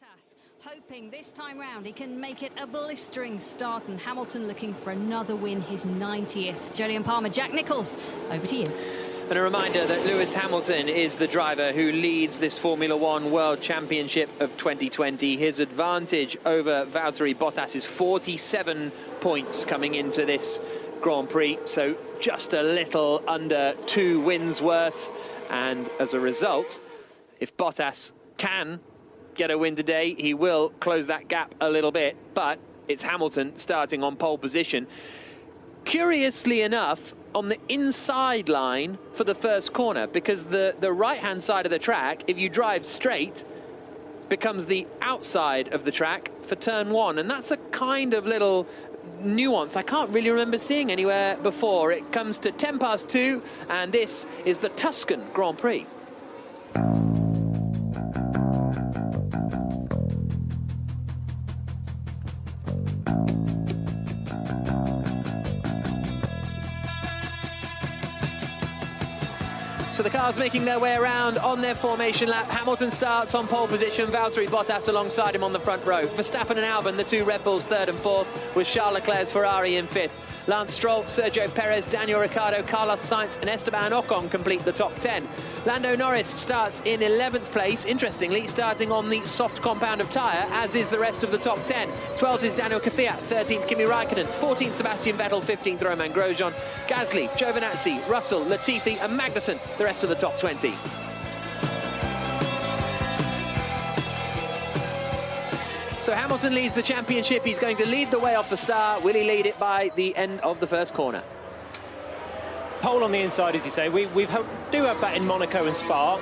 Bottas, hoping this time round he can make it a blistering start, and Hamilton looking for another win, his 90th. Jolyon Palmer, Jack Nicholls, over to you. And a reminder that Lewis Hamilton is the driver who leads this Formula One World Championship of 2020. His advantage over Valtteri Bottas is 47 points coming into this Grand Prix, so just a little under 2 wins worth. And as a result, if Bottas can get a win today, he will close that gap a little bit, but it's Hamilton starting on pole position. Curiously enough, on the inside line for the first corner, because the right-hand side of the track, if you drive straight, becomes the outside of the track for turn 1. And that's a kind of little nuance I can't really remember seeing anywhere before. It comes to 10 past 2, and this is the Tuscan Grand Prix. So the cars making their way around on their formation lap. Hamilton starts on pole position, Valtteri Bottas alongside him on the front row. Verstappen and Albon, the two Red Bulls, 3rd and 4th, with Charles Leclerc's Ferrari in 5th. Lance Stroll, Sergio Perez, Daniel Ricciardo, Carlos Sainz and Esteban Ocon complete the top 10. Lando Norris starts in 11th place, interestingly, starting on the soft compound of tyre, as is the rest of the top 10. 12th is Daniel Kvyat, 13th Kimi Raikkonen, 14th Sebastian Vettel, 15th Romain Grosjean, Gasly, Giovinazzi, Russell, Latifi and Magnussen, the rest of the top 20. So Hamilton leads the championship. He's going to lead the way off the start. Will he lead it by the end of the first corner? Pole on the inside, as you say. We do have that in Monaco and Spa,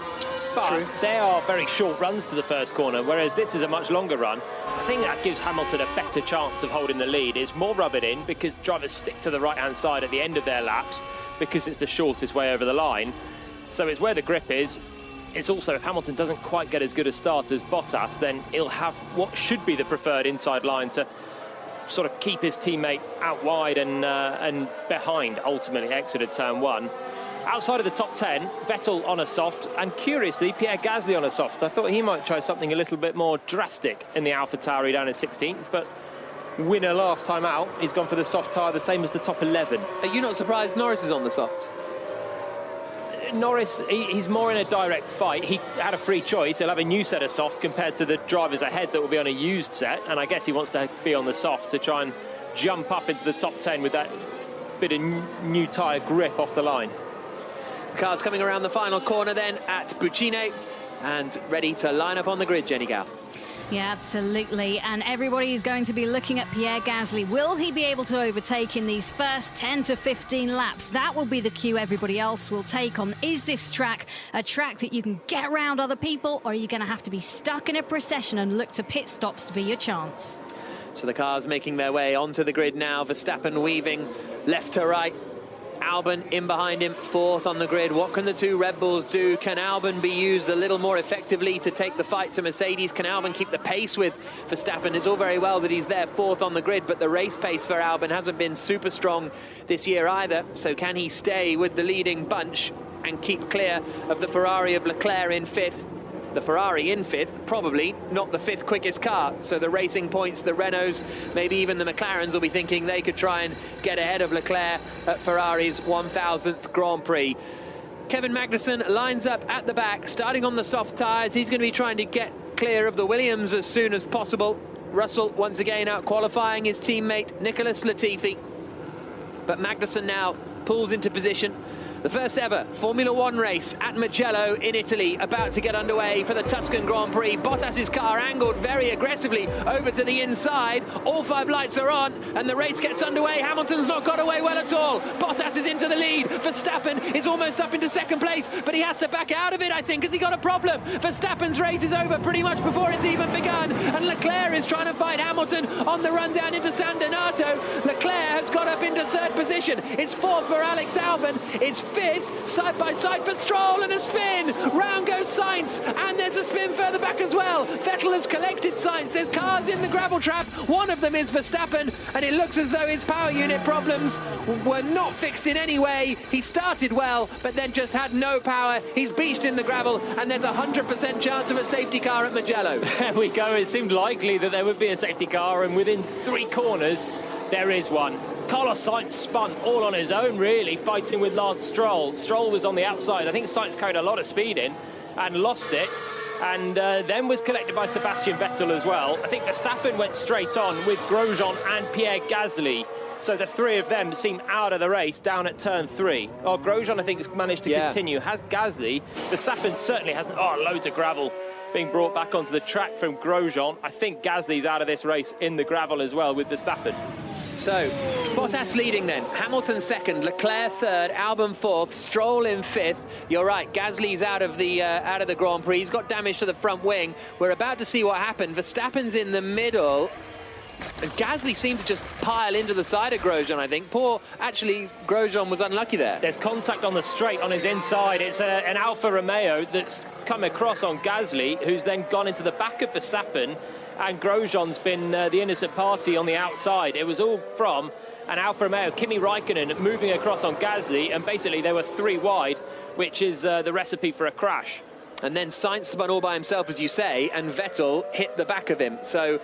but True. They are very short runs to the first corner, whereas this is a much longer run. I think that gives Hamilton a better chance of holding the lead. It's more rub it in because drivers stick to the right-hand side at the end of their laps because it's the shortest way over the line. So it's where the grip is. It's also, if Hamilton doesn't quite get as good a start as Bottas, then he'll have what should be the preferred inside line to sort of keep his teammate out wide and behind, ultimately exited turn 1. Outside of the top 10, Vettel on a soft, and curiously, Pierre Gasly on a soft. I thought he might try something a little bit more drastic in the AlphaTauri down in 16th, but winner last time out, he's gone for the soft tyre, the same as the top 11. Are you not surprised Norris is on the soft? Norris, he's more in a direct fight. He had a free choice. He'll have a new set of soft compared to the drivers ahead that will be on a used set. And I guess he wants to be on the soft to try and jump up into the top 10 with that bit of new tyre grip off the line. Cars coming around the final corner then at Buccine and ready to line up on the grid, Jenny Gow. Yeah, absolutely. And everybody is going to be looking at Pierre Gasly. Will he be able to overtake in these first 10 to 15 laps? That will be the cue everybody else will take on. Is this track a track that you can get around other people, or are you going to have to be stuck in a procession and look to pit stops to be your chance? So the cars making their way onto the grid now. Verstappen weaving left to right. Albon in behind him, 4th on the grid. What can the two Red Bulls do? Can Albon be used a little more effectively to take the fight to Mercedes? Can Albon keep the pace with Verstappen? It's all very well that he's there 4th on the grid, but the race pace for Albon hasn't been super strong this year either. So can he stay with the leading bunch and keep clear of the Ferrari of Leclerc in 5th? The Ferrari in 5th, probably not the 5th quickest car. So the Racing Points, the Renaults, maybe even the McLarens will be thinking they could try and get ahead of Leclerc at Ferrari's 1000th Grand Prix. Kevin Magnussen lines up at the back, starting on the soft tyres. He's going to be trying to get clear of the Williams as soon as possible. Russell once again out qualifying his teammate Nicholas Latifi. But Magnussen now pulls into position. The first ever Formula One race at Mugello in Italy about to get underway for the Tuscan Grand Prix. Bottas's car angled very aggressively over to the inside. All 5 lights are on and the race gets underway. Hamilton's not got away well at all. Bottas is into the lead. Verstappen is almost up into 2nd place, but he has to back out of it, I think, because he got a problem. Verstappen's race is over pretty much before it's even begun, and Leclerc is trying to fight Hamilton on the run down into San Donato. Leclerc has got up into 3rd position. It's 4th for Alex Albon. It's fifth, side by side for Stroll, and a spin. Round goes Sainz, and there's a spin further back as well. Vettel has collected Sainz. There's cars in the gravel trap. One of them is Verstappen, and it looks as though his power unit problems were not fixed in any way. He started well, but then just had no power. He's beached in the gravel, and there's a 100% chance of a safety car at Mugello. There we go. It seemed likely that there would be a safety car, and within 3 corners, there is one. Carlos Sainz spun all on his own, really, fighting with Lance Stroll. Stroll was on the outside. I think Sainz carried a lot of speed in and lost it, and then was collected by Sebastian Vettel as well. I think Verstappen went straight on with Grosjean and Pierre Gasly. So the 3 of them seem out of the race down at turn 3. Oh, Grosjean, I think, has managed to continue. Has Gasly? Verstappen certainly hasn't. Oh, loads of gravel being brought back onto the track from Grosjean. I think Gasly's out of this race in the gravel as well with Verstappen. So, Bottas leading then, Hamilton second, Leclerc third, Albon fourth, Stroll in fifth. You're right, Gasly's out of the Grand Prix. He's got damage to the front wing. We're about to see what happened. Verstappen's in the middle. And Gasly seemed to just pile into the side of Grosjean, I think. Actually, Grosjean was unlucky there. There's contact on the straight on his inside. It's an Alfa Romeo that's come across on Gasly, who's then gone into the back of Verstappen, and Grosjean's been the innocent party on the outside. It was all from an Alfa Romeo, Kimi Raikkonen, moving across on Gasly, and basically they were 3 wide, which is the recipe for a crash. And then Sainz spun all by himself, as you say, and Vettel hit the back of him. So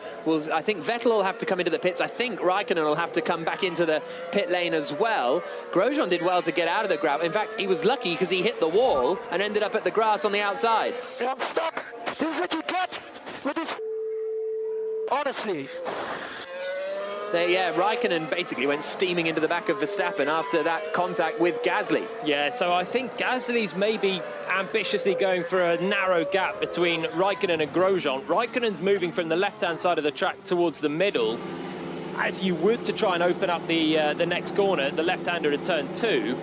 I think Vettel will have to come into the pits. I think Raikkonen will have to come back into the pit lane as well. Grosjean did well to get out of the gravel. In fact, he was lucky because he hit the wall and ended up at the grass on the outside. I'm stuck. This is what you get with this. Honestly. Raikkonen basically went steaming into the back of Verstappen after that contact with Gasly. Yeah, so I think Gasly's maybe ambitiously going for a narrow gap between Raikkonen and Grosjean. Raikkonen's moving from the left-hand side of the track towards the middle, as you would to try and open up the next corner, the left-hander at turn 2.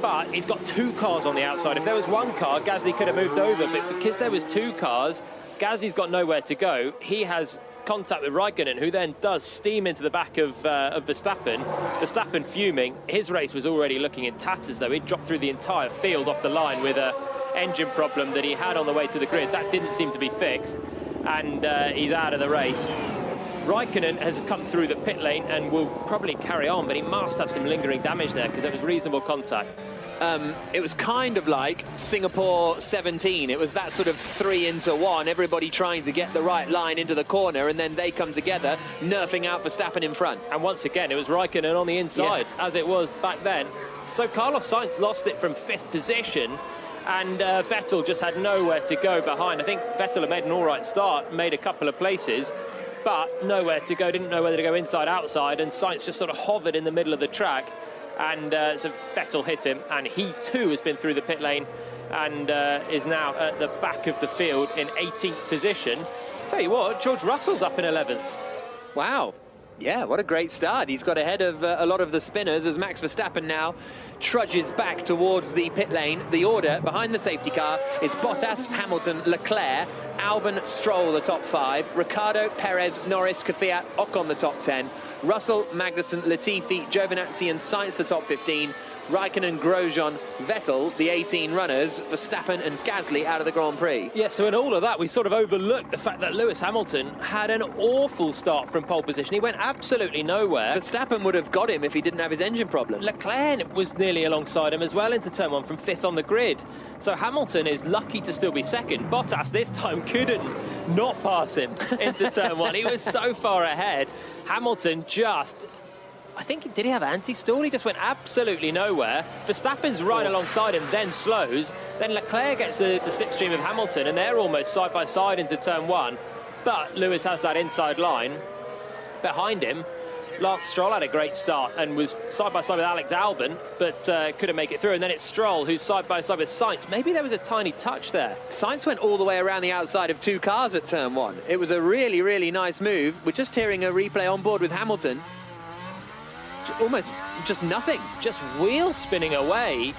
But he's got 2 cars on the outside. If there was 1 car, Gasly could have moved over, but because there was 2 cars, Gasly's got nowhere to go. He has contact with Raikkonen, who then does steam into the back of Verstappen. Verstappen fuming. His race was already looking in tatters, though. He'd dropped through the entire field off the line with an engine problem that he had on the way to the grid. That didn't seem to be fixed, and he's out of the race. Raikkonen has come through the pit lane and will probably carry on, but he must have some lingering damage there because there was reasonable contact. It was kind of like Singapore 17. It was that sort of 3 into 1, everybody trying to get the right line into the corner, and then they come together, nerfing out Verstappen in front. And once again, it was Raikkonen on the inside, as it was back then. So Carlos Sainz lost it from 5th position, and Vettel just had nowhere to go behind. I think Vettel had made an all-right start, made a couple of places, but nowhere to go, didn't know whether to go inside, outside, and Sainz just sort of hovered in the middle of the track. And so Vettel hit him, and he too has been through the pit lane and is now at the back of the field in 18th position. Tell you what, George Russell's up in 11th. Wow. Yeah, what a great start. He's got ahead of a lot of the spinners as Max Verstappen now trudges back towards the pit lane. The order behind the safety car is Bottas, Hamilton, Leclerc, Albon, Stroll, the top 5, Ricciardo, Perez, Norris, Kvyat, Ocon, the top 10, Russell, Magnussen, Latifi, Giovinazzi and Sainz, the top 15, Raikkonen, Grosjean, Vettel, the 18 runners, Verstappen and Gasly out of the Grand Prix. Yeah, so in all of that, we sort of overlooked the fact that Lewis Hamilton had an awful start from pole position. He went absolutely nowhere. Verstappen would have got him if he didn't have his engine problem. Leclerc was nearly alongside him as well into turn 1 from 5th on the grid. So Hamilton is lucky to still be second. Bottas this time couldn't not pass him into turn 1. He was so far ahead. Hamilton just... I think, did he have anti-stall? He just went absolutely nowhere. Verstappen's right alongside him, then slows. Then Leclerc gets the slipstream of Hamilton, and they're almost side by side into turn 1. But Lewis has that inside line. Behind him, Lance Stroll had a great start and was side by side with Alex Albon, but couldn't make it through. And then it's Stroll who's side by side with Sainz. Maybe there was a tiny touch there. Sainz went all the way around the outside of 2 cars at turn 1. It was a really, really nice move. We're just hearing a replay on board with Hamilton. Almost just nothing. Just wheel spinning away.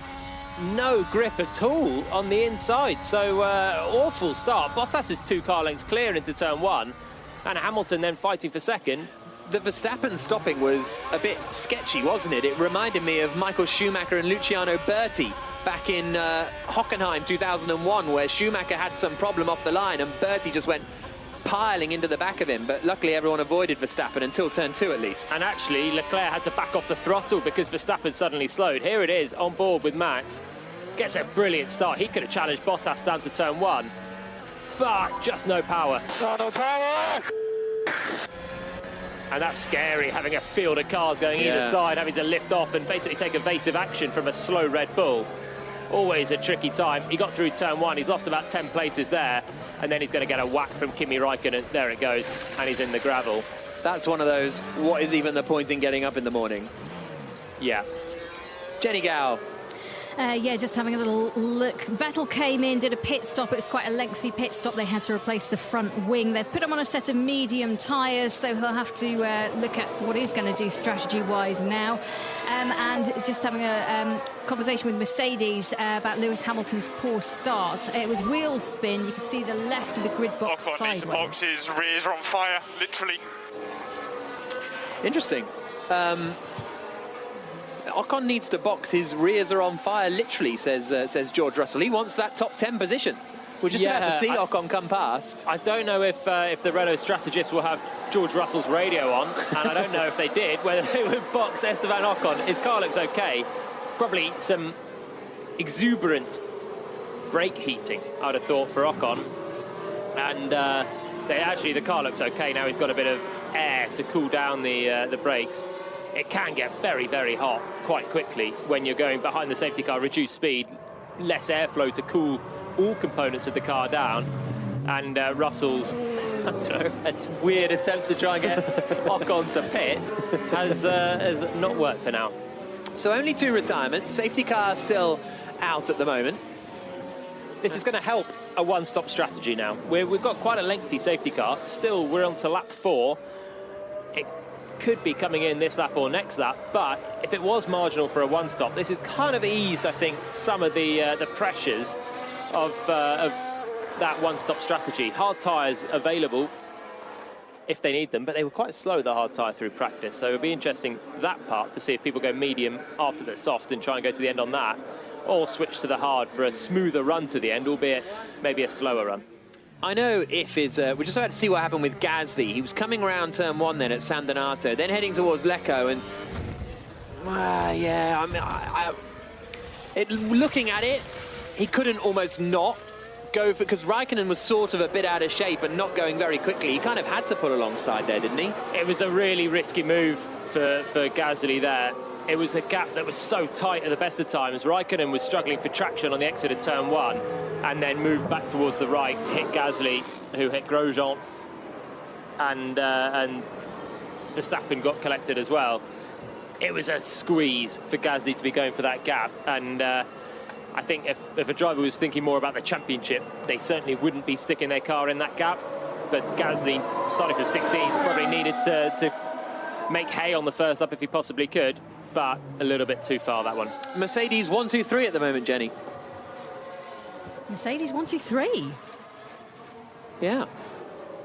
No grip at all on the inside. So awful start. Bottas is 2 car lengths clear into turn 1. And Hamilton then fighting for second. The Verstappen stopping was a bit sketchy, wasn't it? It reminded me of Michael Schumacher and Luciano Berti back in Hockenheim 2001, where Schumacher had some problem off the line and Berti just went piling into the back of him, but luckily everyone avoided Verstappen until turn 2 at least. And actually, Leclerc had to back off the throttle because Verstappen suddenly slowed. Here it is, on board with Max. Gets a brilliant start. He could have challenged Bottas down to turn 1, but just no power. No power! And that's scary, having a field of cars going either side, having to lift off and basically take evasive action from a slow Red Bull. Always a tricky time. He got through turn 1, he's lost about 10 places there, and then he's going to get a whack from Kimi Räikkönen. There it goes, and he's in the gravel. That's one of those, what is even the point in getting up in the morning? Yeah. Jenny Gow. Yeah, just having a little look. Vettel came in, did a pit stop. It was quite a lengthy pit stop. They had to replace the front wing. They've put him on a set of medium tyres, so he'll have to look at what he's going to do strategy-wise now. And just having a conversation with Mercedes about Lewis Hamilton's poor start. It was wheel spin. You could see the left of the grid box sideways. The box's rears are on fire, literally. Interesting. Ocon needs to box. His rears are on fire, literally, says George Russell. He wants that top 10 position. We're just about to see Ocon come past. I don't know if the Renault strategists will have George Russell's radio on, and I don't know if they did, whether they would box Esteban Ocon. His car looks okay. Probably some exuberant brake heating, I'd have thought, for Ocon. And the car looks okay now. He's got a bit of air to cool down the brakes. It can get very, very hot quite quickly when you're going behind the safety car, reduced speed, less airflow to cool all components of the car down. And Russell's, I don't know, it's a weird attempt to try and get Ocon to pit has not worked for now. So only 2 retirements. Safety car still out at the moment. This is going to help a one-stop strategy now. We've got quite a lengthy safety car. Still, we're on to lap 4. It could be coming in this lap or next lap, but if it was marginal for a one-stop, this is kind of eased, I think, some of the pressures of that one-stop strategy. Hard tyres available if they need them, but they were quite slow, the hard tyre, through practice, so it'll be interesting, that part, to see if people go medium after the soft and try and go to the end on that, or switch to the hard for a smoother run to the end, albeit maybe a slower run. I know if is we're just about to see what happened with Gasly. He was coming around turn 1 then at San Donato, then heading towards Lecco, and looking at it, he couldn't almost not go for, because Raikkonen was sort of a bit out of shape and not going very quickly. He kind of had to pull alongside there, didn't he? It was a really risky move for Gasly there. It was a gap that was so tight at the best of times. Raikkonen was struggling for traction on the exit of turn 1 and then moved back towards the right, hit Gasly, who hit Grosjean, and Verstappen got collected as well. It was a squeeze for Gasly to be going for that gap, and I think if a driver was thinking more about the championship, they certainly wouldn't be sticking their car in that gap. But Gasly, starting from 16, probably needed to make hay on the first lap if he possibly could, but a little bit too far, that one. Mercedes 1, 2, 3 at the moment, Jenny. Mercedes 1, 2, 3. Yeah.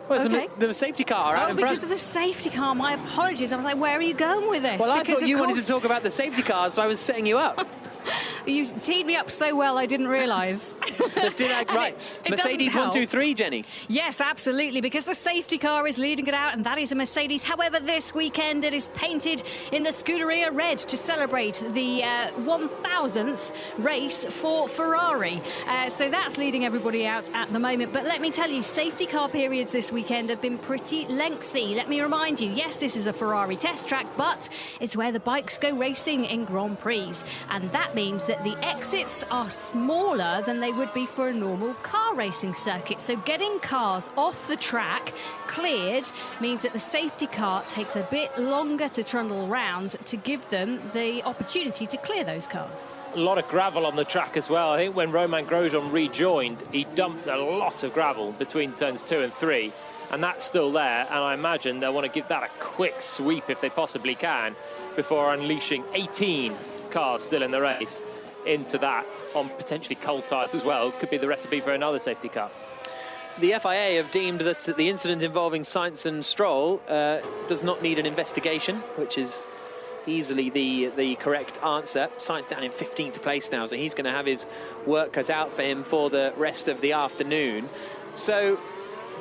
Well, Okay. the safety car out in front. Because of the safety car. My apologies. I was like, where are you going with this? Well, I because thought you wanted to talk about the safety car, so I was setting you up. You teed me up so well, I didn't realise. Let's do that. Right. It Mercedes doesn't 1, 2, help. 3, Jenny. Yes, absolutely, because the safety car is leading it out, and that is a Mercedes. However, this weekend it is painted in the Scuderia red to celebrate the 1000th race for Ferrari. So that's leading everybody out at the moment. But let me tell you, safety car periods this weekend have been pretty lengthy. Let me remind you, yes, this is a Ferrari test track, but it's where the bikes go racing in Grand Prix. And that means that the exits are smaller than they would be for a normal car racing circuit. So getting cars off the track cleared means that the safety car takes a bit longer to trundle around to give them the opportunity to clear those cars. A lot of gravel on the track as well. I think when Romain Grosjean rejoined, he dumped a lot of gravel between turns 2 and 3, and that's still there, and I imagine they'll want to give that a quick sweep if they possibly can before unleashing 18 cars still in the race into that on potentially cold tyres as well. Could be the recipe for another safety car. the FIA have deemed that the incident involving Sainz and Stroll does not need an investigation, which is easily the correct answer. Sainz down in 15th place now, so he's going to have his work cut out for him for the rest of the afternoon. So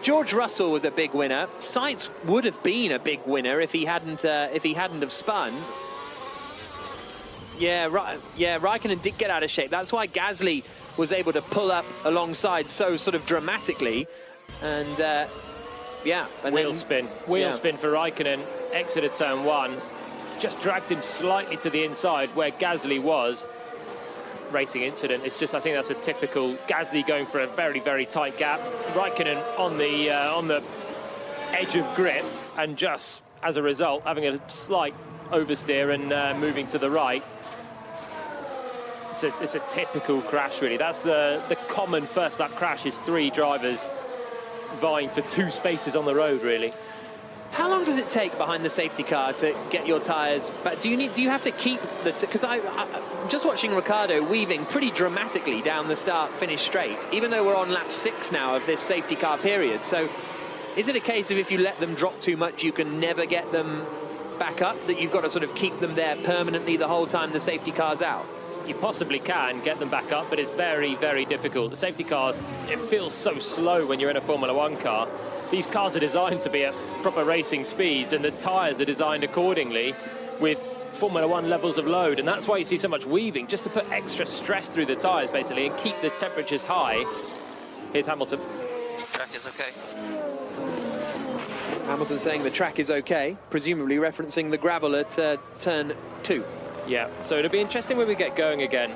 George Russell was a big winner. Sainz would have been a big winner if he hadn't have spun. Yeah, Raikkonen did get out of shape. That's why Gasly was able to pull up alongside so sort of dramatically. And wheel spin for Raikkonen, exited turn 1, just dragged him slightly to the inside where Gasly was. Racing incident. It's just, I think that's a typical Gasly going for a very, very tight gap. Raikkonen on the edge of grip, and just as a result having a slight oversteer and moving to the right. It's a typical crash, really. That's the common first lap crash, is 3 drivers vying for 2 spaces on the road, really. How long does it take behind the safety car to get your tyres? But do you have to keep the? Because I'm just watching Ricciardo weaving pretty dramatically down the start-finish straight, even though we're on lap 6 now of this safety car period. So, is it a case of if you let them drop too much, you can never get them back up? That you've got to sort of keep them there permanently the whole time the safety car's out? You possibly can get them back up, but it's very, very difficult. The safety car, it feels so slow when you're in a Formula 1 car. These cars are designed to be at proper racing speeds, and the tyres are designed accordingly with Formula 1 levels of load, and that's why you see so much weaving, just to put extra stress through the tyres, basically, and keep the temperatures high. Here's Hamilton. Track is okay. Hamilton saying the track is okay, presumably referencing the gravel at turn 2. Yeah, so it'll be interesting when we get going again.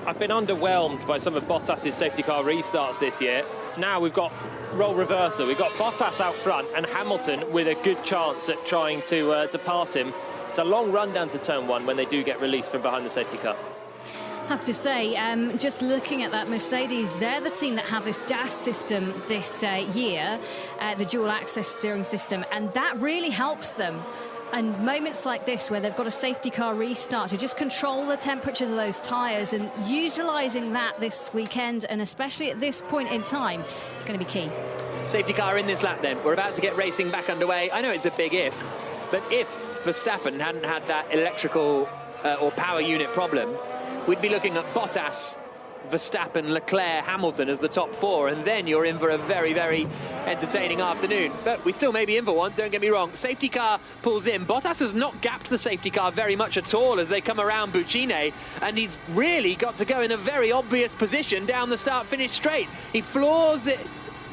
I've been underwhelmed by some of Bottas's safety car restarts this year. Now we've got role reversal. We've got Bottas out front and Hamilton with a good chance at trying to pass him. It's a long run down to turn 1 when they do get released from behind the safety car. I have to say, just looking at that Mercedes, they're the team that have this DAS system this year, the dual access steering system, and that really helps them. And moments like this where they've got a safety car restart to just control the temperatures of those tyres, and utilising that this weekend, and especially at this point in time, going to be key. Safety car in this lap then. We're about to get racing back underway. I know it's a big if, but if Verstappen hadn't had that electrical or power unit problem, we'd be looking at Bottas, Verstappen, Leclerc, Hamilton as the top 4, and then you're in for a very, very entertaining afternoon. But we still may be in for one, don't get me wrong. Safety car pulls in. Bottas has not gapped the safety car very much at all as they come around Buccine, and he's really got to go in a very obvious position down the start-finish straight. He floors it.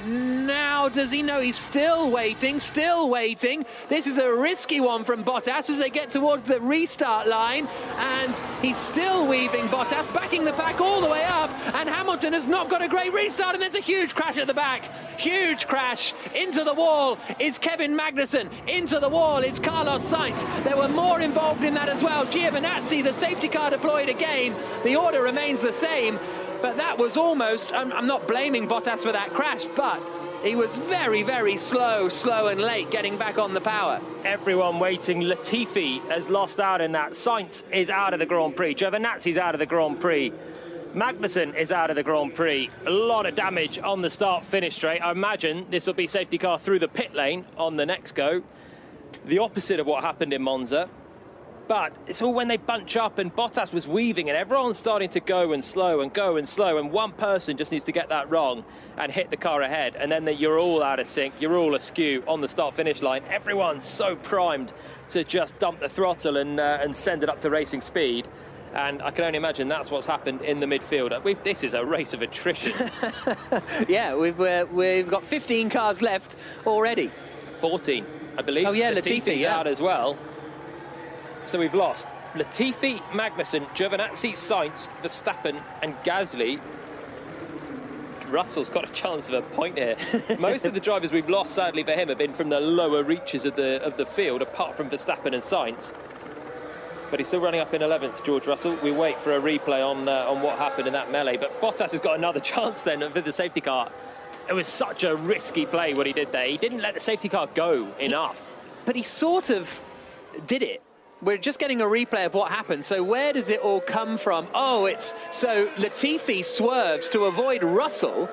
Now, does he know? He's still waiting, still waiting. This is a risky one from Bottas as they get towards the restart line, and he's still weaving. Bottas backing the pack all the way up, and Hamilton has not got a great restart, and there's a huge crash at the back. Huge crash. Into the wall is Kevin Magnussen. Into the wall is Carlos Sainz. There were more involved in that as well. Giovinazzi, the safety car deployed again. The order remains the same. But that was almost, I'm not blaming Bottas for that crash, but he was very, very slow and late getting back on the power. Everyone waiting. Latifi has lost out in that. Sainz is out of the Grand Prix. Giovinazzi's out of the Grand Prix. Magnussen is out of the Grand Prix. A lot of damage on the start-finish straight. I imagine this will be safety car through the pit lane on the next go. The opposite of what happened in Monza. But it's all when they bunch up, and Bottas was weaving, and everyone's starting to go and slow, and one person just needs to get that wrong and hit the car ahead, and then you're all out of sync, you're all askew on the start-finish line. Everyone's so primed to just dump the throttle and send it up to racing speed, and I can only imagine that's what's happened in the midfield. This is a race of attrition. Yeah, we've got 15 cars left already. 14, I believe. Oh yeah, Latifi's out as well. So we've lost Latifi, Magnussen, Giovinazzi, Sainz, Verstappen and Gasly. Russell's got a chance of a point here. Most of the drivers we've lost, sadly for him, have been from the lower reaches of the field, apart from Verstappen and Sainz. But he's still running up in 11th, George Russell. We wait for a replay on what happened in that melee. But Bottas has got another chance then with the safety car. It was such a risky play what he did there. He didn't let the safety car go enough. But he sort of did it. We're just getting a replay of what happened. So where does it all come from? Oh, it's so Latifi swerves to avoid Russell.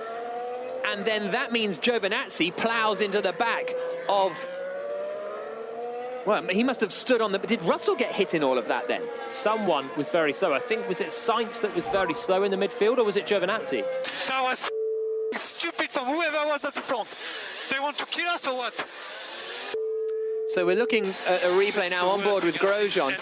and then that means Giovinazzi plows into the back of... Well, he must have stood on the... Did Russell get hit in all of that then? Someone was very slow. I think, was it Sainz that was very slow in the midfield, or was it Giovinazzi? That was stupid from whoever was at the front. They want to kill us or what? So we're looking at a replay now on board with Grosjean.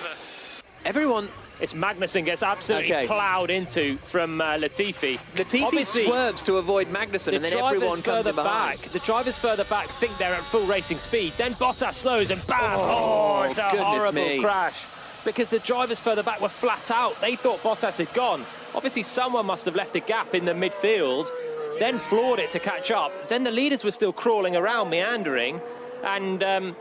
Everyone... It's Magnussen gets absolutely ploughed into from Latifi. Latifi swerves to avoid Magnussen, and then everyone comes in behind. The drivers further back think they're at full racing speed. Then Bottas slows and bam! Oh, It's a horrible crash. Because the drivers further back were flat out. They thought Bottas had gone. Obviously, someone must have left a gap in the midfield, then floored it to catch up. Then the leaders were still crawling around, meandering, and...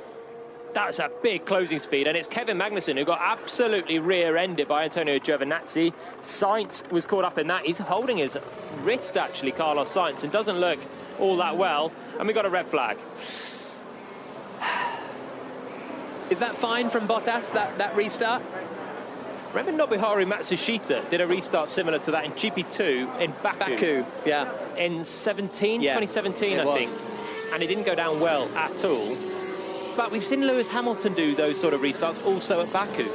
that's a big closing speed, and it's Kevin Magnussen who got absolutely rear-ended by Antonio Giovinazzi. Sainz was caught up in that. He's holding his wrist, actually, Carlos Sainz, and doesn't look all that well. And we got a red flag. Is that fine from Bottas, that restart? Remember Nobuharu Matsushita did a restart similar to that in GP2 in Baku? Baku, yeah. In 2017, I think. And it didn't go down well at all. But we've seen Lewis Hamilton do those sort of restarts also at Baku.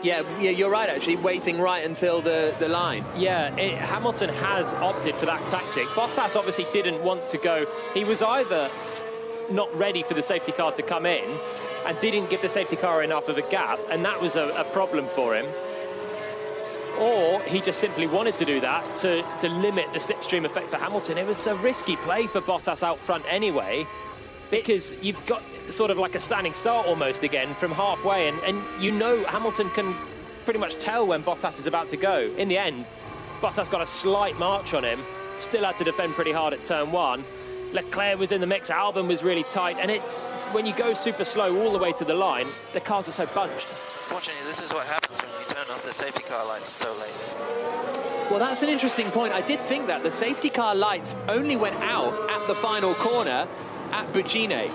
Yeah, you're right, actually, waiting right until the line. Yeah, Hamilton has opted for that tactic. Bottas obviously didn't want to go. He was either not ready for the safety car to come in and didn't give the safety car enough of a gap, and that was a problem for him. Or he just simply wanted to do that to limit the slipstream effect for Hamilton. It was a risky play for Bottas out front anyway, because you've got sort of like a standing start almost again from halfway, and you know Hamilton can pretty much tell when Bottas is about to go. In the end, Bottas got a slight march on him, still had to defend pretty hard at turn one. Leclerc was in the mix, Albon was really tight, and when you go super slow all the way to the line, the cars are so bunched. Fortunately, this is what happens when you turn off the safety car lights so late. Well, that's an interesting point. I did think that the safety car lights only went out at the final corner at Buccine.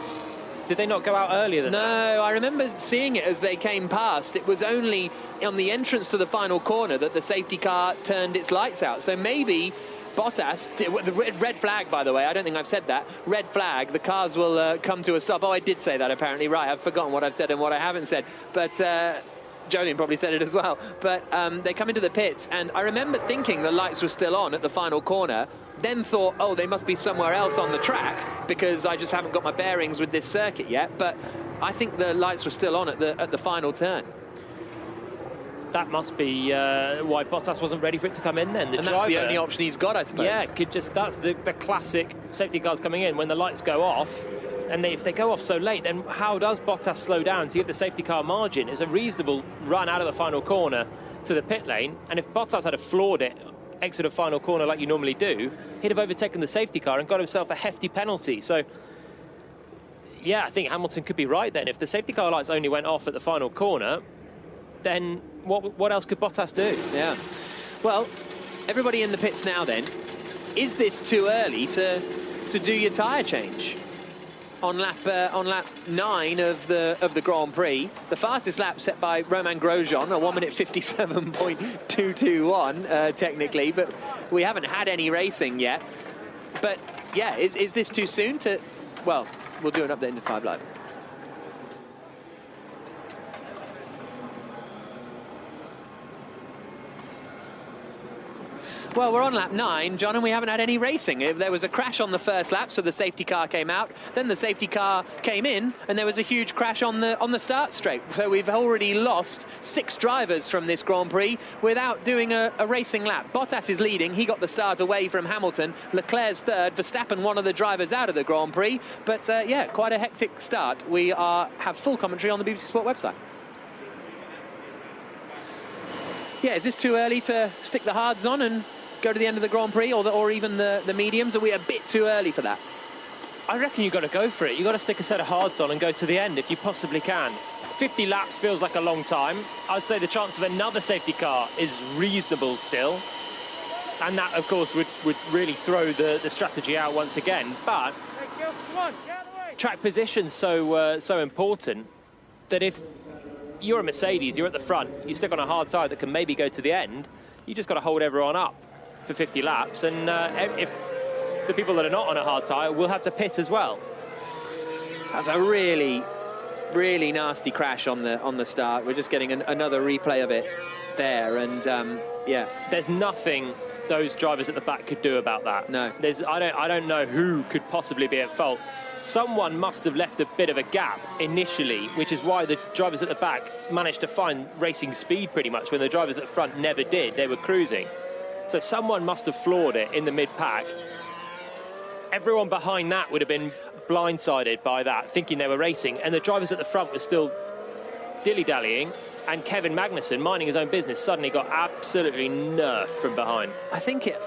Did they not go out earlier than that? No, I remember seeing it as they came past. It was only on the entrance to the final corner that the safety car turned its lights out. So maybe Bottas, the red flag, by the way, I don't think I've said that. Red flag, the cars will come to a stop. Oh, I did say that, apparently. Right, I've forgotten what I've said and what I haven't said. But Jolien probably said it as well. But they come into the pits, and I remember thinking the lights were still on at the final corner, then thought, oh, they must be somewhere else on the track because I just haven't got my bearings with this circuit yet. But I think the lights were still on at the final turn. That must be why Bottas wasn't ready for it to come in then. That's the only option he's got, I suppose. Yeah, that's the classic safety cars coming in when the lights go off. And if they go off so late, then how does Bottas slow down to give the safety car margin? It's a reasonable run out of the final corner to the pit lane. And if Bottas had floored it, exit a final corner like you normally do, he'd have overtaken the safety car and got himself a hefty penalty. So, yeah, I think Hamilton could be right then. If the safety car lights only went off at the final corner, then what else could Bottas do? Yeah. Well, everybody in the pits now then. Is this too early to do your tyre change? On lap 9 of the Grand Prix, the fastest lap set by Romain Grosjean, a 1 minute 57.221 technically, but we haven't had any racing yet. But yeah, is this too soon to? Well, we'll do an update into 5 Live. Well, we're on lap 9, John, and we haven't had any racing. There was a crash on the first lap, so the safety car came out. Then the safety car came in, and there was a huge crash on the start straight. So we've already lost 6 drivers from this Grand Prix without doing a racing lap. Bottas is leading. He got the start away from Hamilton. Leclerc's third. Verstappen, one of the drivers out of the Grand Prix. But, yeah, quite a hectic start. We have full commentary on the BBC Sport website. Yeah, is this too early to stick the hards on and go to the end of the Grand Prix, or even the mediums? Are we a bit too early for that? I reckon you've got to go for it. You've got to stick a set of hards on and go to the end if you possibly can. 50 laps feels like a long time. I'd say the chance of another safety car is reasonable still. And that, of course, would really throw the strategy out once again. But track position's so important that if you're a Mercedes, you're at the front, you stick on a hard tyre that can maybe go to the end, you just got to hold everyone up for 50 laps, and if the people that are not on a hard tyre will have to pit as well. That's a really, really nasty crash on the start. We're just getting another replay of it there, and yeah, there's nothing those drivers at the back could do about that. No, I don't know who could possibly be at fault. Someone must have left a bit of a gap initially, which is why the drivers at the back managed to find racing speed pretty much when the drivers at the front never did. They were cruising. So someone must have floored it in the mid-pack. Everyone behind that would have been blindsided by that, thinking they were racing, and the drivers at the front were still dilly-dallying, and Kevin Magnussen, minding his own business, suddenly got absolutely nerfed from behind. I think it...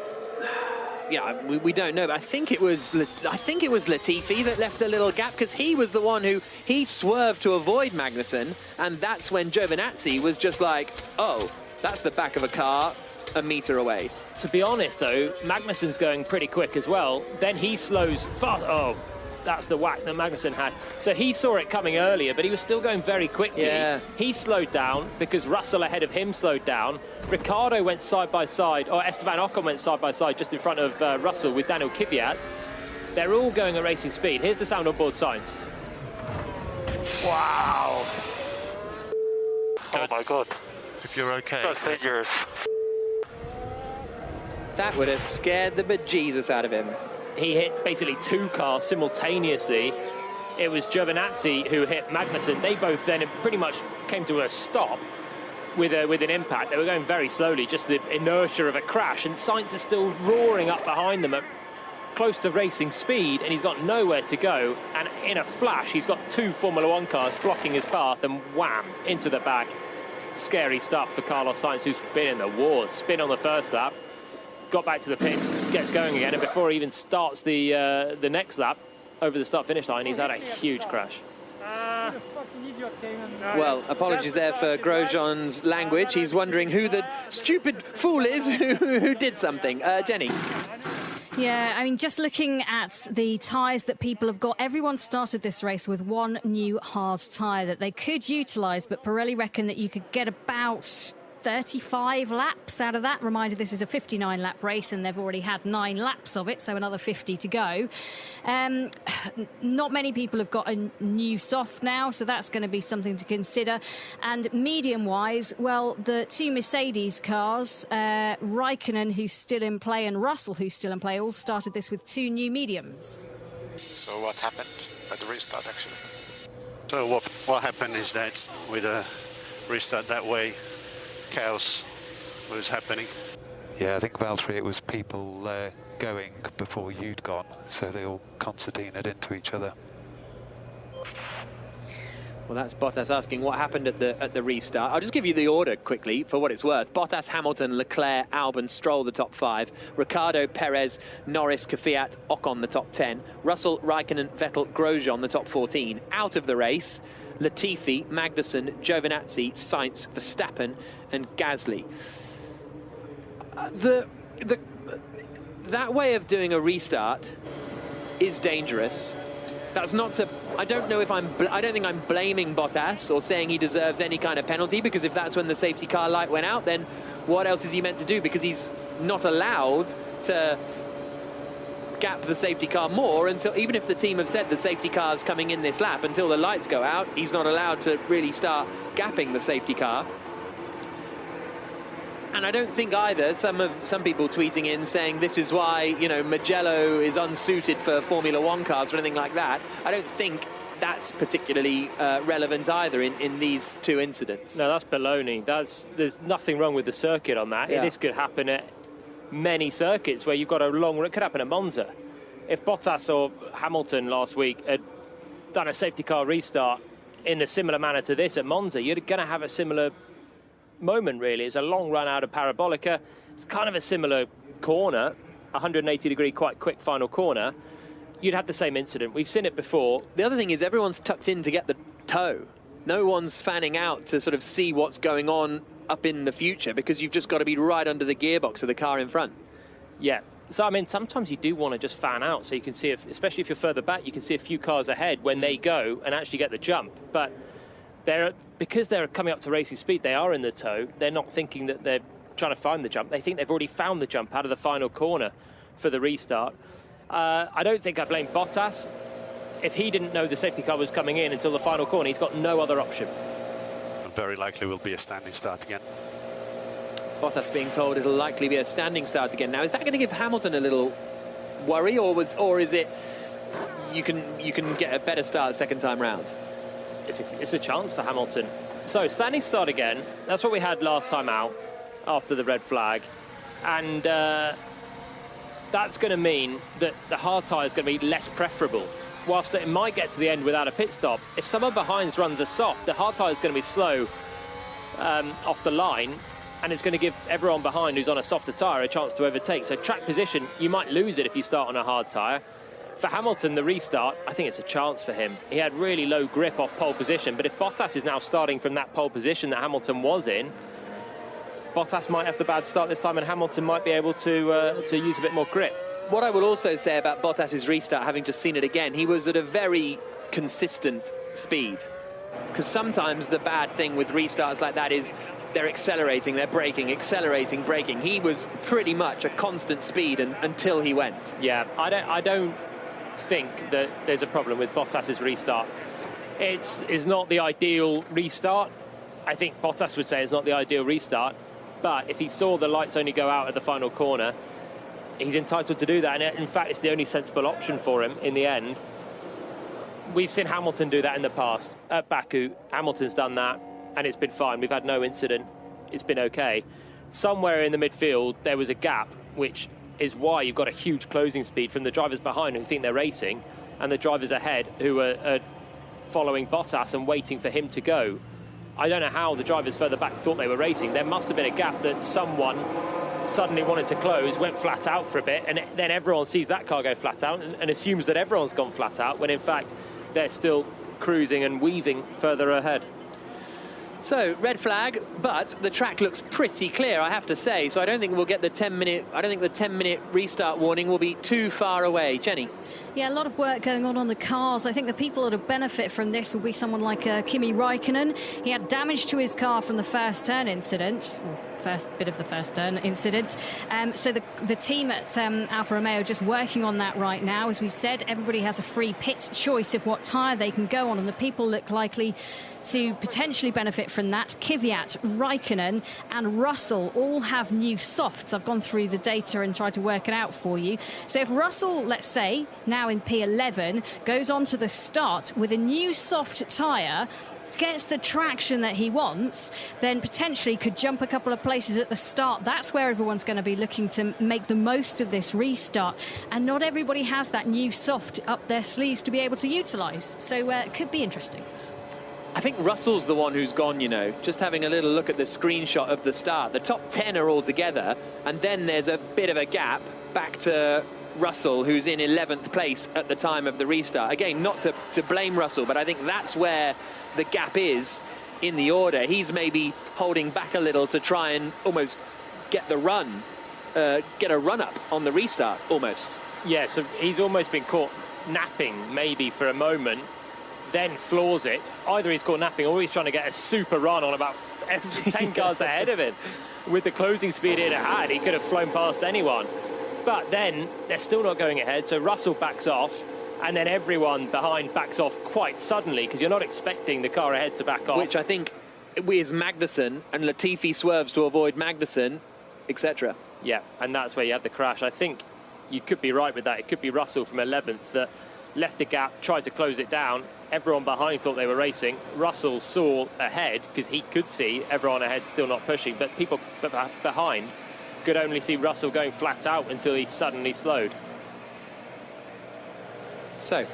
Yeah, we don't know, but I think it was Latifi that left a little gap, because he was the one who he swerved to avoid Magnussen, and that's when Giovinazzi was just like, oh, that's the back of a car a metre away. To be honest, though, Magnussen's going pretty quick as well. Then he slows fast. Oh, that's the whack that Magnussen had. So he saw it coming earlier, but he was still going very quickly. Yeah. He slowed down because Russell ahead of him slowed down. Ricciardo went side by side, or Esteban Ocon went side by side just in front of Russell with Daniel Kvyat. They're all going at racing speed. Here's the sound on board signs. Wow. Oh my God. If you're okay. That's dangerous. That would have scared the bejesus out of him. He hit basically two cars simultaneously. It was Giovinazzi who hit Magnussen. They both then pretty much came to a stop with an impact. They were going very slowly, just the inertia of a crash, and Sainz is still roaring up behind them at close to racing speed, and he's got nowhere to go, and in a flash he's got two Formula One cars blocking his path, and wham, into the back. Scary stuff for Carlos Sainz, who's been in the wars. Spin on the first lap, got back to the pits, gets going again, and before he even starts the next lap over the start-finish line, he's had a huge crash. Well, apologies there for Grosjean's language. He's wondering who the stupid fool is who did something. Jenny? Yeah, I mean, just looking at the tyres that people have got, everyone started this race with one new hard tyre that they could utilise, but Pirelli reckon that you could get about 35 laps out of that. Reminder, this is a 59-lap race, and they've already had 9 laps of it, so another 50 to go. Not many people have got a new soft now, so that's going to be something to consider. And medium-wise, well, the two Mercedes cars, Raikkonen, who's still in play, and Russell, who's still in play, all started this with 2 new mediums. So what happened at the restart, actually? So what happened is that with a restart that way, chaos was happening. Yeah, I think, Valtteri, it was people going before you'd gone, so they all concertinaed into each other. Well, that's Bottas asking what happened at the restart. I'll just give you the order quickly for what it's worth. Bottas, Hamilton, Leclerc, Albon, Stroll the top 5. Ricciardo, Perez, Norris, Kvyat, Ocon the top 10. Russell, Raikkonen, Vettel, Grosjean the top 14. Out of the race, Latifi, Magnussen, Giovinazzi, Sainz, Verstappen and Gasly. That way of doing a restart is dangerous. That's not to... I don't think I'm blaming Bottas or saying he deserves any kind of penalty, because if that's when the safety car light went out, then what else is he meant to do? Because he's not allowed to gap the safety car more until, even if the team have said the safety car's coming in this lap, until the lights go out, he's not allowed to really start gapping the safety car. And I don't think either, some people tweeting in saying this is why, you know, Mugello is unsuited for Formula One cars or anything like that. I don't think that's particularly relevant either in these two incidents. No, that's baloney. There's nothing wrong with the circuit on that. Yeah. This could happen at many circuits where you've got a long... It could happen at Monza. If Bottas or Hamilton last week had done a safety car restart in a similar manner to this at Monza, you're going to have a similar moment, really. It's a long run out of Parabolica. It's kind of a similar corner, 180-degree, quite quick final corner. You'd have the same incident. We've seen it before. The other thing is everyone's tucked in to get the toe. No one's fanning out to sort of see what's going on up in the future, because you've just got to be right under the gearbox of the car in front. Yeah. So, I mean, sometimes you do want to just fan out so you can see, especially if you're further back, you can see a few cars ahead when they go and actually get the jump. But because they're coming up to racing speed, they are in the toe. They're not thinking that they're trying to find the jump. They think they've already found the jump out of the final corner for the restart. I don't think I blame Bottas. If he didn't know the safety car was coming in until the final corner, he's got no other option. Very likely will be a standing start again. Bottas being told it'll likely be a standing start again. Now, is that going to give Hamilton a little worry, or is it you can get a better start second time round? It's a chance for Hamilton. So standing start again. That's what we had last time out after the red flag, and that's going to mean that the hard tyre is going to be less preferable. Whilst it might get to the end without a pit stop, if someone behind runs a soft, the hard tyre is going to be slow off the line, and it's going to give everyone behind who's on a softer tyre a chance to overtake. So track position, you might lose it if you start on a hard tyre. For Hamilton, the restart, I think it's a chance for him. He had really low grip off pole position, but if Bottas is now starting from that pole position that Hamilton was in, Bottas might have the bad start this time, and Hamilton might be able to use a bit more grip. What I will also say about Bottas's restart, having just seen it again, he was at a very consistent speed. Because sometimes the bad thing with restarts like that is they're accelerating, they're braking, accelerating, braking. He was pretty much a constant speed until he went. Yeah, I don't think that there's a problem with Bottas's restart. It's not the ideal restart. I think Bottas would say it's not the ideal restart. But if he saw the lights only go out at the final corner, he's entitled to do that, and in fact it's the only sensible option for him in the end. We've seen Hamilton do that in the past. At Baku, Hamilton's done that, and it's been fine. We've had no incident. It's been okay. Somewhere in the midfield, there was a gap, which is why you've got a huge closing speed from the drivers behind who think they're racing, and the drivers ahead who are following Bottas and waiting for him to go. I don't know how the drivers further back thought they were racing. There must have been a gap that someone suddenly wanted to close, went flat out for a bit, and then everyone sees that car go flat out and assumes that everyone's gone flat out, when in fact they're still cruising and weaving further ahead. So, red flag, but the track looks pretty clear, I have to say. So I don't think we'll get the 10-minute... I don't think the 10-minute restart warning will be too far away. Jenny? Yeah, a lot of work going on the cars. I think the people that will benefit from this will be someone like Kimi Räikkönen. He had damage to his car from the first turn incident. First bit of the first turn incident. So the team at Alfa Romeo are just working on that right now. As we said, everybody has a free pit choice of what tyre they can go on, and the people look likely to potentially benefit from that. Kvyat, Räikkönen and Russell all have new softs. I've gone through the data and tried to work it out for you. So if Russell, let's say, now in P11, goes on to the start with a new soft tyre, gets the traction that he wants, then potentially could jump a couple of places at the start. That's where everyone's going to be looking to make the most of this restart. And not everybody has that new soft up their sleeves to be able to utilise. So it could be interesting. I think Russell's the one who's gone, you know. Just having a little look at the screenshot of the start. The top 10 are all together, and then there's a bit of a gap back to Russell, who's in 11th place at the time of the restart. Again, not to blame Russell, but I think that's where the gap is in the order. He's maybe holding back a little to try and almost get the run, get a run up on the restart, almost. Yeah, so he's almost been caught napping maybe for a moment, then floors it. Either he's caught napping or he's trying to get a super run on about 10 cars ahead of him. With the closing speed it had, he could have flown past anyone. But then they're still not going ahead, so Russell backs off, and then everyone behind backs off quite suddenly, because you're not expecting the car ahead to back off. Which I think is Magnussen, and Latifi swerves to avoid Magnussen, etc. Yeah, and that's where you had the crash. I think you could be right with that. It could be Russell from 11th that left the gap, tried to close it down. Everyone behind thought they were racing. Russell saw ahead, because he could see everyone ahead still not pushing, but people behind could only see Russell going flat out until he suddenly slowed. So,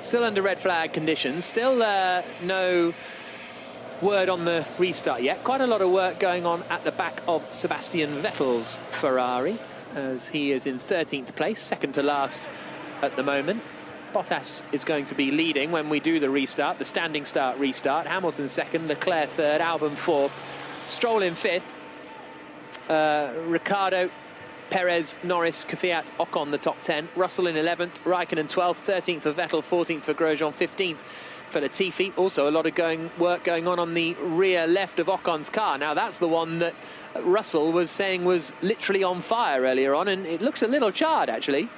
still under red flag conditions, still no word on the restart yet. Quite a lot of work going on at the back of Sebastian Vettel's Ferrari, as he is in 13th place, second to last at the moment. Bottas is going to be leading when we do the restart, the standing start restart. Hamilton second, Leclerc third, Albon fourth, Stroll in fifth, Ricciardo, Perez, Norris, Kvyat, Ocon the top 10, Russell in 11th, Räikkönen 12th, 13th for Vettel, 14th for Grosjean, 15th for Latifi. Also a lot of work going on the rear left of Ocon's car. Now that's the one that Russell was saying was literally on fire earlier on, and it looks a little charred actually.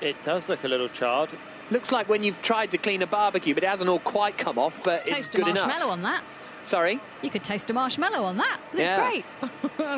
It does look a little charred. Looks like when you've tried to clean a barbecue, but it hasn't all quite come off, but it's good enough. Toast a marshmallow on that. Sorry? You could toast a marshmallow on that. It's great.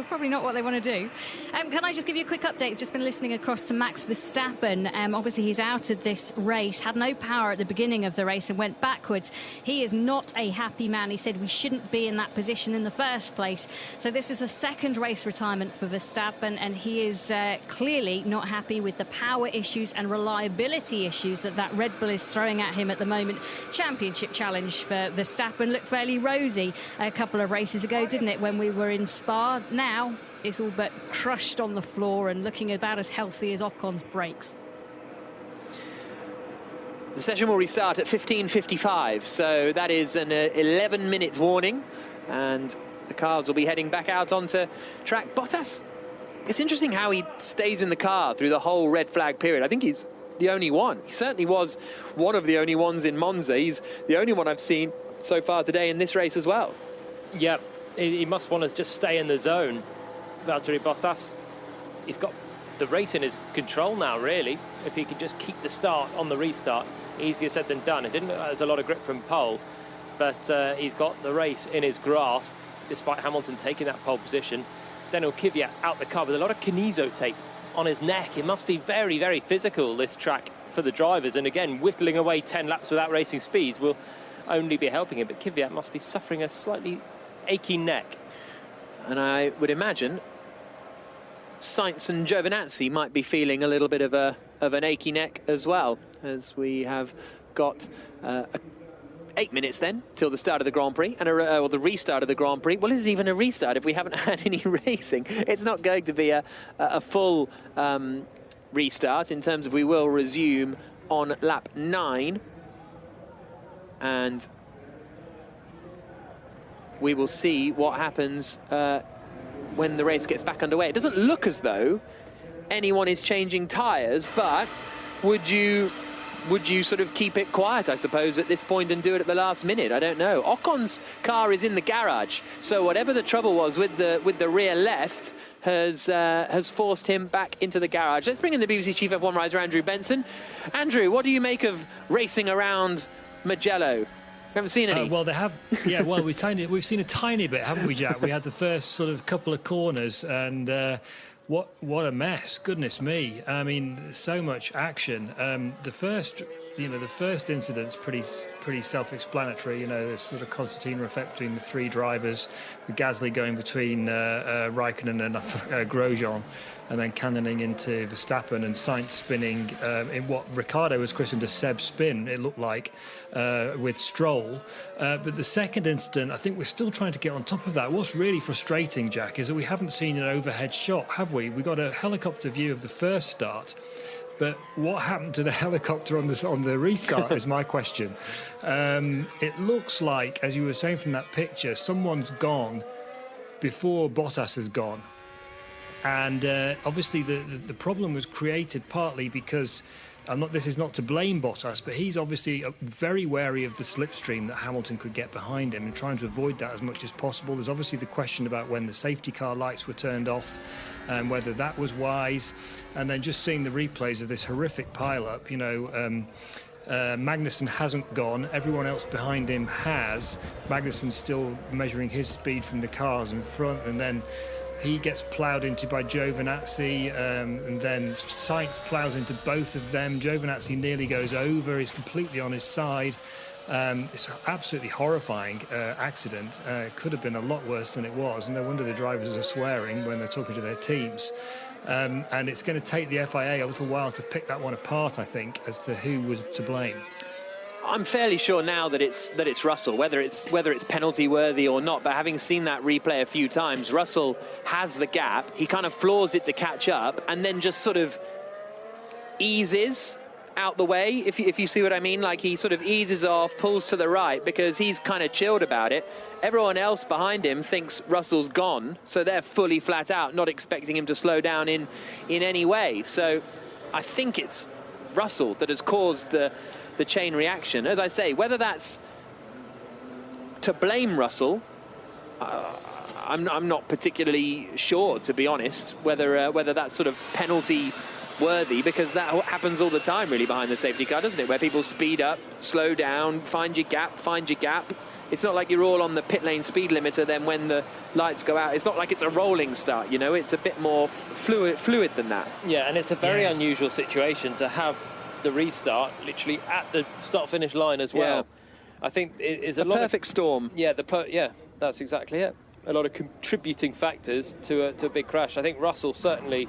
Probably not what they want to do. Can I just give you a quick update? I've just been listening across to Max Verstappen. Obviously, he's out of this race, had no power at the beginning of the race and went backwards. He is not a happy man. He said we shouldn't be in that position in the first place. So this is a second race retirement for Verstappen, and he is clearly not happy with the power issues and reliability issues that Red Bull is throwing at him at the moment. Championship challenge for Verstappen looked fairly rosy a couple of races ago, didn't it, when we were in Spa? Now it's all but crushed on the floor and looking about as healthy as Ocon's brakes. The session will restart at 15:55, so that is an 11-minute warning, and the cars will be heading back out onto track. Bottas, it's interesting how he stays in the car through the whole red flag period. I think he's the only one. He certainly was one of the only ones in Monza. He's the only one I've seen so far today in this race as well. Yeah, he must want to just stay in the zone, Valtteri Bottas. He's got the race in his control now, really. If he could just keep the start on the restart, easier said than done. It didn't look like there's a lot of grip from pole, but he's got the race in his grasp, despite Hamilton taking that pole position. Daniel Kvyat out the car with a lot of kineso tape on his neck. It must be very, very physical, this track, for the drivers. And again, whittling away 10 laps without racing speeds will only be helping him, but Kvyat must be suffering a slightly achy neck. And I would imagine Sainz and Giovinazzi might be feeling a little bit of an achy neck as well, as we have got 8 minutes then till the start of the Grand Prix, and or the restart of the Grand Prix. Well, is it even a restart if we haven't had any racing? It's not going to be a full restart, in terms of we will resume on lap 9. And we will see what happens when the race gets back underway. It doesn't look as though anyone is changing tyres, but would you sort of keep it quiet, I suppose, at this point and do it at the last minute? I don't know. Ocon's car is in the garage, so whatever the trouble was with the rear left has forced him back into the garage. Let's bring in the BBC Chief F1 rider, Andrew Benson. Andrew, what do you make of racing around Mugello? We haven't seen any. Well, they have. Yeah, well, we've seen a tiny bit, haven't we, Jack? We had the first sort of couple of corners, and what a mess! Goodness me! I mean, so much action. The first incident's pretty self-explanatory. You know, there's sort of concertina effect between the three drivers, with Gasly going between Raikkonen and Grosjean, and then cannoning into Verstappen, and Sainz spinning in what Ricciardo was christened a Seb spin, it looked like, with Stroll. But the second incident, I think we're still trying to get on top of that. What's really frustrating, Jack, is that we haven't seen an overhead shot, have we? We got a helicopter view of the first start, but what happened to the helicopter on the restart is my question. It looks like, as you were saying from that picture, someone's gone before Bottas has gone. And obviously the problem was created partly because this is not to blame Bottas, but he's obviously very wary of the slipstream that Hamilton could get behind him and trying to avoid that as much as possible. There's obviously the question about when the safety car lights were turned off and whether that was wise. And then just seeing the replays of this horrific pile-up, Magnussen hasn't gone, everyone else behind him has. Magnussen's still measuring his speed from the cars in front, and then he gets ploughed into by Giovinazzi, and then Sainz ploughs into both of them. Giovinazzi nearly goes over, he's completely on his side. It's an absolutely horrifying accident. It could have been a lot worse than it was, and no wonder the drivers are swearing when they're talking to their teams. And it's going to take the FIA a little while to pick that one apart, I think, as to who was to blame. I'm fairly sure now that it's Russell, whether it's penalty worthy or not. But having seen that replay a few times, Russell has the gap. He kind of floors it to catch up, and then just sort of eases out the way. If you see what I mean, like he sort of eases off, pulls to the right because he's kind of chilled about it. Everyone else behind him thinks Russell's gone, so they're fully flat out, not expecting him to slow down in any way. So I think it's Russell that has caused the chain reaction. As I say, whether that's to blame Russell, I'm not particularly sure, to be honest, whether that's sort of penalty worthy, because that happens all the time really behind the safety car, doesn't it, where people speed up, slow down, find your gap. It's not like you're all on the pit lane speed limiter, then when the lights go out, it's not like it's a rolling start, you know, it's a bit more fluid than that. Yeah, and it's a very unusual situation to have the restart literally at the start-finish line as well. Yeah. I think it is a lot perfect storm. Yeah, that's exactly it. A lot of contributing factors to a big crash. I think Russell certainly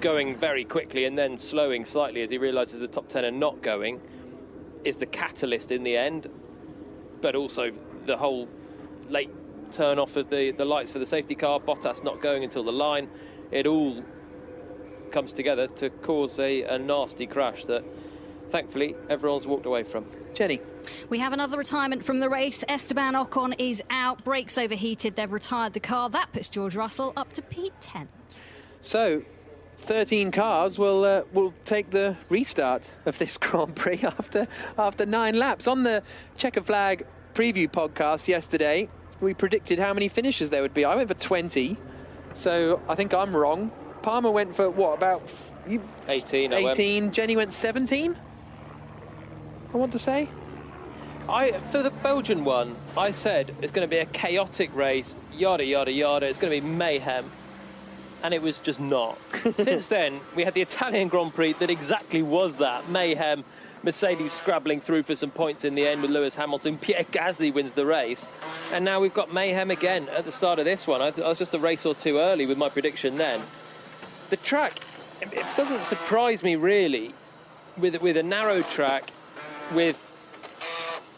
going very quickly and then slowing slightly as he realises the top 10 are not going is the catalyst in the end, but also the whole late turn off of the lights for the safety car, Bottas not going until the line, it all comes together to cause a nasty crash that thankfully everyone's walked away from. Jenny. We have another retirement from the race. Esteban Ocon is out, brakes overheated, they've retired the car. That puts George Russell up to P10. So 13 cars will take the restart of this Grand Prix after 9 laps. On the Checker Flag preview podcast yesterday, we predicted how many finishes there would be. I went for 20, so I think I'm wrong. Palmer went for, what, about 18? 18. Jenny went 17, I want to say. For the Belgian one, I said it's going to be a chaotic race, yada, yada, yada. It's going to be mayhem. And it was just not. Since then, we had the Italian Grand Prix that exactly was that. Mayhem, Mercedes scrabbling through for some points in the end with Lewis Hamilton. Pierre Gasly wins the race. And now we've got mayhem again at the start of this one. I was just a race or two early with my prediction then. The track, it doesn't surprise me really, with a narrow track, with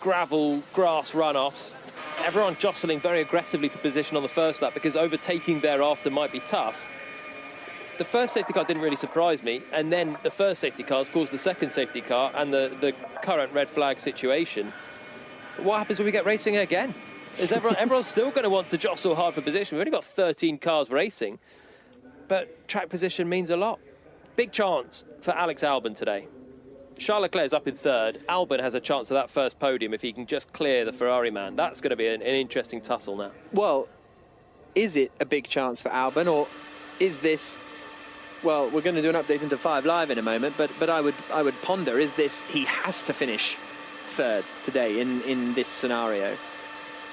gravel, grass runoffs, everyone jostling very aggressively for position on the first lap because overtaking thereafter might be tough. The first safety car didn't really surprise me, and then the first safety car has caused the second safety car and the current red flag situation. What happens when we get racing again? Is everyone's still going to want to jostle hard for position? We've only got 13 cars racing, but track position means a lot. Big chance for Alex Albon today. Charles Leclerc's up in third. Albon has a chance of that first podium if he can just clear the Ferrari man. That's going to be an interesting tussle now. Well, is it a big chance for Albon, or is this... Well, we're going to do an update into 5 Live in a moment, but I would ponder, is this he has to finish third today in this scenario?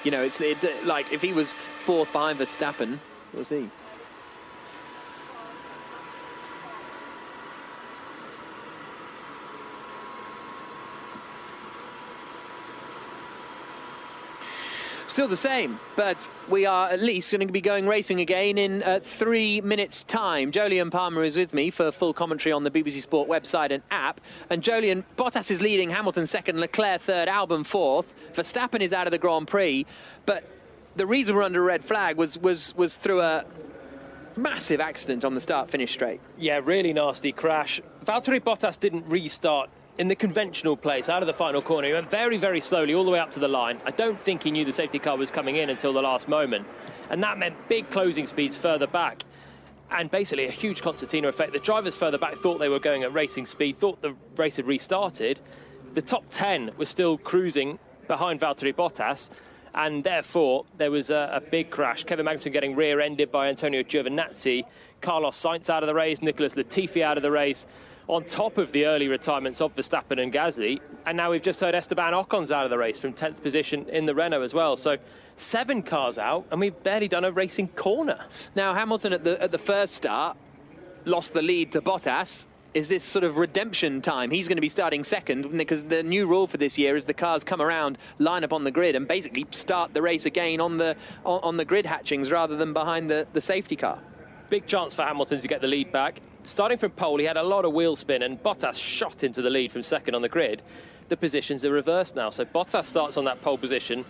You know, it's like if he was fourth behind Verstappen, we'll see. Still the same, but we are at least going to be going racing again in 3 minutes' time. Jolyon Palmer is with me for full commentary on the BBC Sport website and app. And Jolyon, Bottas is leading, Hamilton second, Leclerc third, Albon fourth. Verstappen is out of the Grand Prix, but the reason we're under a red flag was through a massive accident on the start-finish straight. Yeah, really nasty crash. Valtteri Bottas didn't restart in the conventional place out of the final corner. He went very, very slowly all the way up to the line. I don't think he knew the safety car was coming in until the last moment. And that meant big closing speeds further back. And basically a huge concertina effect. The drivers further back thought they were going at racing speed, thought the race had restarted. The top 10 was still cruising behind Valtteri Bottas. And therefore, there was a big crash. Kevin Magnussen getting rear-ended by Antonio Giovinazzi. Carlos Sainz out of the race. Nicholas Latifi out of the race. On top of the early retirements of Verstappen and Gasly. And now we've just heard Esteban Ocon's out of the race from 10th position in the Renault as well. So 7 cars out, and we've barely done a racing corner. Now, Hamilton at the first start lost the lead to Bottas. Is this sort of redemption time? He's going to be starting second because the new rule for this year is the cars come around, line up on the grid and basically start the race again on the grid hatchings rather than behind the safety car. Big chance for Hamilton to get the lead back. Starting from pole, he had a lot of wheel spin and Bottas shot into the lead from second on the grid. The positions are reversed now, so Bottas starts on that pole position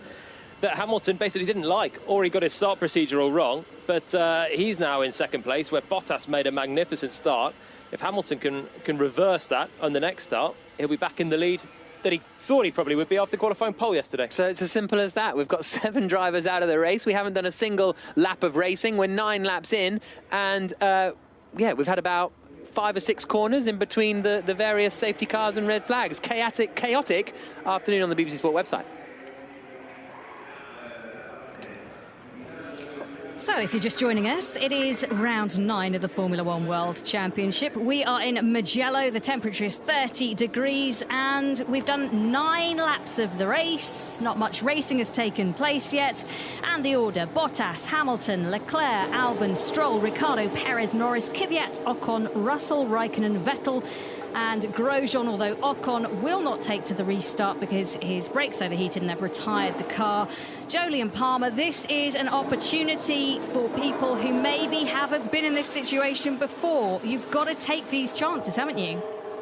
that Hamilton basically didn't like, or he got his start procedure all wrong, but he's now in second place where Bottas made a magnificent start. If Hamilton can reverse that on the next start, he'll be back in the lead that he thought he probably would be after qualifying pole yesterday. So it's as simple as that. We've got 7 drivers out of the race. We haven't done a single lap of racing. We're 9 laps in, and yeah, we've had about 5 or 6 corners in between the various safety cars and red flags. Chaotic afternoon on the BBC Sport website. So So if you're just joining us, it is round 9 of the Formula One World Championship. We are in Mugello. The temperature is 30 degrees and we've done 9 laps of the race. Not much racing has taken place yet. And the order: Bottas, Hamilton, Leclerc, Albon, Stroll, Ricciardo, Perez, Norris, Kvyat, Ocon, Russell, Raikkonen, Vettel and Grosjean, although Ocon will not take to the restart because his brakes overheated and they've retired the car. Jolie and Palmer, this is an opportunity for people who maybe haven't been in this situation before. You've got to take these chances, haven't you?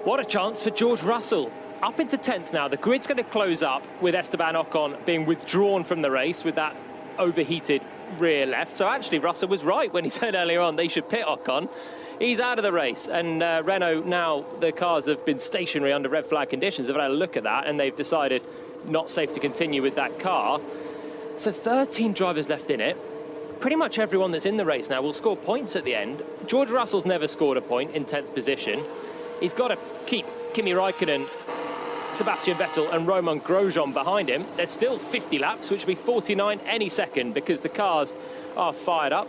What a chance for George Russell. Up into 10th now. The grid's going to close up with Esteban Ocon being withdrawn from the race with that overheated rear left. So actually Russell was right when he said earlier on they should pit Ocon. He's out of the race, and Renault now, the cars have been stationary under red flag conditions. They've had a look at that, and they've decided not safe to continue with that car. So 13 drivers left in it. Pretty much everyone that's in the race now will score points at the end. George Russell's never scored a point in 10th position. He's got to keep Kimi Raikkonen, Sebastian Vettel and Romain Grosjean behind him. There's still 50 laps, which will be 49 any second because the cars are fired up.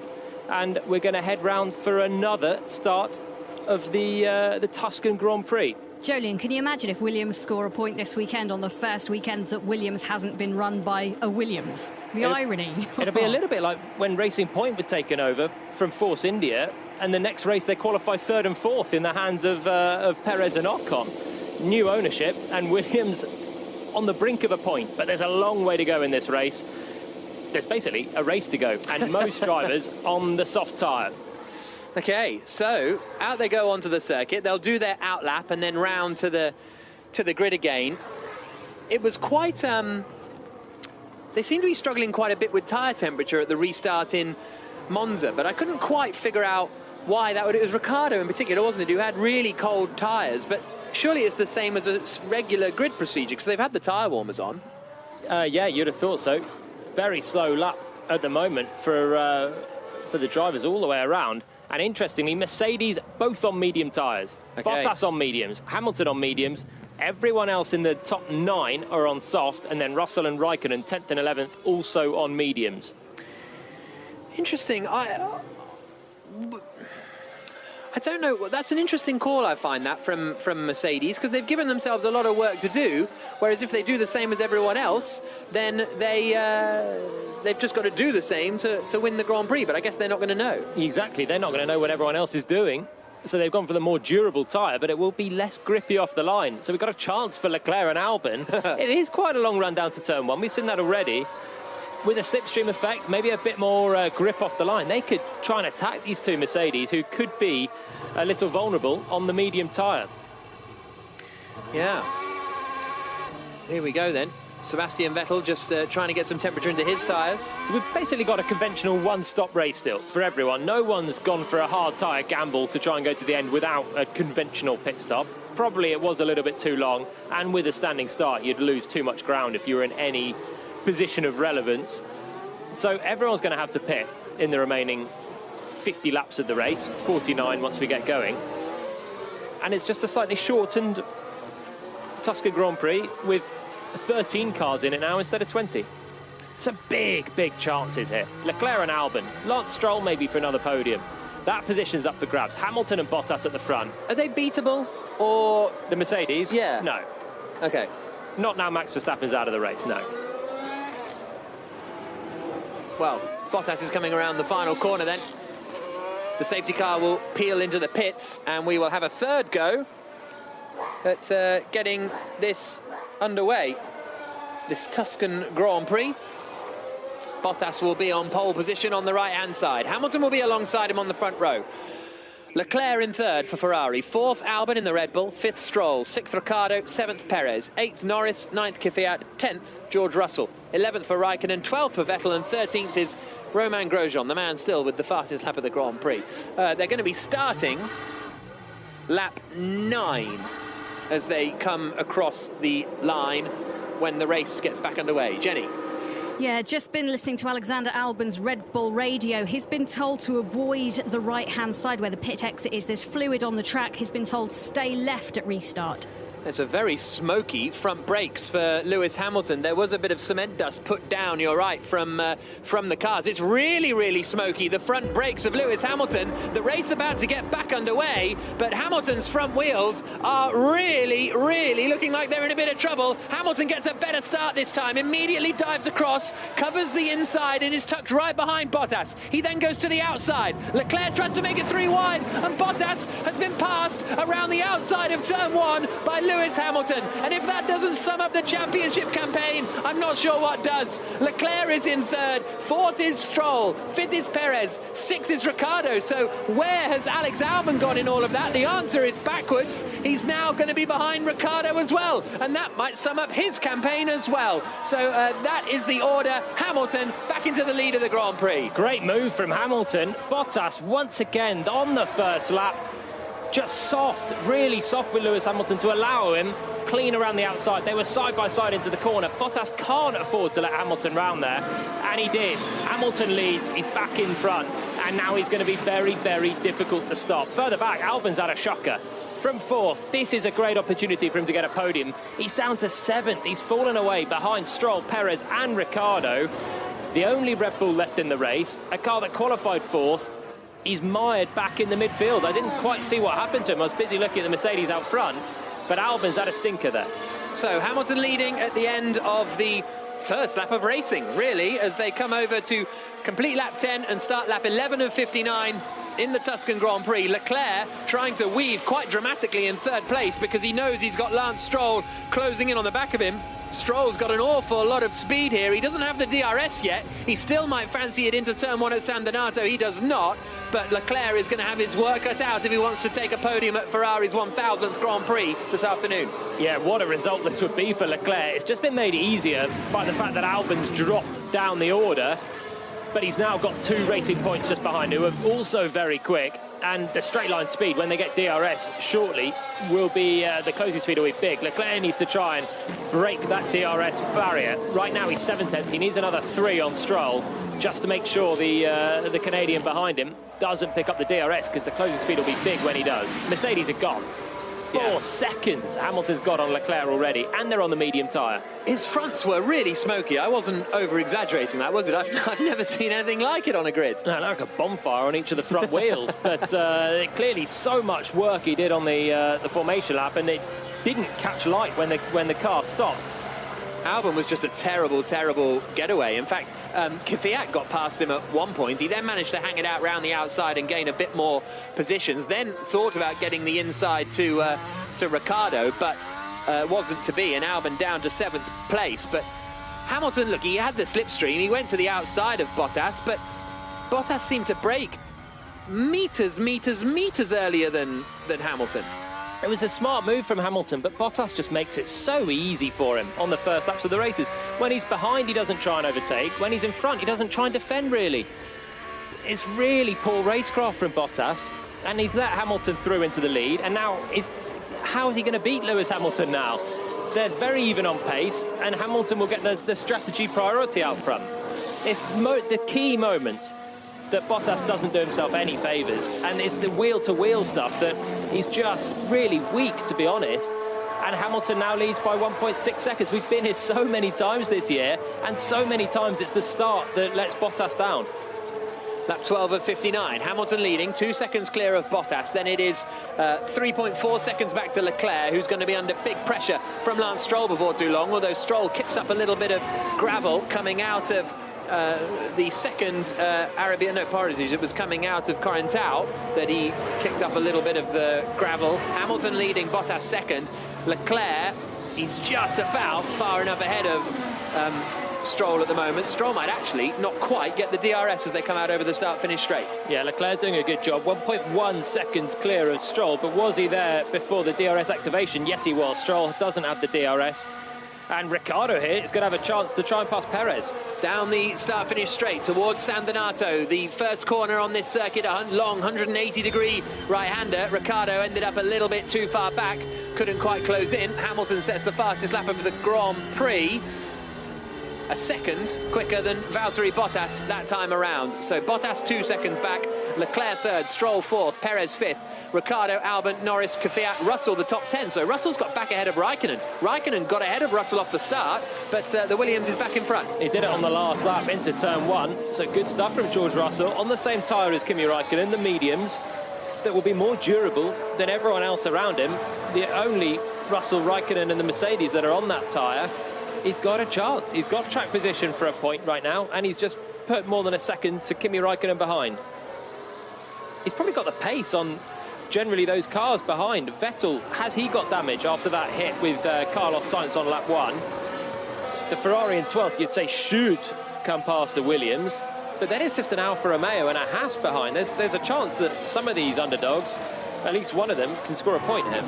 And we're going to head round for another start of the Tuscan Grand Prix. Jolien, can you imagine if Williams score a point this weekend on the first weekend that Williams hasn't been run by a Williams? The irony. It'll be a little bit like when Racing Point was taken over from Force India, and the next race they qualified 3rd and 4th in the hands of Perez and Ocon. New ownership, and Williams on the brink of a point, but there's a long way to go in this race. There's basically a race to go, and most drivers on the soft tyre. Okay, so out they go onto the circuit. They'll do their out lap and then round to the grid again. It was quite... they seem to be struggling quite a bit with tyre temperature at the restart in Monza, but I couldn't quite figure out why that would... It was Ricciardo in particular, wasn't it, who had really cold tyres, but surely it's the same as a regular grid procedure, because they've had the tyre warmers on. Yeah, you'd have thought so. Very slow lap at the moment for the drivers all the way around. And interestingly, Mercedes both on medium tyres. Okay. Bottas on mediums, Hamilton on mediums. Everyone else in the top 9 are on soft, and then Russell and Raikkonen, 10th and 11th, also on mediums. Interesting. I don't know. That's an interesting call, I find, that from Mercedes, because they've given themselves a lot of work to do, whereas if they do the same as everyone else, then they've just got to do the same to win the Grand Prix, but I guess they're not going to know. Exactly. They're not going to know what everyone else is doing, so they've gone for the more durable tyre, but it will be less grippy off the line. So we've got a chance for Leclerc and Albon. It is quite a long run down to turn 1. We've seen that already. With a slipstream effect, maybe a bit more grip off the line. They could try and attack these two Mercedes, who could be a little vulnerable on the medium tyre. Yeah. Here we go then. Sebastian Vettel just trying to get some temperature into his tyres. So we've basically got a conventional one-stop race still for everyone. No one's gone for a hard tyre gamble to try and go to the end without a conventional pit stop. Probably it was a little bit too long, and with a standing start, you'd lose too much ground if you were in any position of relevance. So everyone's going to have to pit in the remaining 50 laps of the race, 49 once we get going. And it's just a slightly shortened Tuscan Grand Prix with 13 cars in it now instead of 20. Some big chances here. Leclerc and Albon, Lance Stroll maybe for another podium. That position's up for grabs. Hamilton and Bottas at the front. Are they beatable, or the Mercedes? Yeah. No. Okay. Not now Max Verstappen's out of the race, no. Well, Bottas is coming around the final corner then. The safety car will peel into the pits, and we will have a third go at getting this underway, this Tuscan Grand Prix. Bottas will be on pole position on the right-hand side. Hamilton will be alongside him on the front row. Leclerc in third for Ferrari, 4th Albon in the Red Bull, 5th Stroll, 6th Ricciardo, 7th Perez, 8th Norris, 9th Kvyat, 10th George Russell, 11th for Raikkonen, 12th for Vettel, and 13th is Romain Grosjean, the man still with the fastest lap of the Grand Prix. They're going to be starting lap 9 as they come across the line when the race gets back underway. Jenny. Yeah, just been listening to Alexander Albon's Red Bull radio. He's been told to avoid the right-hand side where the pit exit is. There's fluid on the track. He's been told stay left at restart. It's a very smoky front brakes for Lewis Hamilton. There was a bit of cement dust put down, you're right, from the cars. It's really, really smoky, the front brakes of Lewis Hamilton. The race about to get back underway, but Hamilton's front wheels are really, really looking like they're in a bit of trouble. Hamilton gets a better start this time, immediately dives across, covers the inside and is tucked right behind Bottas. He then goes to the outside. Leclerc tries to make it 3 wide, and Bottas has been passed around the outside of turn 1 by Lewis Hamilton. And if that doesn't sum up the championship campaign, I'm not sure what does. Leclerc is in 3rd, 4th is Stroll, 5th is Perez, 6th is Ricciardo. So where has Alex Albon gone in all of that? The answer is backwards. He's now going to be behind Ricciardo as well, and that might sum up his campaign as well. So that is the order. Hamilton back into the lead of the Grand Prix. Great move from Hamilton. Bottas once again on the first lap, just soft, really soft with Lewis Hamilton to allow him clean around the outside. They were side by side into the corner. Bottas can't afford to let Hamilton round there, and he did. Hamilton leads, he's back in front, and now he's going to be very, very difficult to stop. Further back, Albon's had a shocker. From 4th, this is a great opportunity for him to get a podium. He's down to 7th. He's fallen away behind Stroll, Perez and Ricciardo. The only Red Bull left in the race, a car that qualified 4th. He's mired back in the midfield. I didn't quite see what happened to him. I was busy looking at the Mercedes out front, but Albon's had a stinker there. So Hamilton leading at the end of the first lap of racing, really, as they come over to complete lap 10 and start lap 11 of 59 in the Tuscan Grand Prix. Leclerc trying to weave quite dramatically in 3rd place because he knows he's got Lance Stroll closing in on the back of him. Stroll's got an awful lot of speed here. He doesn't have the DRS yet. He still might fancy it into turn 1 at San Donato. He does not, but Leclerc is going to have his work cut out if he wants to take a podium at Ferrari's 1000th Grand Prix this afternoon. Yeah, what a result this would be for Leclerc. It's just been made easier by the fact that Albon's dropped down the order, but he's now got 2 racing points just behind, who are also very quick. And the straight line speed, when they get DRS shortly, will be the closing speed will be big. Leclerc needs to try and break that DRS barrier. Right now he's 7th. He needs another 3 on Stroll just to make sure the Canadian behind him doesn't pick up the DRS, because the closing speed will be big when he does. Mercedes are gone. 4 seconds Hamilton's got on Leclerc already, and they're on the medium tyre. His fronts were really smoky. I wasn't over-exaggerating that, was it? I've never seen anything like it on a grid. No, like a bonfire on each of the front wheels. But clearly so much work he did on the formation lap, and it didn't catch light when the car stopped. Albon was just a terrible, terrible getaway. In fact, Kvyat got past him at one point. He then managed to hang it out round the outside and gain a bit more positions. Then thought about getting the inside to Ricciardo, but wasn't to be. And Albon down to 7th place. But Hamilton, look, he had the slipstream. He went to the outside of Bottas, but Bottas seemed to brake meters earlier than Hamilton. It was a smart move from Hamilton, but Bottas just makes it so easy for him on the first laps of the races. When he's behind, he doesn't try and overtake. When he's in front, he doesn't try and defend, really. It's really poor racecraft from Bottas, and he's let Hamilton through into the lead, and now how is he going to beat Lewis Hamilton now? They're very even on pace, and Hamilton will get the strategy priority out front. It's the key moments that Bottas doesn't do himself any favours, and it's the wheel-to-wheel stuff that he's just really weak, to be honest. And Hamilton now leads by 1.6 seconds. We've been here so many times this year, and so many times it's the start that lets Bottas down. Lap 12 of 59, Hamilton leading, 2 seconds clear of Bottas. Then it is 3.4 seconds back to Leclerc, who's going to be under big pressure from Lance Stroll before too long, although Stroll kicks up a little bit of gravel coming out of the second it was coming out of Corintau that he kicked up a little bit of the gravel. Hamilton leading, Bottas second. Leclerc, he's just about far enough ahead of Stroll at the moment. Stroll might actually not quite get the DRS as they come out over the start-finish straight. Yeah, Leclerc doing a good job. 1.1 seconds clear of Stroll, but was he there before the DRS activation? Yes, he was. Stroll doesn't have the DRS. And Ricciardo here is going to have a chance to try and pass Perez. Down the start-finish straight towards San Donato, the first corner on this circuit, a long 180-degree right-hander. Ricciardo ended up a little bit too far back, couldn't quite close in. Hamilton sets the fastest lap of the Grand Prix. A second quicker than Valtteri Bottas that time around. So Bottas 2 seconds back, Leclerc third, Stroll fourth, Perez fifth, Ricciardo, Albon, Norris, Kvyat, Russell, the top 10. So Russell's got back ahead of Raikkonen. Raikkonen got ahead of Russell off the start, but the Williams is back in front. He did it on the last lap into turn 1, so good stuff from George Russell. On the same tyre as Kimi Raikkonen, the mediums, that will be more durable than everyone else around him. The only Russell, Raikkonen and the Mercedes that are on that tyre, he's got a chance. He's got track position for a point right now, and he's just put more than a second to Kimi Raikkonen behind. He's probably got the pace on generally those cars behind. Vettel, has he got damage after that hit with Carlos Sainz on lap 1? The Ferrari in 12th, you'd say, should come past the Williams, but then it's just an Alfa Romeo and a Haas behind. There's a chance that some of these underdogs, at least one of them, can score a point here.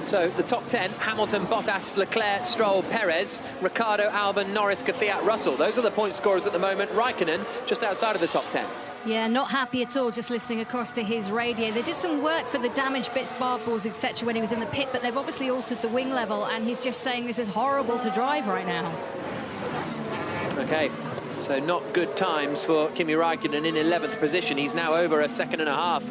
So the top 10, Hamilton, Bottas, Leclerc, Stroll, Perez, Ricciardo, Albon, Norris, Kvyat, Russell. Those are the point scorers at the moment. Raikkonen just outside of the top 10. Yeah, not happy at all, just listening across to his radio. They did some work for the damaged bits, bar balls, etc. when he was in the pit, but they've obviously altered the wing level, and he's just saying this is horrible to drive right now. Okay, so not good times for Kimi Raikkonen in 11th position. He's now over a second and a half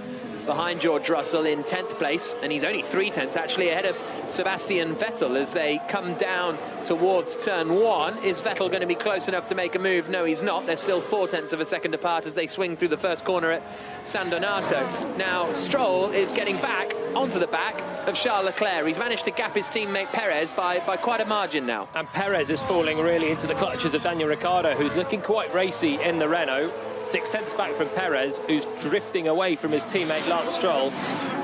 behind George Russell in 10th place, and he's only 3/10 actually ahead of Sebastian Vettel as they come down towards turn 1. Is Vettel going to be close enough to make a move? No, he's not. They're still 0.4 of a second apart as they swing through the first corner at San Donato. Now Stroll is getting back onto the back of Charles Leclerc. He's managed to gap his teammate Perez by quite a margin now. And Perez is falling really into the clutches of Daniel Ricciardo, who's looking quite racy in the Renault. 0.6 back from Perez, who's drifting away from his teammate Lance Stroll,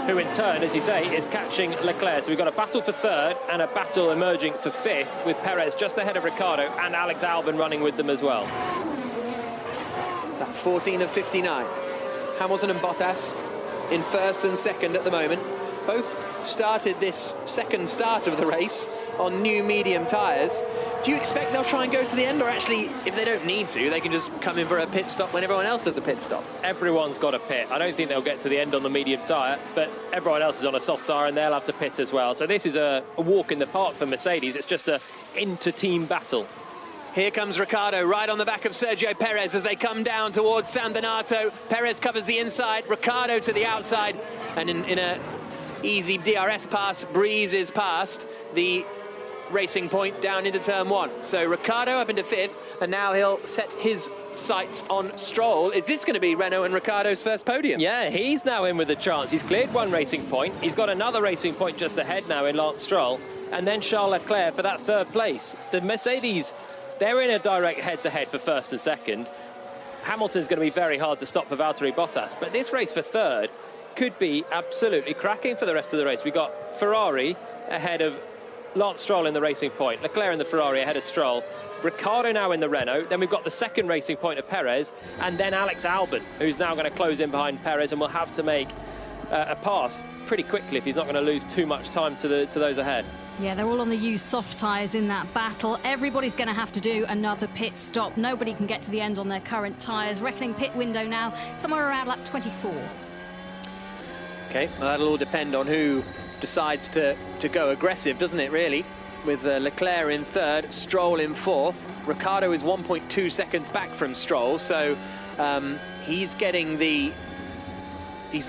who in turn, as you say, is catching Leclerc. So we've got a battle for 3rd and a battle emerging for 5th, with Perez just ahead of Ricciardo and Alex Albon running with them as well. That 14 of 59. Hamilton and Bottas in 1st and 2nd at the moment. Both started this second start of the race on new medium tyres. Do you expect they'll try and go to the end, or actually, if they don't need to, they can just come in for a pit stop when everyone else does a pit stop? Everyone's got a pit. I don't think they'll get to the end on the medium tyre, but everyone else is on a soft tyre and they'll have to pit as well. So this is a walk in the park for Mercedes. It's just a inter-team battle. Here comes Ricciardo right on the back of Sergio Perez as they come down towards San Donato. Perez covers the inside, Ricciardo to the outside, and in a easy DRS pass, breezes past the racing point down into turn 1. So Ricciardo up into 5th, and now he'll set his sights on Stroll. Is this going to be Renault and Ricciardo's first podium? Yeah, he's now in with a chance. He's cleared one racing point. He's got another racing point just ahead now in Lance Stroll, and then Charles Leclerc for that 3rd place. The Mercedes, they're in a direct head-to-head for 1st and 2nd. Hamilton's going to be very hard to stop for Valtteri Bottas, but this race for 3rd could be absolutely cracking for the rest of the race. We've got Ferrari ahead of Lance Stroll in the racing point, Leclerc in the Ferrari ahead of Stroll, Ricciardo now in the Renault, then we've got the 2nd racing point of Perez, and then Alex Albon, who's now going to close in behind Perez and will have to make a pass pretty quickly if he's not going to lose too much time to those ahead. Yeah, they're all on the used soft tyres in that battle. Everybody's going to have to do another pit stop. Nobody can get to the end on their current tyres. Reckoning pit window now somewhere around lap 24. Okay, well, that'll all depend on who decides to go aggressive, doesn't it, really? With Leclerc in 3rd, Stroll in 4th. Ricciardo is 1.2 seconds back from Stroll, so he's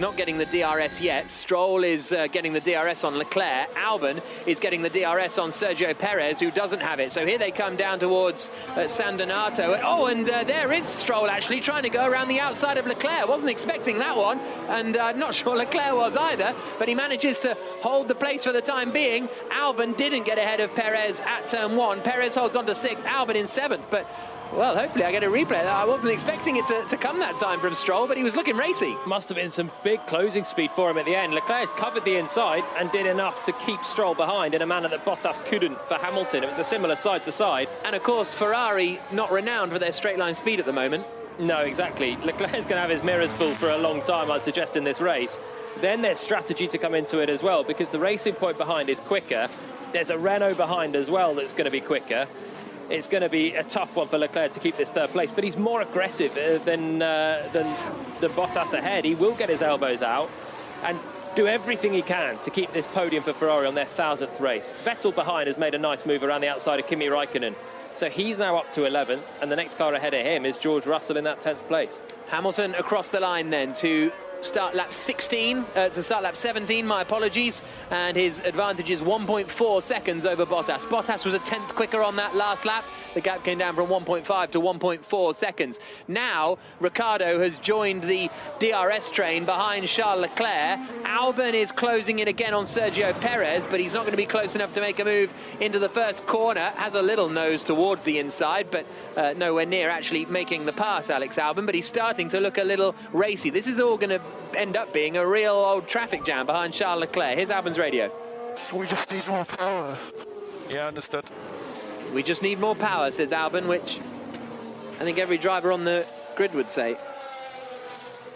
not getting the DRS yet. Stroll is getting the DRS on Leclerc. Albon is getting the DRS on Sergio Perez, who doesn't have it. So here they come down towards San Donato. Oh, and there is Stroll actually trying to go around the outside of Leclerc. Wasn't expecting that one, and not sure Leclerc was either, but he manages to hold the place for the time being. Albon didn't get ahead of Perez at turn 1. Perez holds on to 6th, Albon in 7th, but well, hopefully I get a replay. I wasn't expecting it to come that time from Stroll, but he was looking racy. Must have been some big closing speed for him at the end. Leclerc covered the inside and did enough to keep Stroll behind in a manner that Bottas couldn't for Hamilton. It was a similar side to side. And of course, Ferrari not renowned for their straight line speed at the moment. No, exactly. Leclerc's going to have his mirrors full for a long time, I'd suggest, in this race. Then there's strategy to come into it as well, because the racing point behind is quicker. There's a Renault behind as well that's going to be quicker. It's going to be a tough one for Leclerc to keep this 3rd place, but he's more aggressive than Bottas ahead. He will get his elbows out and do everything he can to keep this podium for Ferrari on their 1000th race. Vettel behind has made a nice move around the outside of Kimi Raikkonen. So he's now up to 11th, and the next car ahead of him is George Russell in that 10th place. Hamilton across the line then to start lap 16, to start lap 17, my apologies, and his advantage is 1.4 seconds over Bottas. Bottas was a tenth quicker on that last lap. The gap came down from 1.5 to 1.4 seconds. Now, Ricciardo has joined the DRS train behind Charles Leclerc. Albon is closing in again on Sergio Perez, but he's not going to be close enough to make a move into the first corner. Has a little nose towards the inside, but nowhere near actually making the pass, Alex Albon, but he's starting to look a little racy. This is all going to end up being a real old traffic jam behind Charles Leclerc. Here's Albon's radio. We just need more power. Yeah, understood. We just need more power, says Albon, which I think every driver on the grid would say.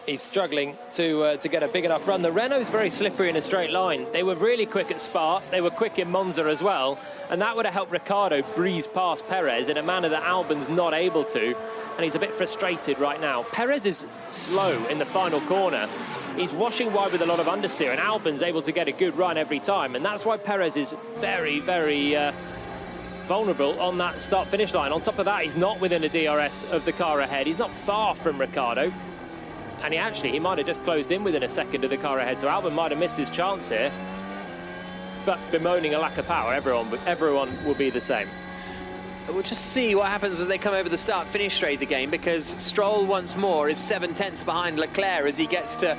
He's struggling to get a big enough run. The Renault's very slippery in a straight line. They were really quick at Spa. They were quick in Monza as well. And that would have helped Ricciardo breeze past Perez in a manner that Albon's not able to. And he's a bit frustrated right now. Perez is slow in the final corner. He's washing wide with a lot of understeer, and Albon's able to get a good run every time. And that's why Perez is very, very vulnerable on that start-finish line. On top of that, he's not within a DRS of the car ahead. He's not far from Ricciardo. And he might have just closed in within a second of the car ahead, so Albon might have missed his chance here. But bemoaning a lack of power, everyone will be the same. We'll just see what happens as they come over the start-finish straight again, because Stroll once more is 7 tenths behind Leclerc as he gets to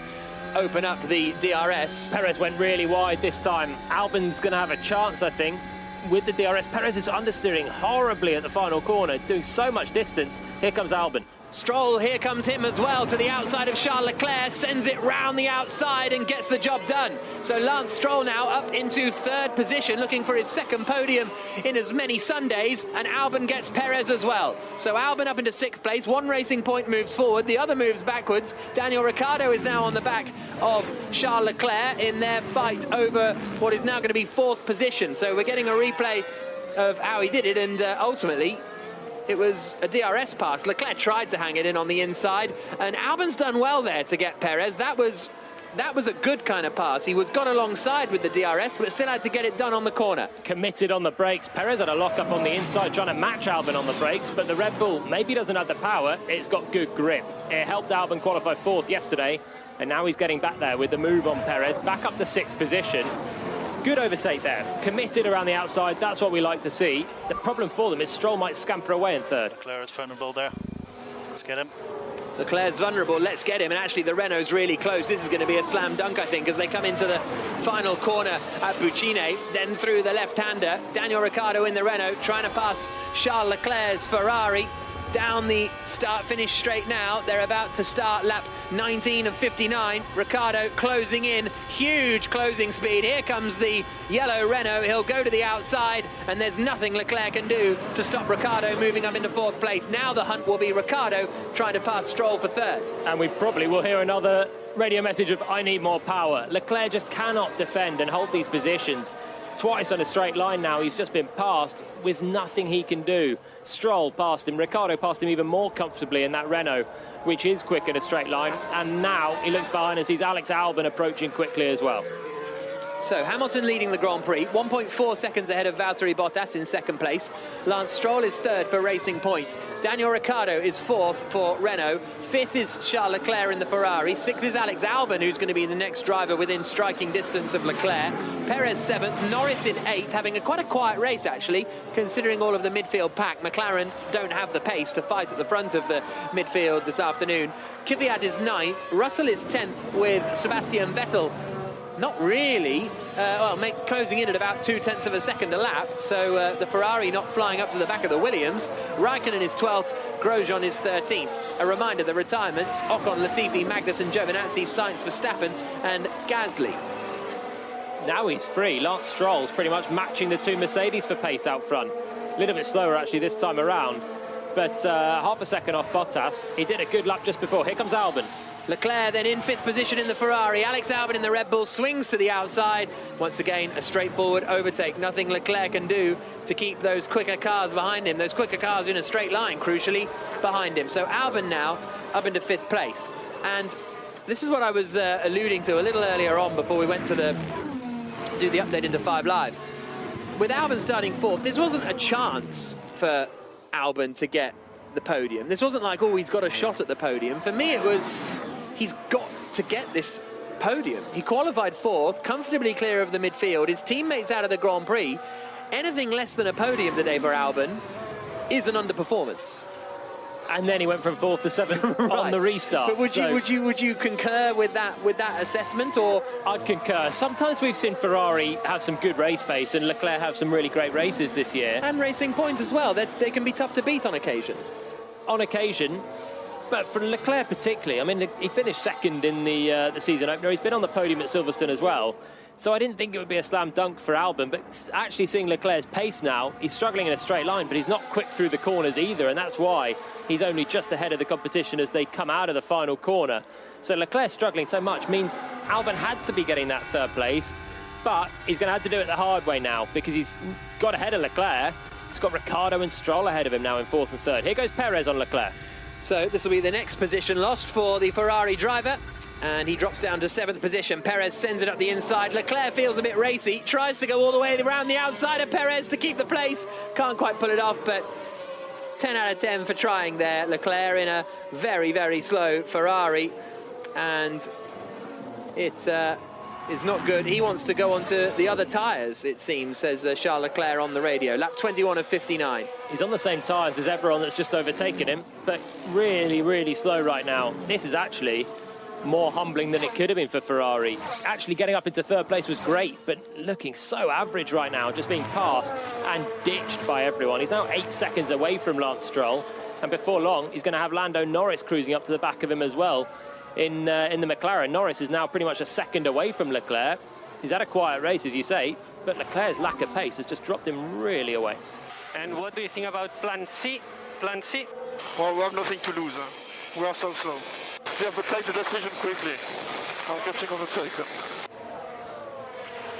open up the DRS. Perez went really wide this time. Albon's going to have a chance, I think, with the DRS. Perez is understeering horribly at the final corner, doing so much distance. Here comes Albon. Stroll, here comes him as well to the outside of Charles Leclerc, sends it round the outside and gets the job done. So Lance Stroll now up into third position, looking for his second podium in as many Sundays, and Albon gets Perez as well. So Albon up into sixth place, one racing point moves forward, the other moves backwards. Daniel Ricciardo is now on the back of Charles Leclerc in their fight over what is now going to be fourth position. So we're getting a replay of how he did it, and ultimately it was a DRS pass. Leclerc tried to hang it in on the inside, and Albon's done well there to get Perez. That was a good kind of pass. He got alongside with the DRS, but still had to get it done on the corner. Committed on the brakes. Perez had a lock up on the inside, trying to match Albon on the brakes, but the Red Bull maybe doesn't have the power. It's got good grip. It helped Albon qualify fourth yesterday, and now he's getting back there with the move on Perez, back up to sixth position. Good overtake there, committed around the outside. That's what we like to see. The problem for them is Stroll might scamper away in third. Leclerc is vulnerable there. Let's get him. Leclerc's vulnerable, let's get him. And actually the Renault's really close. This is going to be a slam dunk, I think, as they come into the final corner at Buccine. Then through the left-hander, Daniel Ricciardo in the Renault, trying to pass Charles Leclerc's Ferrari. Down the start-finish straight now. They're about to start lap 19 of 59. Ricciardo closing in, huge closing speed. Here comes the yellow Renault. He'll go to the outside, and there's nothing Leclerc can do to stop Ricciardo moving up into fourth place. Now the hunt will be Ricciardo trying to pass Stroll for third. And we probably will hear another radio message of "I need more power." Leclerc just cannot defend and hold these positions. Twice on a straight line now, he's just been passed with nothing he can do. Stroll passed him, Ricciardo passed him even more comfortably in that Renault, which is quick in a straight line. And now he looks behind and sees Alex Albon approaching quickly as well. So Hamilton leading the Grand Prix, 1.4 seconds ahead of Valtteri Bottas in second place. Lance Stroll is third for Racing Point. Daniel Ricciardo is fourth for Renault. Fifth is Charles Leclerc in the Ferrari. Sixth is Alex Albon, who's going to be the next driver within striking distance of Leclerc. Perez seventh, Norris in eighth, having quite a quiet race actually, considering all of the midfield pack. McLaren don't have the pace to fight at the front of the midfield this afternoon. Kvyat is ninth, Russell is 10th with Sebastian Vettel not really, closing in at about 2/10 of a second a lap. So the Ferrari not flying up to the back of the Williams. Raikkonen is 12th, Grosjean is 13th. A reminder, the retirements: Ocon, Latifi, Magnussen, Giovinazzi, Sainz, Verstappen and Gasly. Now he's free. Lance Stroll's pretty much matching the two Mercedes for pace out front. A little bit slower actually this time around, but half a second off Bottas. He did a good lap just before. Here comes Albon. Leclerc then in fifth position in the Ferrari. Alex Albon in the Red Bull swings to the outside. Once again, a straightforward overtake. Nothing Leclerc can do to keep those quicker cars behind him. Those quicker cars in a straight line, crucially, behind him. So Albon now up into fifth place. And this is what I was alluding to a little earlier on before we went to do the update into 5 Live. With Albon starting fourth, this wasn't a chance for Albon to get the podium. This wasn't like, oh, he's got a shot at the podium. For me, it was, he's got to get this podium. He qualified 4th, comfortably clear of the midfield. His teammates out of the Grand Prix. Anything less than a podium today for Albon is an underperformance. And then he went from 4th to 7th right. on the restart. But would you concur with that assessment, or? I'd concur. Sometimes we've seen Ferrari have some good race pace, and Leclerc have some really great races this year. And Racing Point as well. They can be tough to beat on occasion. On occasion. But for Leclerc particularly, I mean, he finished 2nd in the season opener. He's been on the podium at Silverstone as well. So I didn't think it would be a slam dunk for Albon, but actually seeing Leclerc's pace now, he's struggling in a straight line, but he's not quick through the corners either, and that's why he's only just ahead of the competition as they come out of the final corner. So Leclerc struggling so much means Albon had to be getting that 3rd place, but he's going to have to do it the hard way now because he's got ahead of Leclerc. He's got Ricciardo and Stroll ahead of him now in 4th and 3rd. Here goes Perez on Leclerc. So this will be the next position lost for the Ferrari driver. And he drops down to 7th position. Perez sends it up the inside. Leclerc feels a bit racy. Tries to go all the way around the outside of Perez to keep the place. Can't quite pull it off, but 10 out of 10 for trying there. Leclerc in a very, very slow Ferrari. And it is not good. He wants to go onto the other tyres, it seems, says Charles Leclerc on the radio. Lap 21 of 59. He's on the same tyres as everyone that's just overtaken him, but really, really slow right now. This is actually more humbling than it could have been for Ferrari. Actually getting up into 3rd place was great, but looking so average right now, just being passed and ditched by everyone. He's now 8 seconds away from Lance Stroll, and before long he's going to have Lando Norris cruising up to the back of him as well in the McLaren. Norris is now pretty much a second away from Leclerc. He's had a quiet race, as you say, but Leclerc's lack of pace has just dropped him really away. And what do you think about Plan C? Plan C? Well, we have nothing to lose. We are so slow. We have to take the decision quickly. I'm getting overtaken.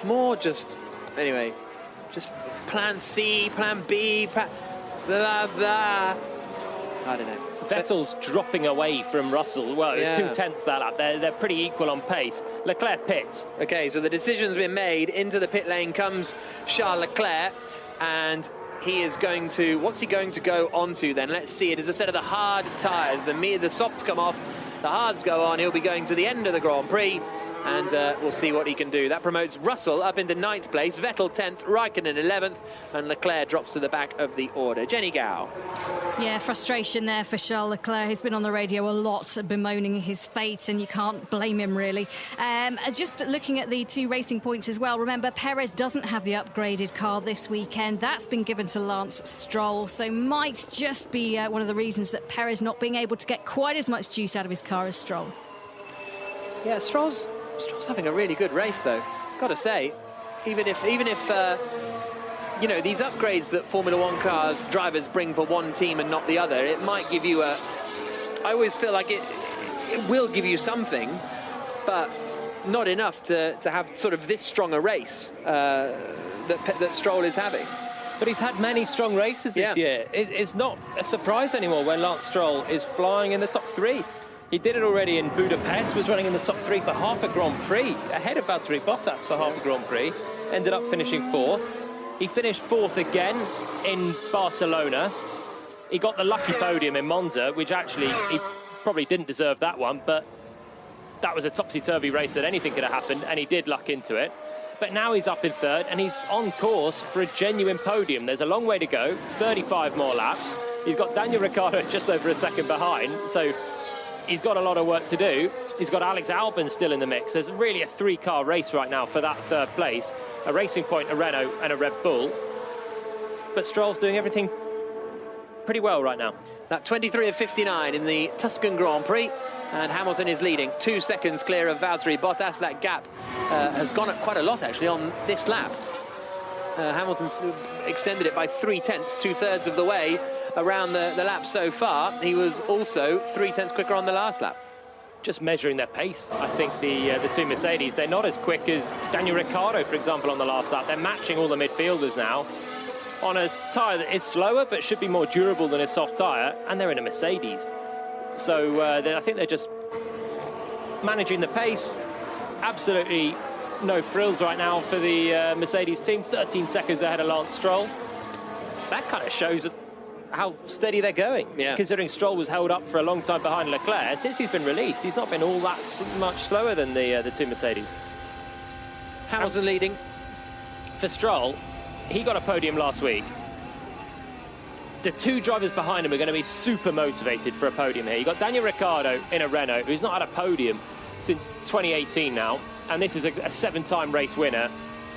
More just, anyway, just Plan C, Plan B, blah, blah. I don't know. Vettel's dropping away from Russell. Well, it was 2 tenths that lap. They're pretty equal on pace. Leclerc pits. Okay, so the decision's been made. Into the pit lane comes Charles Leclerc, and he is going to, what's he going to go onto then? Let's see. It is a set of the hard tyres. The softs come off, the hards go on. He'll be going to the end of the Grand Prix, and we'll see what he can do. That promotes Russell up into 9th place, Vettel 10th, Raikkonen 11th, and Leclerc drops to the back of the order. Jenny Gow. Yeah, frustration there for Charles Leclerc. He's been on the radio a lot bemoaning his fate, and you can't blame him really. Just looking at the 2 racing points as well, remember Perez doesn't have the upgraded car this weekend. That's been given to Lance Stroll, so might just be one of the reasons that Perez not being able to get quite as much juice out of his car as Stroll. Yeah, Stroll's having a really good race though, gotta say. Even if you know, these upgrades that Formula One cars drivers bring for one team and not the other, it might give you I always feel like it will give you something, but not enough to have sort of this strong a race that Stroll is having. But he's had many strong races this year. It's not a surprise anymore when Lance Stroll is flying in the top 3. He did it already in Budapest, was running in the top 3 for half a Grand Prix, ahead of Valtteri Bottas for half a Grand Prix, ended up finishing 4th. He finished 4th again in Barcelona. He got the lucky podium in Monza, which actually he probably didn't deserve that one, but that was a topsy-turvy race that anything could have happened, and he did luck into it. But now he's up in 3rd, and he's on course for a genuine podium. There's a long way to go, 35 more laps. He's got Daniel Ricciardo just over a second behind, so he's got a lot of work to do. He's got Alex Albon still in the mix. There's really a 3-car race right now for that 3rd place. A Racing Point, a Renault, and a Red Bull. But Stroll's doing everything pretty well right now. That 23 of 59 in the Tuscan Grand Prix, and Hamilton is leading 2 seconds clear of Valtteri Bottas. That gap has gone up quite a lot actually on this lap. Hamilton's extended it by 3 tenths, 2/3 of the way around the lap so far. He was also 3 tenths quicker on the last lap. Just measuring their pace, I think the 2 Mercedes, they're not as quick as Daniel Ricciardo, for example, on the last lap. They're matching all the midfielders now on a tyre that is slower but should be more durable than a soft tyre, and they're in a Mercedes. So I think they're just managing the pace. Absolutely no frills right now for the Mercedes team. 13 seconds ahead of Lance Stroll. That kind of shows how steady they're going. Yeah. Considering Stroll was held up for a long time behind Leclerc, since he's been released, he's not been all that much slower than the two Mercedes. Hamilton leading. For Stroll, he got a podium last week. The two drivers behind him are going to be super motivated for a podium here. You've got Daniel Ricciardo in a Renault, who's not had a podium since 2018 now, and this is a 7-time race winner.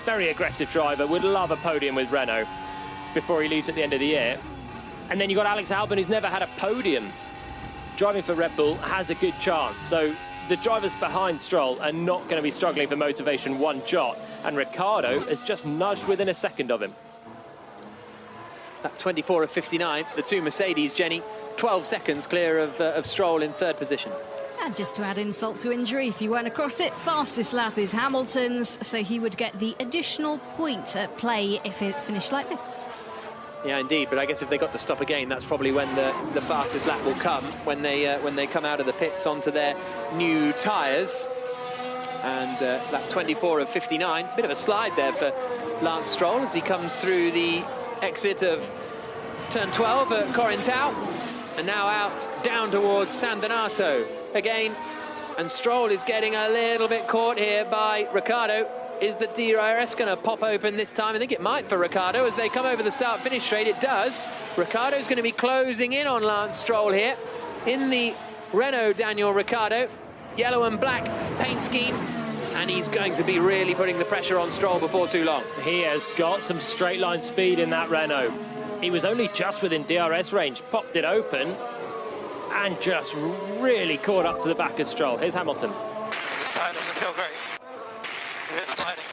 Very aggressive driver, would love a podium with Renault before he leaves at the end of the year. And then you've got Alex Albon, who's never had a podium. Driving for Red Bull has a good chance. So the drivers behind Stroll are not going to be struggling for motivation one jot. And Ricciardo has just nudged within a second of him. That 24 of 59, the two Mercedes, Jenny, 12 seconds clear of Stroll in third position. And just to add insult to injury, if you weren't across it, fastest lap is Hamilton's, so he would get the additional point at play if it finished like this. Yeah, indeed, but I guess if they got to stop again, that's probably when the fastest lap will come, when they come out of the pits onto their new tyres. And that 24 of 59, bit of a slide there for Lance Stroll as he comes through the exit of turn 12 at Corintau, and now out down towards San Donato again. And Stroll is getting a little bit caught here by Ricciardo. Is the DRS going to pop open this time? I think it might for Ricciardo as they come over the start-finish straight. It does. Ricciardo's going to be closing in on Lance Stroll here in the Renault Daniel Ricciardo. Yellow and black paint scheme. And he's going to be really putting the pressure on Stroll before too long. He has got some straight-line speed in that Renault. He was only just within DRS range, popped it open, and just really caught up to the back of Stroll. Here's Hamilton. This tyre doesn't feel great. Rear sliding.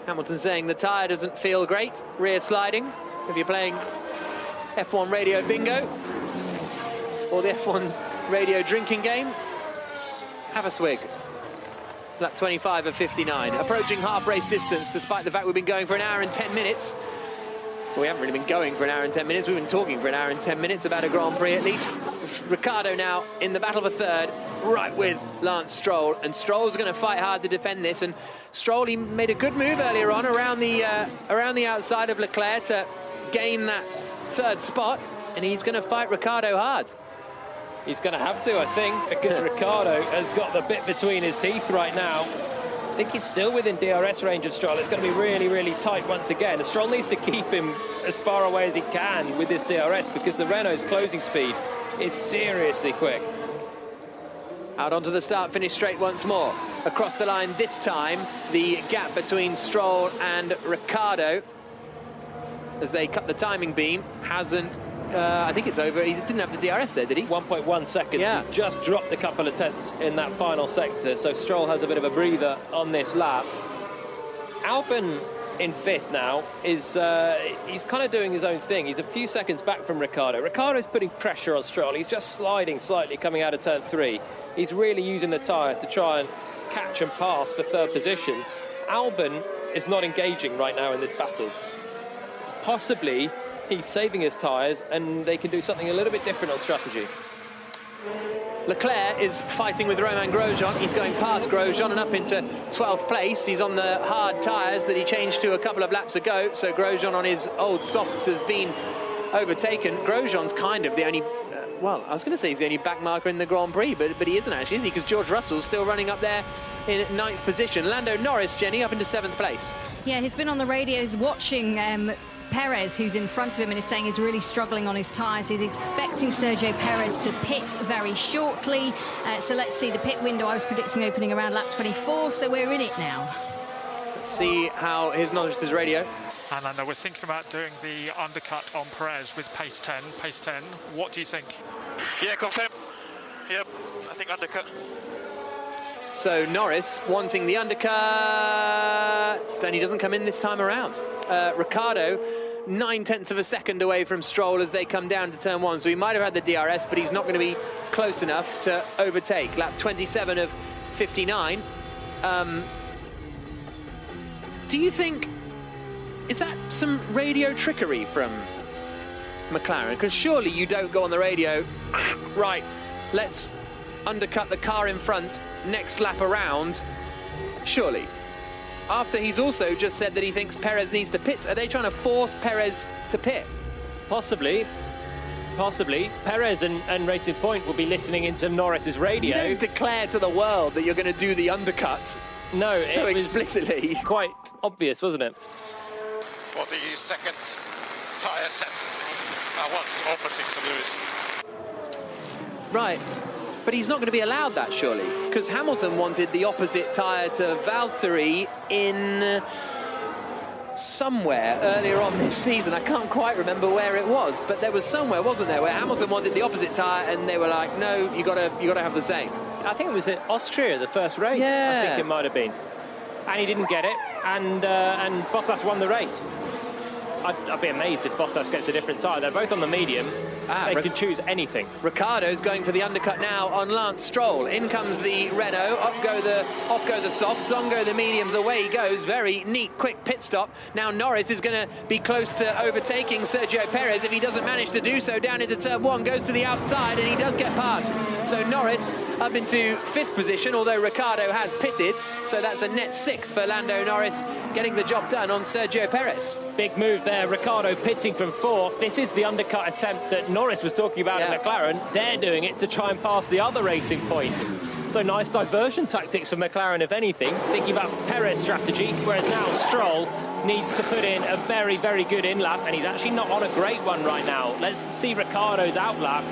Hamilton saying the tyre doesn't feel great. Rear sliding. If you're playing F1 radio bingo or the F1 radio drinking game, have a swig. That 25 of 59. Approaching half race distance, despite the fact we've been going for an hour and 10 minutes. Well, we haven't really been going for an hour and 10 minutes. We've been talking for an hour and 10 minutes about a Grand Prix at least. Ricciardo now in the battle for third, right with Lance Stroll. And Stroll's going to fight hard to defend this. And Stroll, he made a good move earlier on around the outside of Leclerc to gain that third spot. And he's going to fight Ricciardo hard. He's going to have to, I think, because Ricciardo has got the bit between his teeth right now. I think he's still within DRS range of Stroll. It's going to be really, really tight once again. Stroll needs to keep him as far away as he can with this DRS because the Renault's closing speed is seriously quick. Out onto the start-finish straight once more. Across the line this time, the gap between Stroll and Ricciardo, as they cut the timing beam, hasn't... I think it's over. He didn't have the DRS there, did he? 1.1 seconds. Yeah. He just dropped a couple of tenths in that final sector, so Stroll has a bit of a breather on this lap. Albon in fifth now is he's kind of doing his own thing. He's a few seconds back from Ricciardo. Ricciardo's putting pressure on Stroll. He's just sliding slightly coming out of turn 3. He's really using the tyre to try and catch and pass for third position. Albon is not engaging right now in this battle. Possibly he's saving his tyres and they can do something a little bit different on strategy. Leclerc is fighting with Romain Grosjean. He's going past Grosjean and up into 12th place. He's on the hard tyres that he changed to a couple of laps ago, so Grosjean on his old softs has been overtaken. Grosjean's kind of the only, well, I was going to say he's the only backmarker in the Grand Prix, but he isn't actually, is he? Because George Russell's still running up there in 9th position. Lando Norris, Jenny, up into 7th place. Yeah, he's been on the radios watching Perez, who's in front of him, and is saying he's really struggling on his tyres. He's expecting Sergio Perez to pit very shortly. So let's see the pit window. I was predicting opening around lap 24, so we're in it now. Let's see how his Norris's radio. And Lando, we're thinking about doing the undercut on Perez with pace 10. Pace 10. What do you think? Yeah, confirm. Yep, I think undercut. So Norris wanting the undercut, and he doesn't come in this time around. Ricciardo, 9/10 of a second away from Stroll as they come down to turn 1, so he might have had the DRS, but he's not going to be close enough to overtake. Lap 27 of 59. Do you think, is that some radio trickery from McLaren? Because surely you don't go on the radio, right, let's undercut the car in front next lap around, surely. After he's also just said that he thinks Perez needs to pit. Are they trying to force Perez to pit? Possibly. Possibly. Perez and Racing Point will be listening into Norris's radio. You don't declare to the world that you're going to do the undercut. No, so it was explicitly. Quite obvious, wasn't it? For the second tyre set, I want opposite to Lewis. Right, but he's not going to be allowed that, surely, because Hamilton wanted the opposite tyre to Valtteri in somewhere earlier on this season. I can't quite remember where it was, but there was somewhere, wasn't there, where Hamilton wanted the opposite tyre and they were like, no, you got to have the same. I think it was at Austria, the first race. Yeah. I think it might have been. And he didn't get it, and Bottas won the race. I'd be amazed if Bottas gets a different tyre. They're both on the medium. They could choose anything. Ricciardo's going for the undercut now on Lance Stroll. In comes the Renault. Off go the softs. On go the mediums. Away he goes. Very neat, quick pit stop. Now Norris is going to be close to overtaking Sergio Perez. If he doesn't manage to do so, down into turn 1, goes to the outside, and he does get past. So Norris up into 5th position, although Ricciardo has pitted. So that's a net 6th for Lando Norris, getting the job done on Sergio Perez. Big move there. Ricciardo pitting from 4th. This is the undercut attempt that Norris was talking about in McLaren. They're doing it to try and pass the other Racing Point. So nice diversion tactics for McLaren, if anything. Thinking about Perez strategy, whereas now Stroll needs to put in a very, very good in-lap, and he's actually not on a great one right now. Let's see Ricciardo's outlap.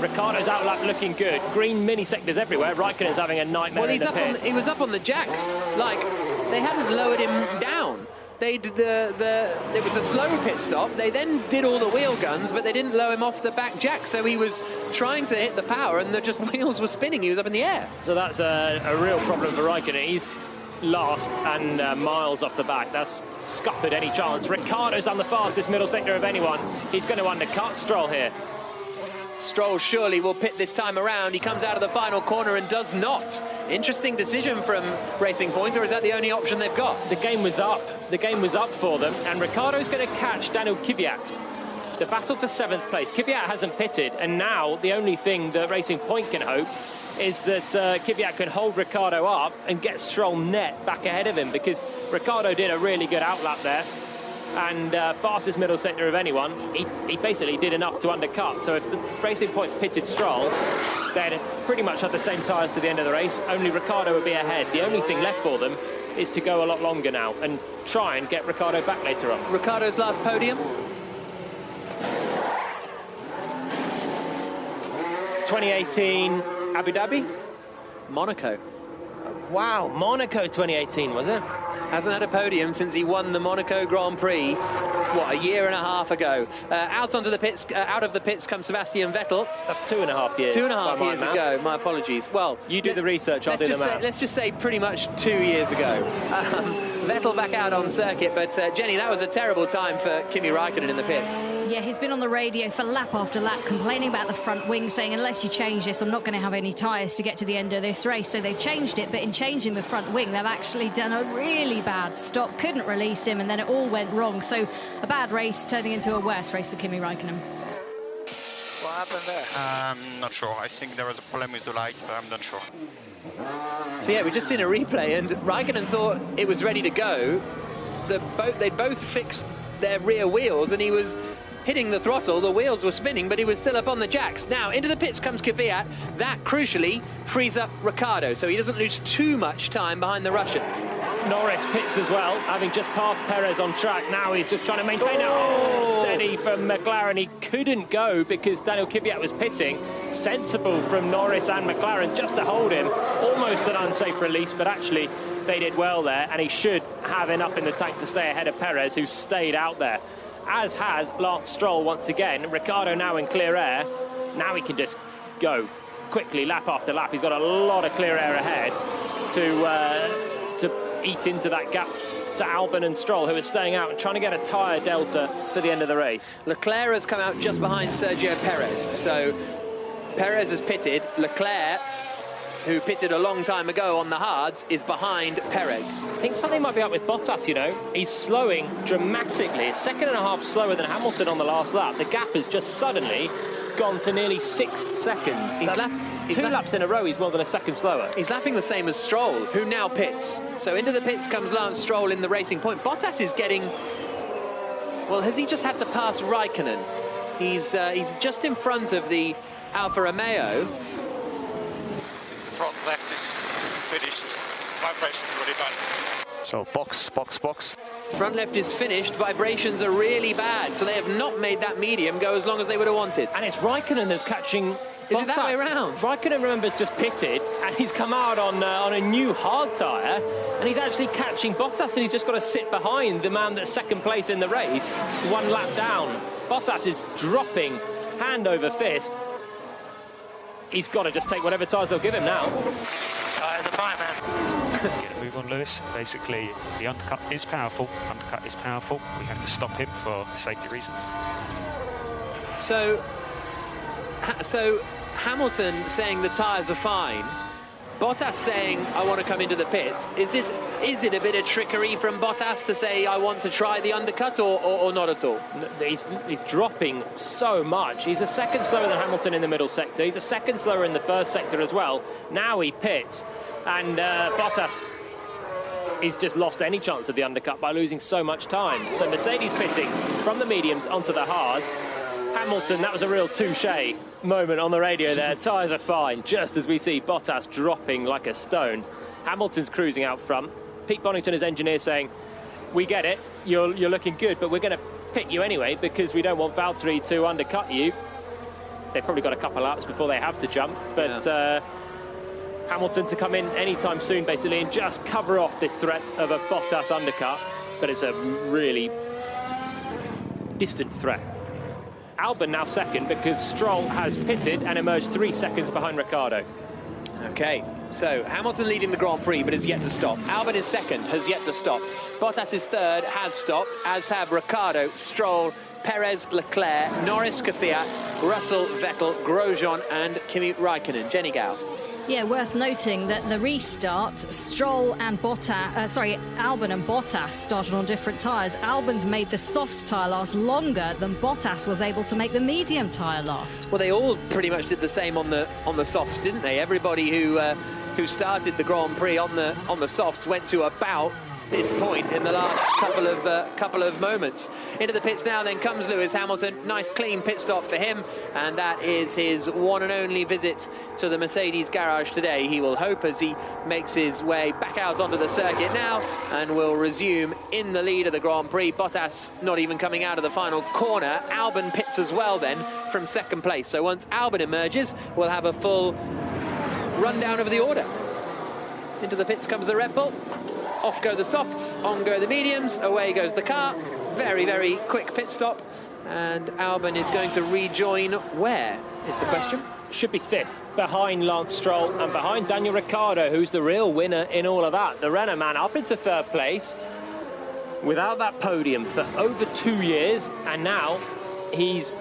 Ricciardo's outlap looking good. Green mini sectors everywhere. Raikkonen's having a nightmare in the pits. He was up on the jacks. Like, they hadn't lowered him down. They did it was a slow pit stop. They then did all the wheel guns, but they didn't lower him off the back jack. So he was trying to hit the power, and the wheels were spinning. He was up in the air. So that's a real problem for Raikkonen. He's last and miles off the back. That's scuppered any chance. Ricciardo's done the fastest middle sector of anyone. He's going to undercut Stroll here. Stroll surely will pit this time around. He comes out of the final corner and does not. Interesting decision from Racing Point, or is that the only option they've got? The game was up. The game was up for them, and Ricciardo's going to catch Daniel Kvyat. The battle for 7th place. Kvyat hasn't pitted, and now the only thing that Racing Point can hope is that Kvyat can hold Ricciardo up and get Stroll net back ahead of him, because Ricciardo did a really good outlap there. And fastest middle sector of anyone, he basically did enough to undercut. So if the Racing Point pitted Stroll, they'd pretty much have the same tyres to the end of the race. Only Ricciardo would be ahead. The only thing left for them is to go a lot longer now and try and get Ricciardo back later on. Ricciardo's last podium? 2018 Abu Dhabi? Monaco. Wow, Monaco 2018, was it? Hasn't had a podium since he won the Monaco Grand Prix, what, a year and a half ago. Out of the pits comes Sebastian Vettel. That's 2.5 years. 2.5 years ago, my apologies. Well, you do the research, I'll do the math. Let's just say pretty much 2 years ago. Vettel back out on circuit, but Jenny, that was a terrible time for Kimi Raikkonen in the pits. Yeah, he's been on the radio for lap after lap complaining about the front wing, saying unless you change this, I'm not going to have any tyres to get to the end of this race. So they've changed it, but in changing the front wing, they've actually done a really bad stop, couldn't release him, and then it all went wrong. So a bad race turning into a worse race for Kimi Raikkonen. What happened there? I'm not sure. I think there was a problem with the light, but I'm not sure. So yeah, we've just seen a replay, and Raikkonen thought it was ready to go. They'd both fixed their rear wheels, and he was hitting the throttle. The wheels were spinning, but he was still up on the jacks. Now, into the pits comes Kvyat. That, crucially, frees up Ricciardo, so he doesn't lose too much time behind the Russian. Norris pits as well, having just passed Perez on track. Now he's just trying to maintain it. Oh, steady from McLaren. He couldn't go because Daniel Kvyat was pitting. Sensible from Norris and McLaren just to hold him. Almost an unsafe release, but actually they did well there, and he should have enough in the tank to stay ahead of Perez, who stayed out there. As has Lance Stroll once again. Ricciardo now in clear air. Now he can just go quickly, lap after lap. He's got a lot of clear air ahead to eat into that gap to Albon and Stroll, who are staying out and trying to get a tyre delta for the end of the race. Leclerc has come out just behind Sergio Perez. So Perez has pitted. Leclerc, who pitted a long time ago on the hards, is behind Perez. I think something might be up with Bottas, you know. He's slowing dramatically. It's 1.5 seconds slower than Hamilton on the last lap. The gap has just suddenly gone to nearly 6 seconds. Two laps in a row, he's more than a second slower. He's lapping the same as Stroll, who now pits. So into the pits comes Lance Stroll in the Racing Point. Bottas is getting... Well, has he just had to pass Raikkonen? He's just in front of the Alfa Romeo. The front left is finished. Vibration really bad. So box. Front left is finished. Vibrations are really bad, so they have not made that medium go as long as they would have wanted. And it's Raikkonen that's catching. Is it that way around? Raikkonen, remembers, just pitted, and he's come out on a new hard tyre, and he's actually catching Bottas, and he's just got to sit behind the man that's second place in the race, 1 lap down. Bottas is dropping hand over fist. He's got to just take whatever tyres they'll give him now. Tyres are fine, man. Get a move on Lewis. Basically, the undercut is powerful. Undercut is powerful. We have to stop him for safety reasons. So Hamilton saying the tyres are fine. Bottas saying, I want to come into the pits. Is it a bit of trickery from Bottas to say, I want to try the undercut, or not at all? He's dropping so much. He's a second slower than Hamilton in the middle sector. He's a second slower in the first sector as well. Now he pits, and Bottas he's just lost any chance of the undercut by losing so much time. So Mercedes pitting from the mediums onto the hards. Hamilton, that was a real touche moment on the radio there. Tyres are fine, just as we see Bottas dropping like a stone. Hamilton's cruising out front. Pete Bonington, his engineer, saying, we get it, you're looking good, but we're going to pit you anyway because we don't want Valtteri to undercut you. They've probably got a couple of laps before they have to jump, but Hamilton to come in anytime soon, basically, and just cover off this threat of a Bottas undercut, but it's a really distant threat. Albon now second because Stroll has pitted and emerged 3 seconds behind Ricciardo. Okay, so Hamilton leading the Grand Prix but has yet to stop. Albon is second, has yet to stop. Bottas is third, has stopped, as have Ricciardo, Stroll, Perez, Leclerc, Norris, Kvyat, Russell, Vettel, Grosjean and Kimi Raikkonen. Jenny Gow. Yeah, worth noting that the restart, Stroll and Albon and Bottas started on different tyres. Albon's made the soft tyre last longer than Bottas was able to make the medium tyre last. Well, they all pretty much did the same on the softs, didn't they? Everybody who started the Grand Prix on the softs went to about this point in the last couple of moments. Into the pits now then comes Lewis Hamilton. Nice clean pit stop for him, and that is his one and only visit to the Mercedes garage today. He will hope as he makes his way back out onto the circuit now and will resume in the lead of the Grand Prix. Bottas not even coming out of the final corner. Albon pits as well then from second place. So once Albon emerges, we'll have a full rundown of the order. Into the pits comes the Red Bull. Off go the softs, on go the mediums, away goes the car. Very, very quick pit stop. And Albon is going to rejoin where, is the question? Should be fifth, behind Lance Stroll and behind Daniel Ricciardo, who's the real winner in all of that. The Renault man up into third place without that podium for over 2 years, and now he's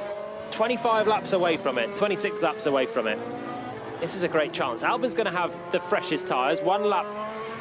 25 laps away from it, 26 laps away from it. This is a great chance. Albon's going to have the freshest tyres, 1 lap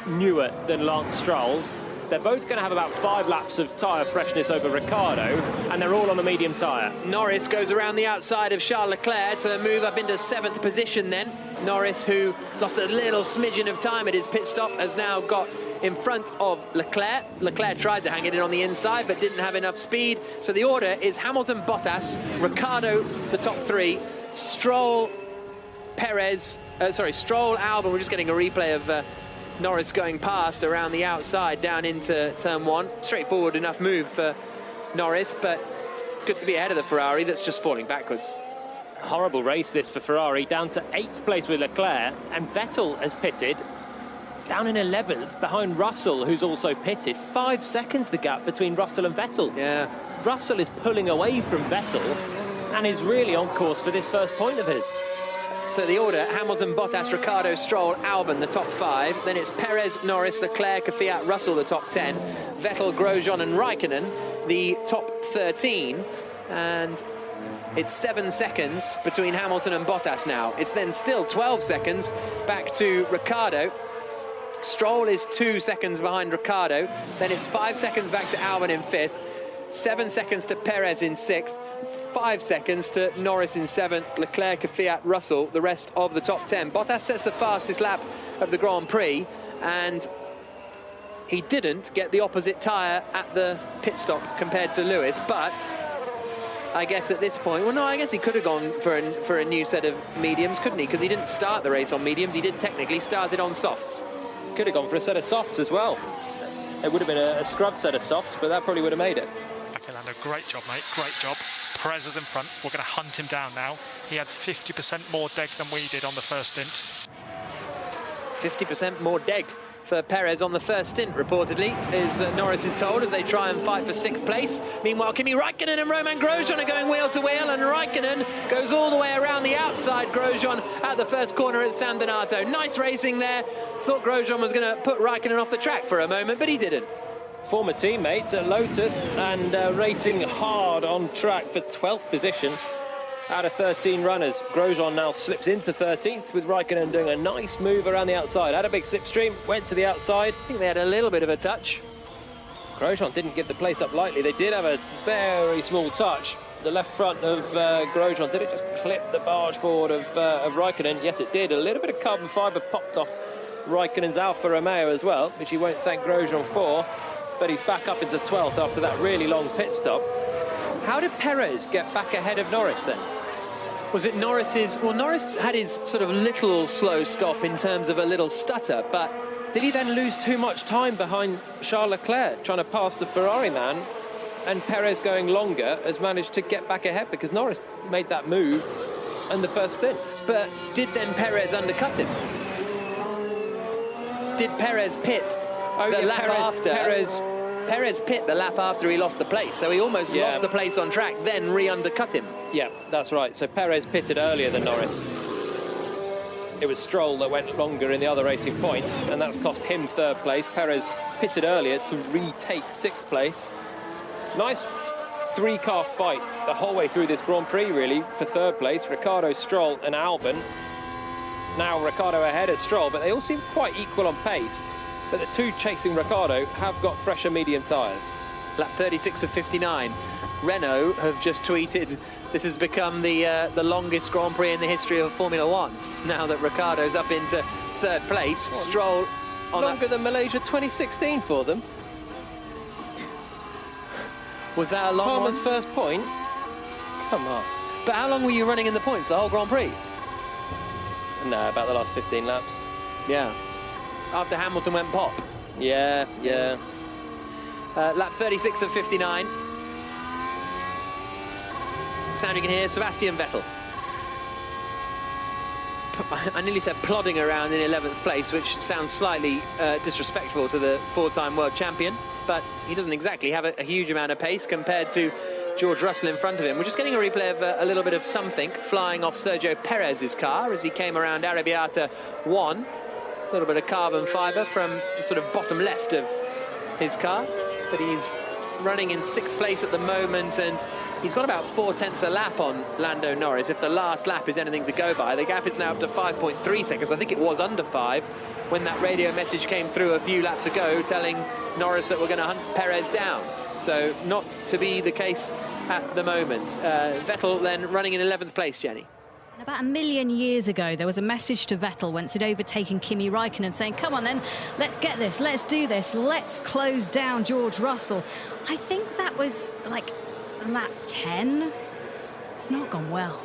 newer than Lance Stroll's. They're both going to have about 5 laps of tyre freshness over Ricciardo, and they're all on the medium tyre. Norris goes around the outside of Charles Leclerc to move up into 7th position then. Norris, who lost a little smidgen of time at his pit stop, has now got in front of Leclerc. Leclerc tried to hang it in on the inside but didn't have enough speed. So the order is Hamilton, Bottas, Ricciardo, the top 3, Stroll, Stroll, Albon. We're just getting a replay of Norris going past around the outside down into turn 1. Straightforward enough move for Norris, but good to be ahead of the Ferrari that's just falling backwards. Horrible race this for Ferrari, down to 8th place with Leclerc, and Vettel has pitted down in 11th behind Russell, who's also pitted. 5 seconds the gap between Russell and Vettel. Yeah, Russell is pulling away from Vettel and is really on course for this first point of his. So the order, Hamilton, Bottas, Ricciardo, Stroll, Albon, the top 5. Then it's Perez, Norris, Leclerc, Kvyat, Russell, the top 10. Vettel, Grosjean and Raikkonen, the top 13. And it's 7 seconds between Hamilton and Bottas now. It's then still 12 seconds back to Ricciardo. Stroll is 2 seconds behind Ricciardo. Then it's 5 seconds back to Albon in 5th. 7 seconds to Perez in 6th. 5 seconds to Norris in 7th, Leclerc, Kvyat, Russell, the rest of the top 10. Bottas sets the fastest lap of the Grand Prix, and he didn't get the opposite tyre at the pit stop compared to Lewis, but I guess at this point, well, no, I guess he could have gone for a new set of mediums, couldn't he? Because he didn't start the race on mediums. He did technically start it on softs. Could have gone for a set of softs as well. It would have been a scrub set of softs, but that probably would have made it. Okay, Lando, great job, mate. Great job. Perez is in front. We're going to hunt him down now. He had 50% more deg than we did on the first stint. 50% more deg for Perez on the first stint, reportedly, as Norris is told, as they try and fight for 6th place. Meanwhile, Kimi Raikkonen and Romain Grosjean are going wheel to wheel, and Raikkonen goes all the way around the outside Grosjean at the first corner at San Donato. Nice racing there. Thought Grosjean was going to put Raikkonen off the track for a moment, but he didn't. Former teammates at Lotus and racing hard on track for 12th position out of 13 runners. Grosjean now slips into 13th with Raikkonen doing a nice move around the outside. Had a big slipstream, went to the outside. I think they had a little bit of a touch. Grosjean didn't give the place up lightly. They did have a very small touch. The left front of Grosjean, did it just clip the barge board of Raikkonen? Yes, it did. A little bit of carbon fibre popped off Raikkonen's Alfa Romeo as well, which he won't thank Grosjean for. But he's back up into 12th after that really long pit stop. How did Perez get back ahead of Norris then? Was it Norris's? Well, Norris had his sort of little slow stop in terms of a little stutter, but did he then lose too much time behind Charles Leclerc trying to pass the Ferrari man, and Perez going longer has managed to get back ahead because Norris made that move in the first stint? But did then Perez undercut him? Did Perez pit the lap after? Perez pit the lap after he lost the place, so he almost lost the place on track, then re-undercut him. Yeah, that's right. So Perez pitted earlier than Norris. It was Stroll that went longer in the other racing point, and that's cost him 3rd place. Perez pitted earlier to retake 6th place. Nice 3-car fight the whole way through this Grand Prix, really, for 3rd place. Ricciardo, Stroll and Albon. Now Ricciardo ahead of Stroll, but they all seem quite equal on pace. But the two chasing Ricciardo have got fresher medium tyres. Lap 36 of 59. Renault have just tweeted, this has become the longest Grand Prix in the history of Formula One. Now that Ricciardo's up into 3rd place, Stroll on longer than Malaysia 2016 for them. Was that a long Palmer's one? first point? Come on. But how long were you running in the points, the whole Grand Prix? No, about the last 15 laps. Yeah. After Hamilton went pop. Yeah. Lap 36 of 59. Sound you can hear, Sebastian Vettel. I nearly said plodding around in 11th place, which sounds slightly disrespectful to the 4-time world champion, but he doesn't exactly have a huge amount of pace compared to George Russell in front of him. We're just getting a replay of a little bit of something flying off Sergio Perez's car as he came around Arrabbiata 1. A little bit of carbon fibre from the sort of bottom left of his car, but he's running in 6th place at the moment, and he's got about 4/10 a lap on Lando Norris. If the last lap is anything to go by, the gap is now up to 5.3 seconds. I think it was under 5 when that radio message came through a few laps ago telling Norris that we're going to hunt Perez down. So not to be the case at the moment. Vettel then running in 11th place, Jenny. About 1 million years ago, there was a message to Vettel once he'd overtaken Kimi Raikkonen saying, come on then, let's get this, let's do this, let's close down George Russell. I think that was like lap 10. It's not gone well.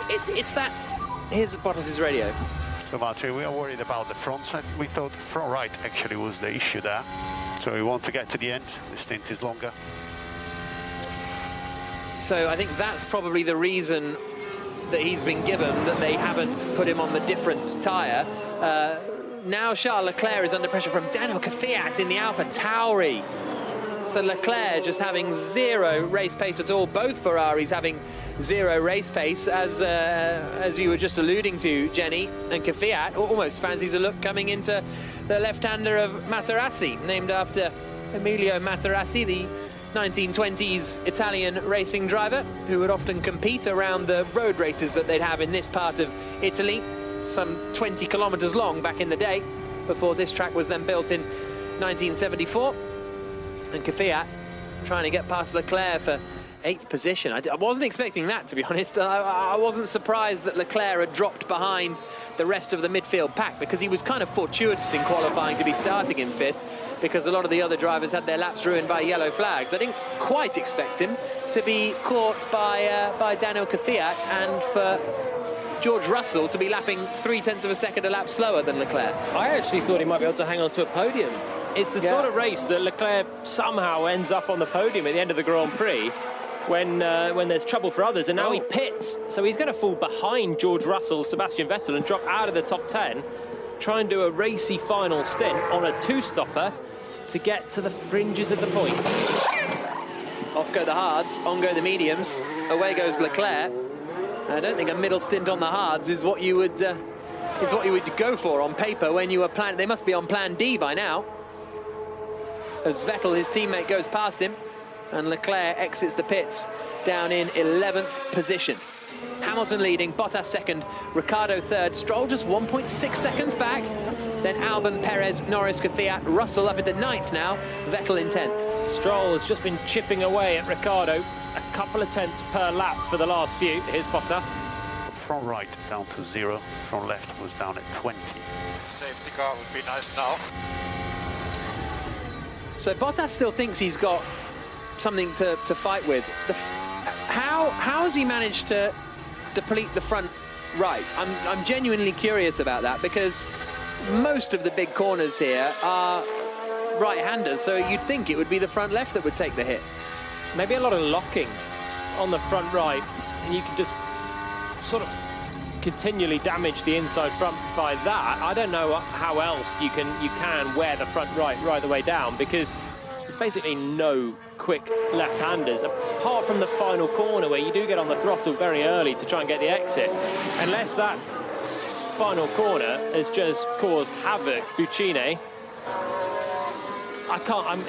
It's that. Here's Bottas' radio. So, Valtteri, we are worried about the front side. We thought front right actually was the issue there. So we want to get to the end. The stint is longer. So I think that's probably the reason that he's been given, that they haven't put him on the different tyre. Now Charles Leclerc is under pressure from Daniel Kvyat in the Alpha Tauri. So Leclerc just having 0 race pace at all. Both Ferraris having 0 race pace, as you were just alluding to, Jenny. And Kvyat almost fancies a look coming into the left-hander of Materassi, named after Emilio Materassi, the 1920s Italian racing driver who would often compete around the road races that they'd have in this part of Italy, some 20 kilometres long back in the day, before this track was then built in 1974. And Kvyat trying to get past Leclerc for 8th position. I wasn't expecting that, to be honest. I wasn't surprised that Leclerc had dropped behind the rest of the midfield pack, because he was kind of fortuitous in qualifying to be starting in 5th. because a lot of the other drivers had their laps ruined by yellow flags. I didn't quite expect him to be caught by Daniel Kvyat and for George Russell to be lapping 0.3 of a second a lap slower than Leclerc. I actually thought he might be able to hang on to a podium. It's the sort of race that Leclerc somehow ends up on the podium at the end of the Grand Prix when there's trouble for others, and now he pits. So he's going to fall behind George Russell, Sebastian Vettel, and drop out of the top 10, try and do a racy final stint on a two-stopper to get to the fringes of the point. Off go the hards, on go the mediums, away goes Leclerc. I don't think a middle stint on the hards is what you would go for on paper when you were planning. They must be on plan D by now, as Vettel, his teammate, goes past him, and Leclerc exits the pits down in 11th position. Hamilton leading, Bottas second, Ricciardo third, Stroll just 1.6 seconds back. Then Albon, Perez, Norris, Kvyat, Russell up at the 9th now, Vettel in 10th. Stroll has just been chipping away at Ricciardo, a couple of tenths per lap for the last few. Here's Bottas. From right down to 0, from left was down at 20. Safety car would be nice now. So Bottas still thinks he's got something to fight with. How has he managed to deplete the front right? I'm genuinely curious about that, because most of the big corners here are right-handers, so you'd think it would be the front left that would take the hit. Maybe a lot of locking on the front right, and you can just sort of continually damage the inside front by that. I don't know how else you can wear the front right the way down, because there's basically no quick left-handers, apart from the final corner where you do get on the throttle very early to try and get the exit. Unless that final corner has just caused havoc, Buccine.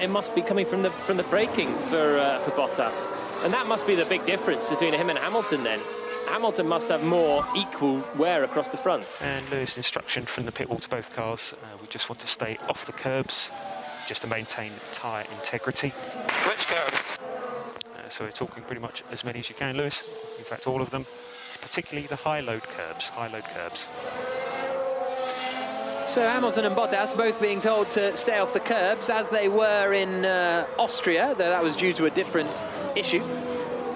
It must be coming from the braking for Bottas, and that must be the big difference between him and Hamilton. Then Hamilton must have more equal wear across the front. And Lewis, instruction from the pit wall to both cars: we just want to stay off the curbs, just to maintain tyre integrity. Which curbs? So we're talking pretty much as many as you can, Lewis. In fact, all of them. It's particularly the high-load curbs. So Hamilton and Bottas both being told to stay off the curbs, as they were in Austria, though that was due to a different issue.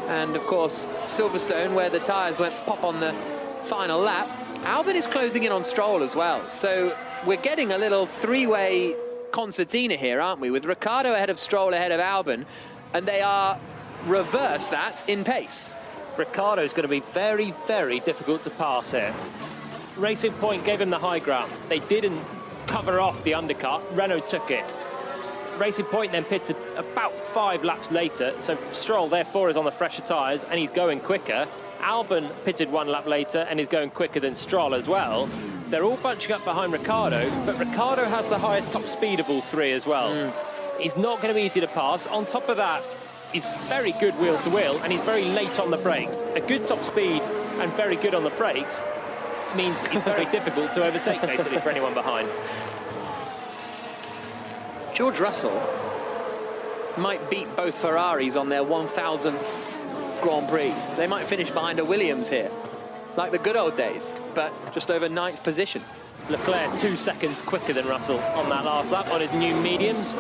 And of course Silverstone, where the tyres went pop on the final lap. Albon is closing in on Stroll as well, so we're getting a little three-way concertina here, aren't we, with Ricciardo ahead of Stroll, ahead of Albon, and they are reverse that in pace. Ricciardo's going to be very, very difficult to pass here. Racing Point gave him the high ground. They didn't cover off the undercut. Renault took it. Racing Point then pitted about 5 laps later, so Stroll therefore is on the fresher tyres and he's going quicker. Albon pitted 1 lap later and is going quicker than Stroll as well. They're all bunching up behind Ricciardo, but Ricciardo has the highest top speed of all 3 as well. He's not going to be easy to pass. On top of that, he's very good wheel-to-wheel, and he's very late on the brakes. A good top speed and very good on the brakes means he's very difficult to overtake, basically, for anyone behind. George Russell might beat both Ferraris on their 1000th Grand Prix. They might finish behind a Williams here, like the good old days, but just over 9th position. Leclerc 2 seconds quicker than Russell on that last lap on his new mediums.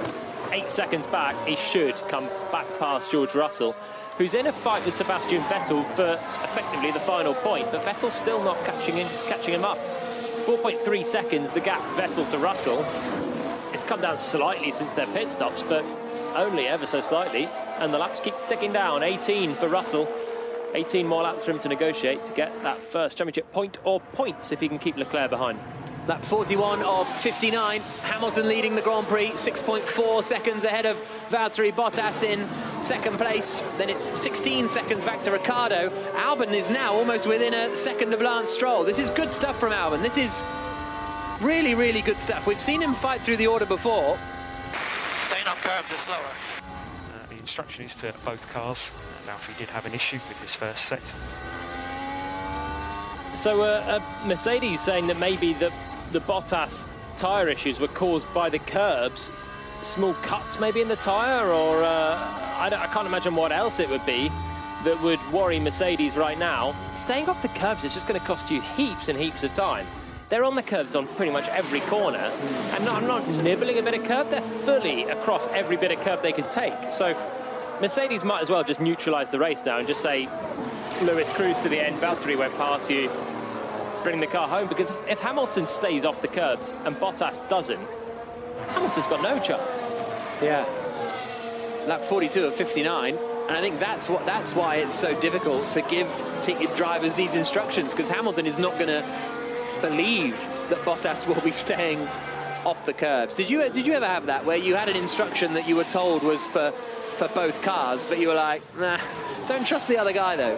8 seconds back, he should come back past George Russell, who's in a fight with Sebastian Vettel for effectively the final point, but Vettel's still not catching him up. 4.3 seconds, the gap Vettel to Russell. It's come down slightly since their pit stops, but only ever so slightly, and the laps keep ticking down. 18 for Russell, 18 more laps for him to negotiate to get that first championship point, or points if he can keep Leclerc behind. Lap 41 of 59, Hamilton leading the Grand Prix, 6.4 seconds ahead of Valtteri Bottas in second place. Then it's 16 seconds back to Ricciardo. Albon is now almost within a second of Lance Stroll. This is good stuff from Albon. This is really, really good stuff. We've seen him fight through the order before. Staying on curbs is slower. The instruction is to both cars. Valtteri did have an issue with his first set. So Mercedes saying that maybe the Bottas tyre issues were caused by the curbs, small cuts maybe in the tyre, or I can't imagine what else it would be that would worry Mercedes right now. Staying off the curbs is just going to cost you heaps and heaps of time. they're on the curves on pretty much every corner, and I'm not nibbling a bit of curb, they're fully across every bit of curb they can take. So Mercedes might as well just neutralise the race now and just say, Lewis, cruise to the end, Valtteri went past you, bring the car home, because if Hamilton stays off the curbs and Bottas doesn't, Hamilton's got no chance. Yeah. Lap 42 of 59, and I think that's why it's so difficult to give drivers these instructions, because Hamilton is not going to believe that Bottas will be staying off the curbs. Did you ever have that, where you had an instruction that you were told was for both cars, but you were like, nah, don't trust the other guy though?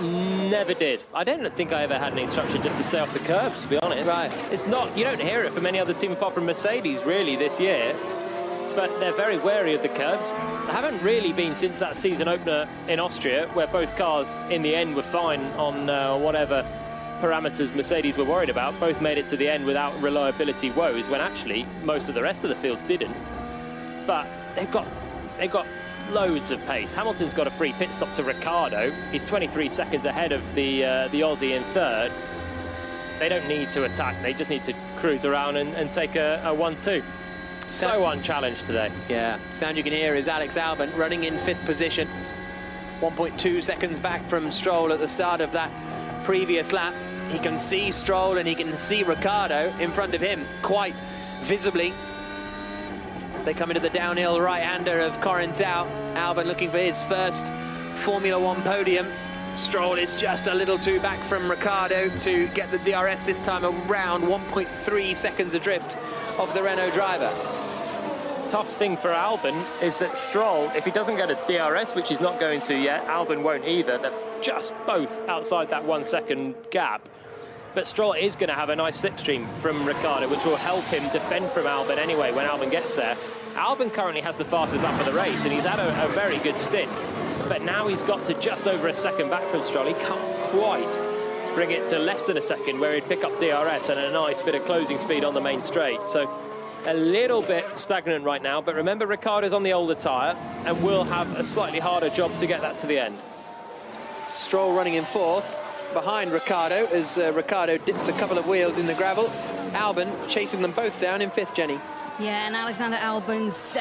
Never did. I don't think I ever had an instruction just to stay off the curbs, to be honest. Right. It's not, you don't hear it from any other team apart from Mercedes really this year, but they're very wary of the curbs. They haven't really been since that season opener in Austria, where both cars in the end were fine on whatever parameters Mercedes were worried about. Both made it to the end without reliability woes, when actually most of the rest of the field didn't. But they've got loads of pace. Hamilton's got a free pit stop to Ricciardo. He's 23 seconds ahead of the Aussie in third. They don't need to attack. They just need to cruise around and take a 1-2. So unchallenged today. Yeah, sound you can hear is Alex Albon running in 5th position. 1.2 seconds back from Stroll at the start of that previous lap. He can see Stroll and he can see Ricciardo in front of him quite visibly as they come into the downhill right-hander of Corintau. Albon looking for his first Formula One podium. Stroll is just a little too back from Ricciardo to get the DRS this time around, 1.3 seconds adrift of the Renault driver. Tough thing for Albon is that Stroll, if he doesn't get a DRS, which he's not going to yet, Albon won't either. They're just both outside that 1 second gap. But Stroll is going to have a nice slipstream from Ricciardo, which will help him defend from Albon anyway when Albon gets there. Albon currently has the fastest lap of the race, and he's had a very good stint. But now he's got to just over a second back from Stroll. He can't quite bring it to less than a second, where he'd pick up DRS and a nice bit of closing speed on the main straight. So a little bit stagnant right now, but remember Ricciardo's on the older tyre and will have a slightly harder job to get that to the end. Stroll running in 4th behind Ricciardo as Ricciardo dips a couple of wheels in the gravel. Albon chasing them both down in 5th, Jenny. Yeah, and Alexander Albon's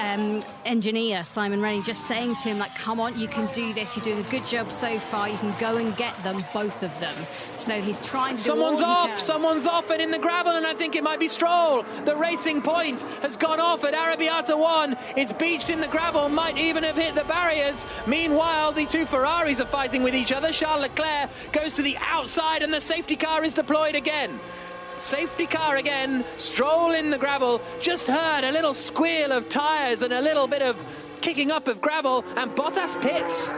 engineer, Simon Rennie, just saying to him, like, come on, you can do this. You're doing a good job so far. You can go and get them, both of them. So he's trying to Someone's off, and in the gravel, and I think it might be Stroll. The Racing Point has gone off at Arrabbiata 1. It's beached in the gravel, might even have hit the barriers. Meanwhile, the two Ferraris are fighting with each other. Charles Leclerc goes to the outside, and the safety car is deployed again. Safety car again, Stroll in the gravel, just heard a little squeal of tyres and a little bit of kicking up of gravel, and Bottas pits.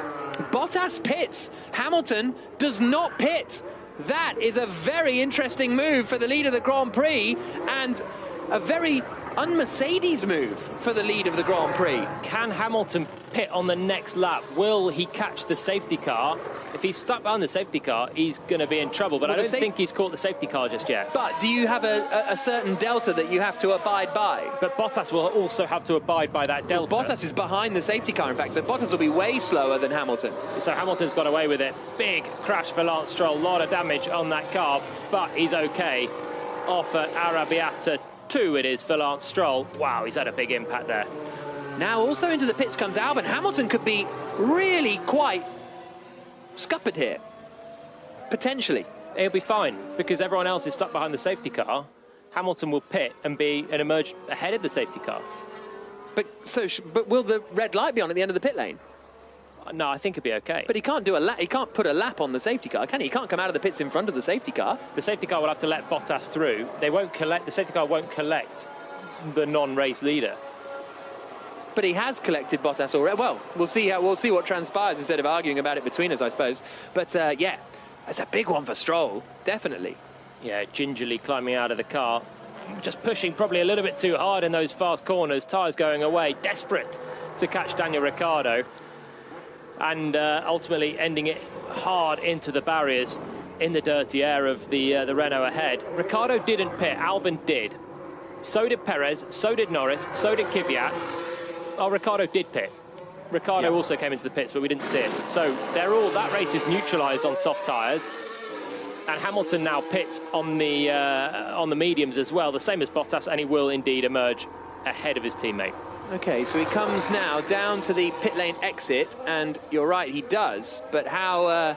Bottas pits. Hamilton does not pit. That is a very interesting move for the lead of the Grand Prix, and a very un-Mercedes move for the lead of the Grand Prix. Can Hamilton pit on the next lap? Will he catch the safety car? If he's stuck behind the safety car, he's going to be in trouble, but I don't think he's caught the safety car just yet. But do you have a certain delta that you have to abide by? But Bottas will also have to abide by that delta. Well, Bottas is behind the safety car, in fact, so Bottas will be way slower than Hamilton. So Hamilton's got away with it. Big crash for Lance Stroll, a lot of damage on that car, but he's okay. Off at Arrabbiata 2 it is for Lance Stroll. Wow, he's had a big impact there. Now also into the pits comes Albon. Hamilton could be really quite scuppered here, potentially. He'll be fine, because everyone else is stuck behind the safety car. Hamilton will pit and emerge ahead of the safety car. But will the red light be on at the end of the pit lane? No, I think he'll be okay. But he can't do a lap. He can't put a lap on the safety car, can he? He can't come out of the pits in front of the safety car. The safety car will have to let Bottas through. They won't collect. The safety car won't collect the non-race leader. But he has collected Bottas already. Well, we'll see what transpires instead of arguing about it between us, I suppose. But yeah, that's a big one for Stroll, definitely. Yeah, gingerly climbing out of the car, just pushing probably a little bit too hard in those fast corners. Tyres going away, desperate to catch Daniel Ricciardo, and ultimately ending it hard into the barriers in the dirty air of the Renault ahead. Ricciardo didn't pit, Albon did. So did Perez, so did Norris, so did Kvyat. Oh, Ricciardo did pit. Ricciardo also came into the pits, but we didn't see it. So that race is neutralised on soft tyres. And Hamilton now pits on the mediums as well, the same as Bottas, and he will indeed emerge ahead of his teammate. Okay, so he comes now down to the pit lane exit, and you're right, he does. But how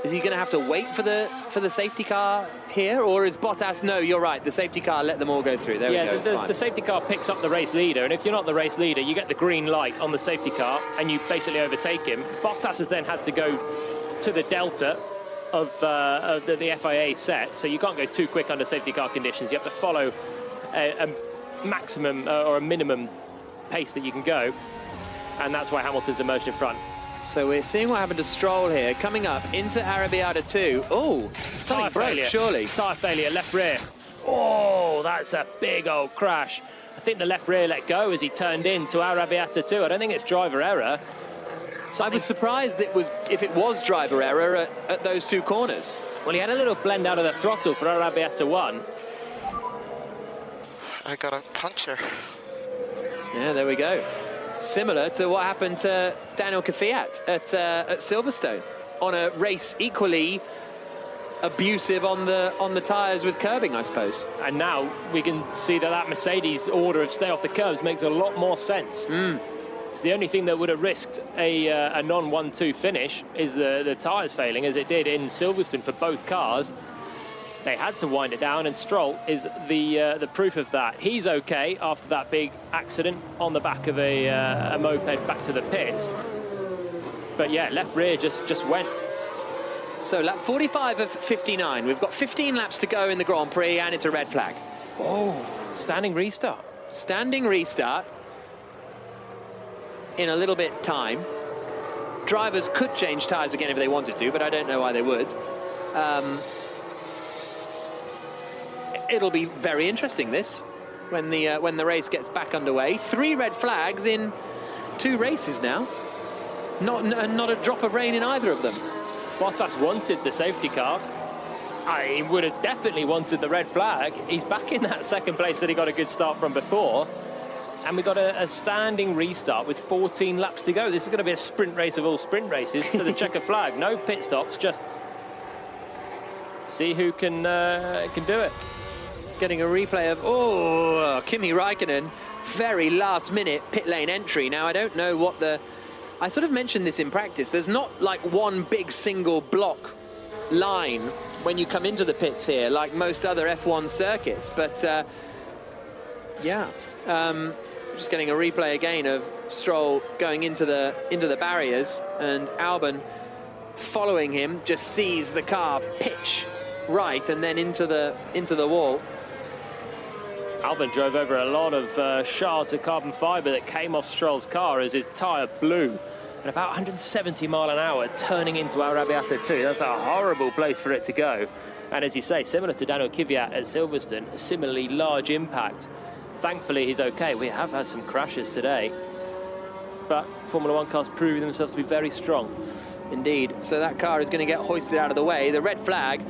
is he going to have to wait for the safety car here, or is Bottas? No, you're right. The safety car let them all go through. There we go. The safety car picks up the race leader, and if you're not the race leader, you get the green light on the safety car, and you basically overtake him. Bottas has then had to go to the delta of the FIA set, so you can't go too quick under safety car conditions. You have to follow a maximum or a minimum pace that you can go, and that's why Hamilton's emerged in front. So we're seeing what happened to Stroll here, coming up into Arrabbiata 2. Oh, something broke, surely. Tyre failure, left rear. Oh, that's a big old crash. I think the left rear let go as he turned into Arrabbiata 2. I don't think it's driver error. I was surprised if it was driver error at those two corners. Well, he had a little blend out of the throttle for Arrabbiata 1. I got a puncture. Yeah, there we go. Similar to what happened to Daniel Kvyat at Silverstone on a race equally abusive on the tyres with curbing, I suppose. And now we can see that Mercedes order of stay off the curbs makes a lot more sense. It's the only thing that would have risked a non-1-2 finish is the tyres failing, as it did in Silverstone for both cars. They had to wind it down, and Stroll is the proof of that. He's okay after that big accident on the back of a moped back to the pits. But yeah, left rear just went. So lap 45 of 59. We've got 15 laps to go in the Grand Prix, and it's a red flag. Oh, standing restart. Standing restart in a little bit time. Drivers could change tyres again if they wanted to, but I don't know why they would. It'll be very interesting, this, when the race gets back underway. 3 red flags in 2 races now. Not a drop of rain in either of them. Bottas wanted the safety car. He would have definitely wanted the red flag. He's back in that second place that he got a good start from before. And we got a standing restart with 14 laps to go. This is going to be a sprint race of all sprint races to the checker flag. No pit stops, just see who can do it. Getting a replay of, Kimi Räikkönen, very last minute pit lane entry. Now, I don't know what I sort of mentioned this in practice. There's not like one big single block line when you come into the pits here, like most other F1 circuits. But just getting a replay again of Stroll going into the barriers, and Albon following him just sees the car pitch right and then into the wall. Albon drove over a lot of shards of carbon fibre that came off Stroll's car as his tyre blew at about 170 mile an hour, turning into Arrabbiata 2. That's a horrible place for it to go. And as you say, similar to Daniel Kvyat at Silverstone, a similarly large impact. Thankfully, he's okay. We have had some crashes today, but Formula One cars proving themselves to be very strong. Indeed. So that car is going to get hoisted out of the way. The red flag,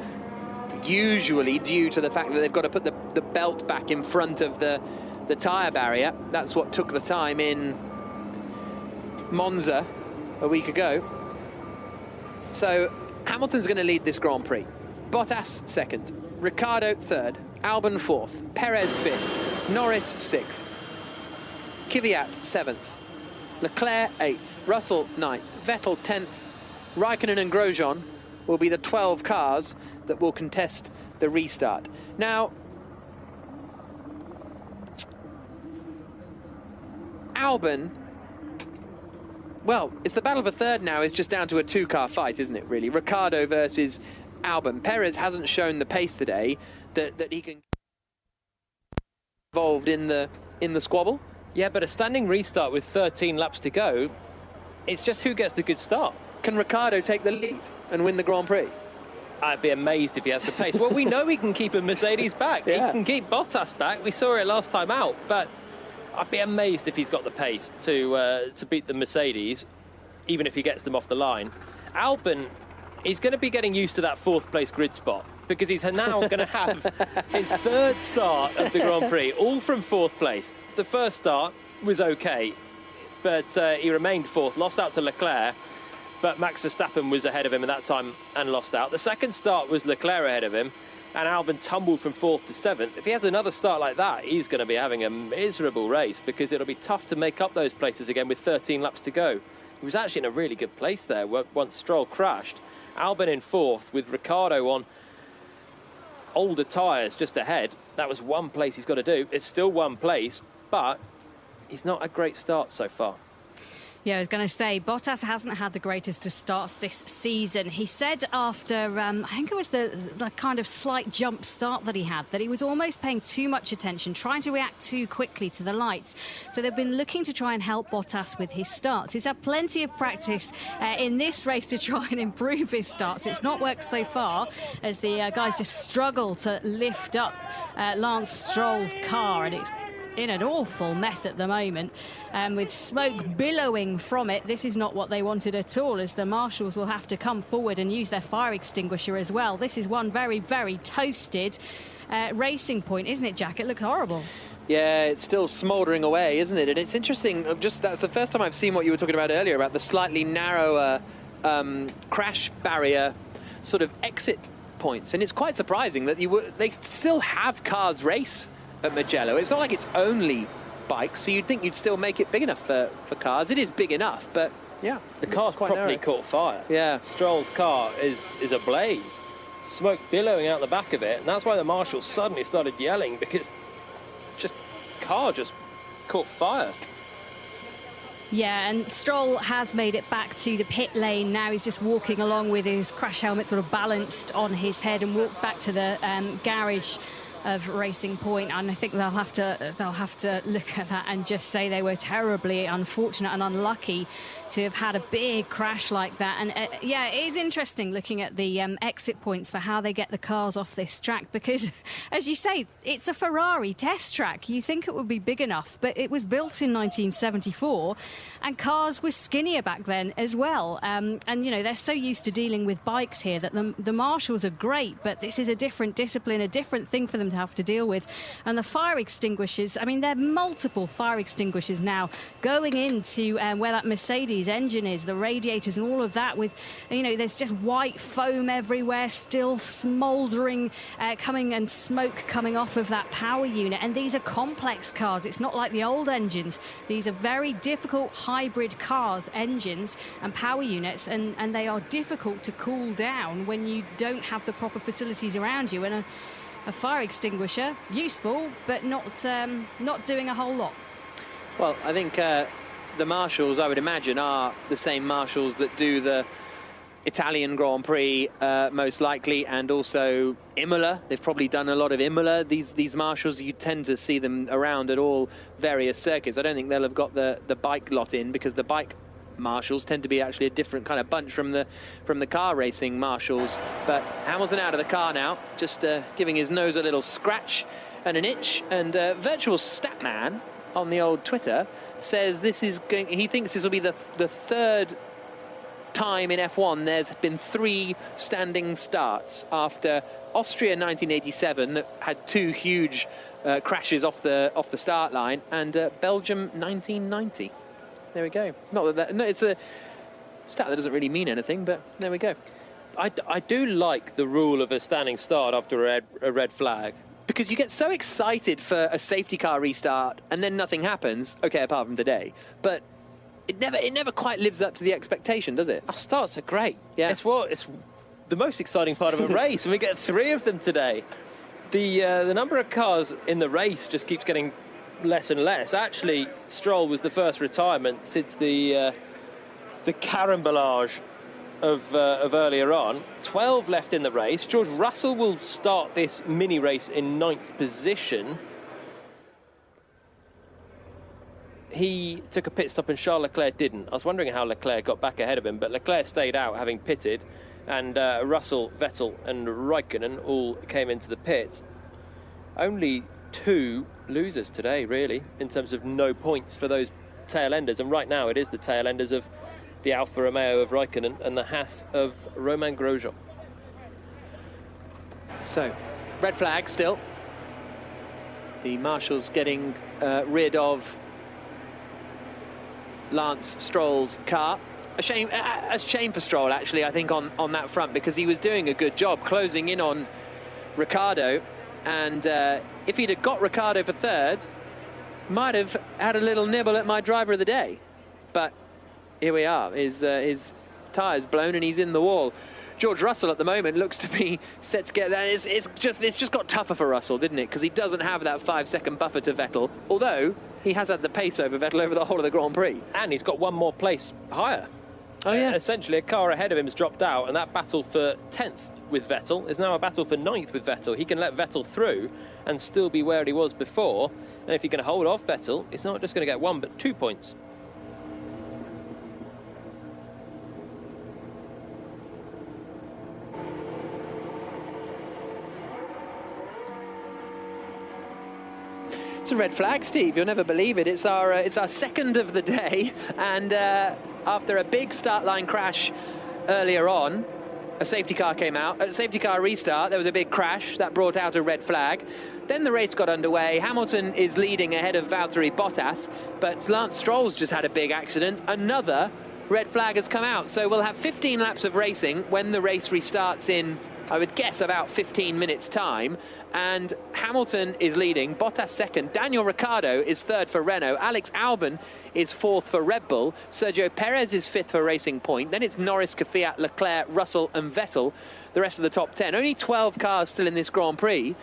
usually due to the fact that they've got to put the belt back in front of the tyre barrier. That's what took the time in Monza a week ago. So Hamilton's going to lead this Grand Prix. Bottas second, Ricciardo third, Albon fourth, Perez fifth, Norris sixth, Kvyat seventh, Leclerc eighth, Russell ninth, Vettel 10th, Raikkonen and Grosjean will be the 12 cars that will contest the restart. Now, Albon, well, it's the battle for third now. Is just down to a 2-car fight, isn't it, really? Ricciardo versus Albon. Perez hasn't shown the pace today that he can involved in the squabble. Yeah, but a standing restart with 13 laps to go, it's just who gets the good start. Can Ricciardo take the lead and win the Grand Prix? I'd be amazed if he has the pace. Well, we know he can keep a Mercedes back. Yeah. He can keep Bottas back. We saw it last time out, but I'd be amazed if he's got the pace to beat the Mercedes, even if he gets them off the line. Albon is going to be getting used to that 4th place grid spot, because he's now going to have his 3rd start of the Grand Prix, all from 4th place. The first start was okay, but he remained 4th, lost out to Leclerc. but Max Verstappen was ahead of him at that time and lost out. The second start was Leclerc ahead of him, and Albon tumbled from 4th to 7th. If he has another start like that, he's going to be having a miserable race, because it'll be tough to make up those places again with 13 laps to go. He was actually in a really good place there once Stroll crashed. Albon in 4th with Ricciardo on older tyres just ahead. That was one place he's got to do. It's still one place, but he's not a great start so far. Yeah, I was going to say, Bottas hasn't had the greatest of starts this season. He said after, I think it was the kind of slight jump start that he had, that he was almost paying too much attention, trying to react too quickly to the lights. So they've been looking to try and help Bottas with his starts. He's had plenty of practice in this race to try and improve his starts. It's not worked so far, as the guys just struggle to lift up Lance Stroll's car, and it's in an awful mess at the moment, with smoke billowing from it. This is not what they wanted at all, as the marshals will have to come forward and use their fire extinguisher as well. This is one very, very toasted racing point, isn't it, Jack? It looks horrible. Yeah, it's still smouldering away, isn't it? And it's interesting, that's the first time I've seen what you were talking about earlier, about the slightly narrower crash barrier sort of exit points. And it's quite surprising that they still have cars race at Mugello. It's not like it's only bikes, so you'd think you'd still make it big enough for cars. It is big enough, but yeah, the car's quite properly narrow. caught fire. Yeah, Stroll's car is ablaze, smoke billowing out the back of it, and that's why the marshals suddenly started yelling, because car just caught fire. Yeah, and Stroll has made it back to the pit lane now. He's just walking along with his crash helmet sort of balanced on his head, and walked back to the garage of Racing Point, and I think they'll have to look at that and just say they were terribly unfortunate and unlucky to have had a big crash like that. And yeah, it is interesting looking at the exit points for how they get the cars off this track, because as you say, it's a Ferrari test track. You think it would be big enough, but it was built in 1974 and cars were skinnier back then as well, and you know, they're so used to dealing with bikes here that the marshals are great, but this is a different discipline, a different thing for them to have to deal with. And the fire extinguishers, I mean, there are multiple fire extinguishers now going into where that Mercedes engine is, the radiators and all of that, with, you know, there's just white foam everywhere, still smouldering, coming, and smoke coming off of that power unit. And these are complex cars. It's not like the old engines. These are very difficult hybrid cars, engines and power units, and they are difficult to cool down when you don't have the proper facilities around you. And a fire extinguisher, useful, but not doing a whole lot. Well, I think the marshals, I would imagine, are the same marshals that do the Italian Grand Prix, most likely, and also Imola. They've probably done a lot of Imola. These marshals, you tend to see them around at all various circuits. I don't think they'll have got the bike lot in, because the bike marshals tend to be actually a different kind of bunch from the car racing marshals. But Hamilton out of the car now, just giving his nose a little scratch and an itch. And Virtual Statman on the old Twitter says he thinks this will be the third time in F1 there's been 3 standing starts, after Austria 1987 that had 2 huge crashes off the start line, and Belgium 1990. There we go. Not that no, it's a stat that doesn't really mean anything, but there we go. I do like the rule of a standing start after a red flag, because you get so excited for a safety car restart and then nothing happens. Okay, apart from today, but it never quite lives up to the expectation, does it? Our starts are great. Yeah, it's the most exciting part of a race, and we get 3 of them today. The number of cars in the race just keeps getting less and less. Actually, Stroll was the first retirement since the carambolage of earlier on. 12 left in the race. George Russell will start this mini race in 9th position. He took a pit stop and Charles Leclerc didn't. I was wondering how Leclerc got back ahead of him, but Leclerc stayed out, having pitted, and Russell, Vettel and Raikkonen all came into the pits. Only 2 losers today, really, in terms of no points for those tail enders, and right now it is the tail enders of the Alfa Romeo of Raikkonen and the Haas of Romain Grosjean. So, red flag still. The marshals getting rid of Lance Stroll's car, A shame for Stroll, actually, I think, on that front, because he was doing a good job closing in on Ricciardo, and if he'd have got Ricciardo for third, might have had a little nibble at my driver of the day. But here we are. His tyres blown and he's in the wall. George Russell at the moment looks to be set to get that. It's just got tougher for Russell, didn't it? Because he doesn't have that 5-second buffer to Vettel, although he has had the pace over Vettel over the whole of the Grand Prix. And he's got one more place higher. Oh, yeah. Essentially, a car ahead of him has dropped out, and that battle for 10th with Vettel is now a battle for 9th with Vettel. He can let Vettel through and still be where he was before. And if he can hold off Vettel, he's not just going to get 1, but 2 points. It's a red flag, Steve. You'll never believe it. It's our second of the day, and after a big start line crash earlier on, a safety car came out. At a safety car restart, there was a big crash that brought out a red flag. Then the race got underway. Hamilton is leading ahead of Valtteri Bottas, but Lance Stroll's just had a big accident. Another red flag has come out. So we'll have 15 laps of racing when the race restarts in, I would guess, about 15 minutes' time. And Hamilton is leading, Bottas second, Daniel Ricciardo is third for Renault, Alex Albon is fourth for Red Bull, Sergio Perez is fifth for Racing Point, then it's Norris, Kvyat, Leclerc, Russell and Vettel, the rest of the top 10. Only 12 cars still in this Grand Prix.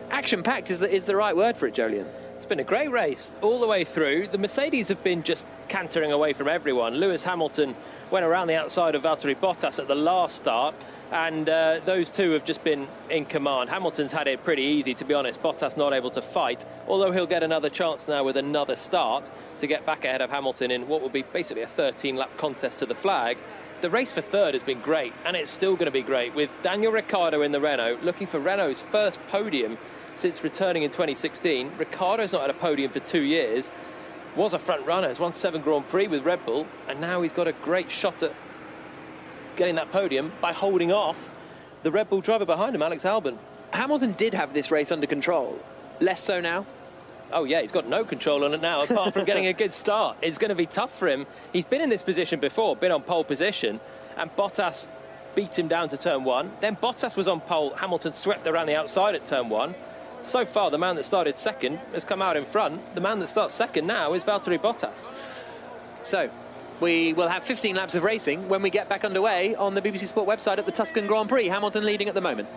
Action-packed is the right word for it, Jolyon. It's been a great race all the way through. The Mercedes have been just cantering away from everyone. Lewis Hamilton went around the outside of Valtteri Bottas at the last start, and those two have just been in command. Hamilton's had it pretty easy, to be honest. Bottas not able to fight, although he'll get another chance now with another start to get back ahead of Hamilton in what will be basically a 13-lap contest to the flag. The race for third has been great, and it's still going to be great, with Daniel Ricciardo in the Renault, looking for Renault's first podium since returning in 2016. Ricciardo's not had a podium for 2 years, was a front runner, has won 7 Grand Prix with Red Bull, and now he's got a great shot at getting that podium by holding off the Red Bull driver behind him, Alex Albon. Hamilton did have this race under control. Less so now? Oh, yeah, he's got no control on it now, apart from getting a good start. It's going to be tough for him. He's been in this position before, been on pole position, and Bottas beat him down to turn 1. Then Bottas was on pole. Hamilton swept around the outside at turn 1. So far, the man that started second has come out in front. The man that starts second now is Valtteri Bottas. So we will have 15 laps of racing when we get back underway on the BBC Sport website at the Tuscan Grand Prix. Hamilton leading at the moment.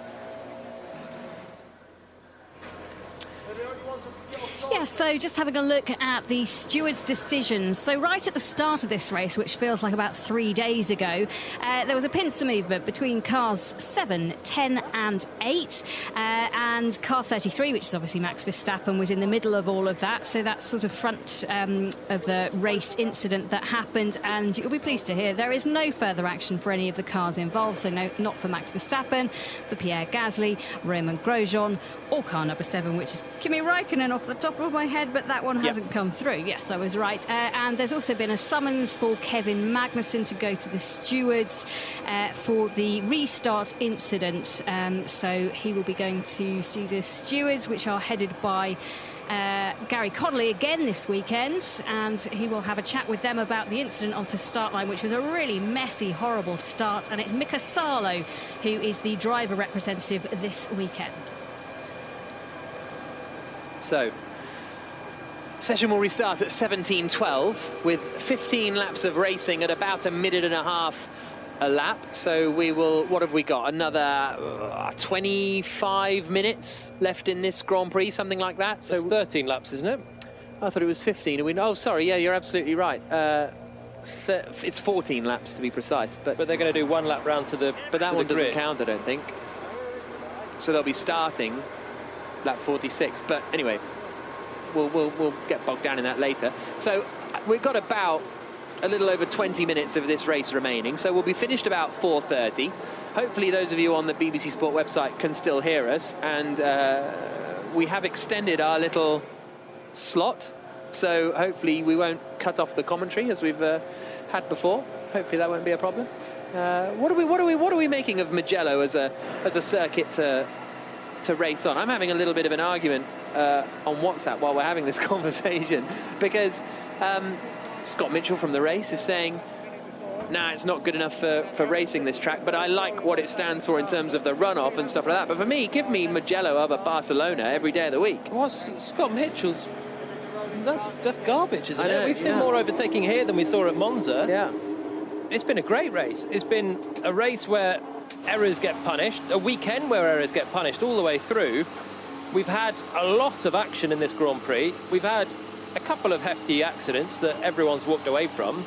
Yeah, so just having a look at the stewards' decisions. So right at the start of this race, which feels like about 3 days ago, there was a pincer movement between cars 7, 10 and 8. And car 33, which is obviously Max Verstappen, was in the middle of all of that. So that's sort of front of the race incident that happened. And you'll be pleased to hear there is no further action for any of the cars involved. So no, not for Max Verstappen, for Pierre Gasly, Romain Grosjean, or car number 7, which is Kimi Räikkönen off the top of my head, but that one hasn't come through. Yes, I was right. And there's also been a summons for Kevin Magnussen to go to the stewards for the restart incident. So he will be going to see the stewards, which are headed by Gary Connolly again this weekend, and he will have a chat with them about the incident on the start line, which was a really messy, horrible start. And it's Mika Salo who is the driver representative this weekend. So session will restart at 17:12 with 15 laps of racing at about a minute and a half a lap. So we will, what have we got? Another 25 minutes left in this Grand Prix, something like that. So it's 13 laps, isn't it? I thought it was 15. Oh, sorry, yeah, you're absolutely right. It's 14 laps to be precise. But they're going to do 1 lap round to the But that one doesn't grid. count, I don't think. So they'll be starting lap 46. But anyway, we'll get bogged down in that later. So we've got about a little over 20 minutes of this race remaining. So we'll be finished about 4:30. Hopefully those of you on the BBC Sport website can still hear us. And we have extended our little slot. So hopefully we won't cut off the commentary as we've had before. Hopefully that won't be a problem. What are we making of Mugello as a circuit to race on? I'm having a little bit of an argument on WhatsApp while we're having this conversation, because Scott Mitchell from the race is saying nah, it's not good enough for racing this track, but I like what it stands for in terms of the runoff and stuff like that. But for me, give me Mugello over Barcelona every day of the week. What's Scott Mitchell's? That's garbage, isn't it? We've seen yeah. more overtaking here than we saw at Monza. Yeah. It's been a great race. It's been a race where errors get punished, a weekend where errors get punished all the way through. We've had a lot of action in this Grand Prix. We've had a couple of hefty accidents that everyone's walked away from.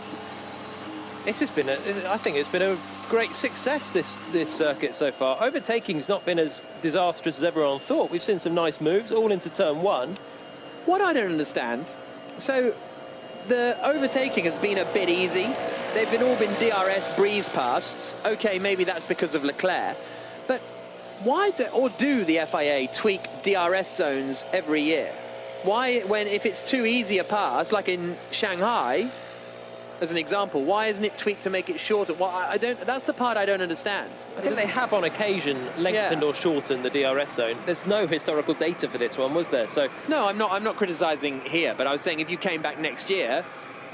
This has been I think it's been a great success, this circuit so far. Overtaking's not been as disastrous as everyone thought. We've seen some nice moves, all into turn one. What I don't understand, so the overtaking has been a bit easy. They've all been DRS breeze pasts. Okay, maybe that's because of Leclerc. But why do the FIA tweak DRS zones every year? Why, if it's too easy a pass, like in Shanghai, as an example, why isn't it tweaked to make it shorter? That's the part I don't understand. I think they have on occasion lengthened or shortened the DRS zone. There's no historical data for this one, was there? So no, I'm not criticising here, but I was saying if you came back next year,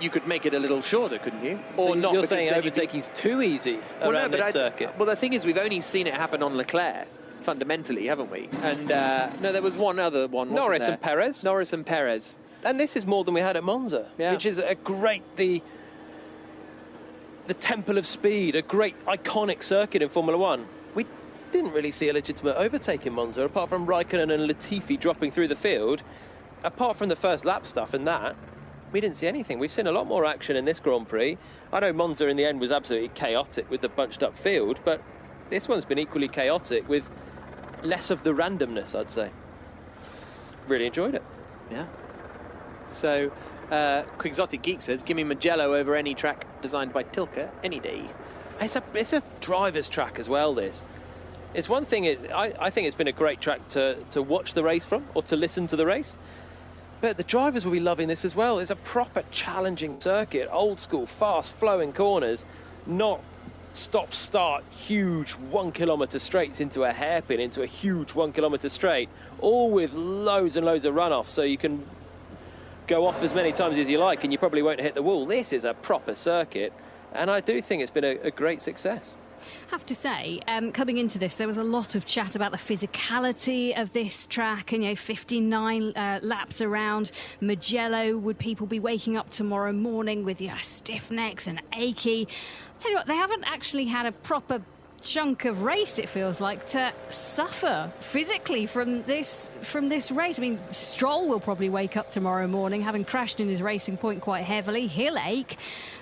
you could make it a little shorter, couldn't you? Or so not? You're saying overtaking's too easy around this circuit. Well, the thing is, we've only seen it happen on Leclerc, fundamentally, haven't we? And no, there was one other one. Norris and Perez. Norris and Perez. And this is more than we had at Monza, which is a great the temple of speed, a great iconic circuit in Formula One. We didn't really see a legitimate overtake in Monza, apart from Raikkonen and Latifi dropping through the field. Apart from the first lap stuff and that, we didn't see anything. We've seen a lot more action in this Grand Prix. I know Monza in the end was absolutely chaotic with the bunched up field, but this one's been equally chaotic with less of the randomness, I'd say. Really enjoyed it. Yeah. So, Quixotic Geek says, give me Mugello over any track designed by Tilke any day. It's a driver's track as well, this. It's one thing, I think it's been a great track to watch the race from, or to listen to the race. But the drivers will be loving this as well. It's a proper challenging circuit, old school, fast flowing corners, not stop-start, huge 1 kilometre straights into a hairpin, into a huge 1 kilometre straight, all with loads and loads of runoff, so you can go off as many times as you like and you probably won't hit the wall. This is a proper circuit, and I do think it's been a great success. I have to say, coming into this, there was a lot of chat about the physicality of this track, and 59 laps around Mugello. Would people be waking up tomorrow morning with stiff necks and achy? I'll tell you what, they haven't actually had a proper chunk of race, it feels like, to suffer physically from this race. I mean, Stroll will probably wake up tomorrow morning having crashed in his racing point quite heavily. He'll ache,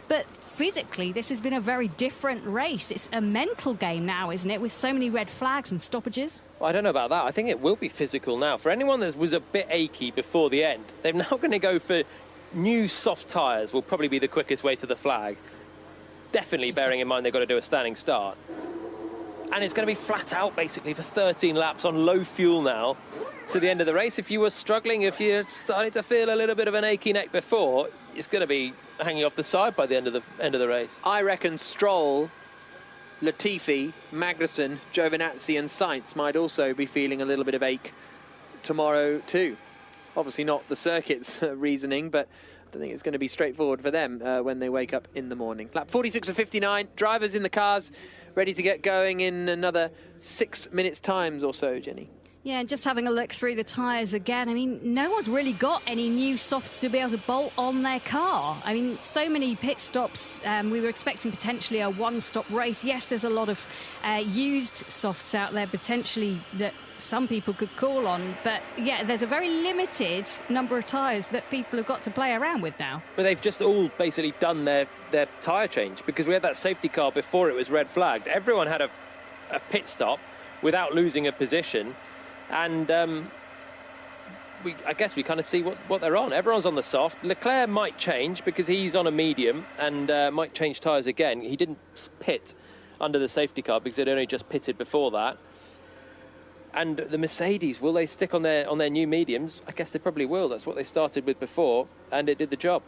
but physically this has been a very different race. It's a mental game now, isn't it, with so many red flags and stoppages? Well, I don't know about that. I think it will be physical now. For anyone that was a bit achy before the end, they're now going to go for new soft tyres. Will probably be the quickest way to the flag. Definitely bearing in mind they've got to do a standing start. And it's going to be flat out, basically, for 13 laps on low fuel now to the end of the race. If you were struggling, if you're starting to feel a little bit of an achy neck before, it's going to be hanging off the side by the end of the race. I reckon Stroll, Latifi, Magnussen, Giovinazzi and Sainz might also be feeling a little bit of ache tomorrow too. Obviously not the circuit's reasoning, but I think it's going to be straightforward for them when they wake up in the morning. Lap 46 of 59, drivers in the cars, ready to get going in another 6 minutes' time or so, Jenny. Yeah, and just having a look through the tyres again, I mean, no one's really got any new softs to be able to bolt on their car. I mean, so many pit stops. We were expecting potentially a one-stop race. Yes, there's a lot of used softs out there potentially that some people could call on. But, yeah, there's a very limited number of tyres that people have got to play around with now. But they've just all basically done their tyre change, because we had that safety car before it was red flagged. Everyone had a pit stop without losing a position. And I guess we kind of see what they're on. Everyone's on the soft. Leclerc might change because he's on a medium and might change tyres again. He didn't pit under the safety car because they'd only just pitted before that. And the Mercedes, will they stick on their new mediums? I guess they probably will. That's what they started with before, and it did the job.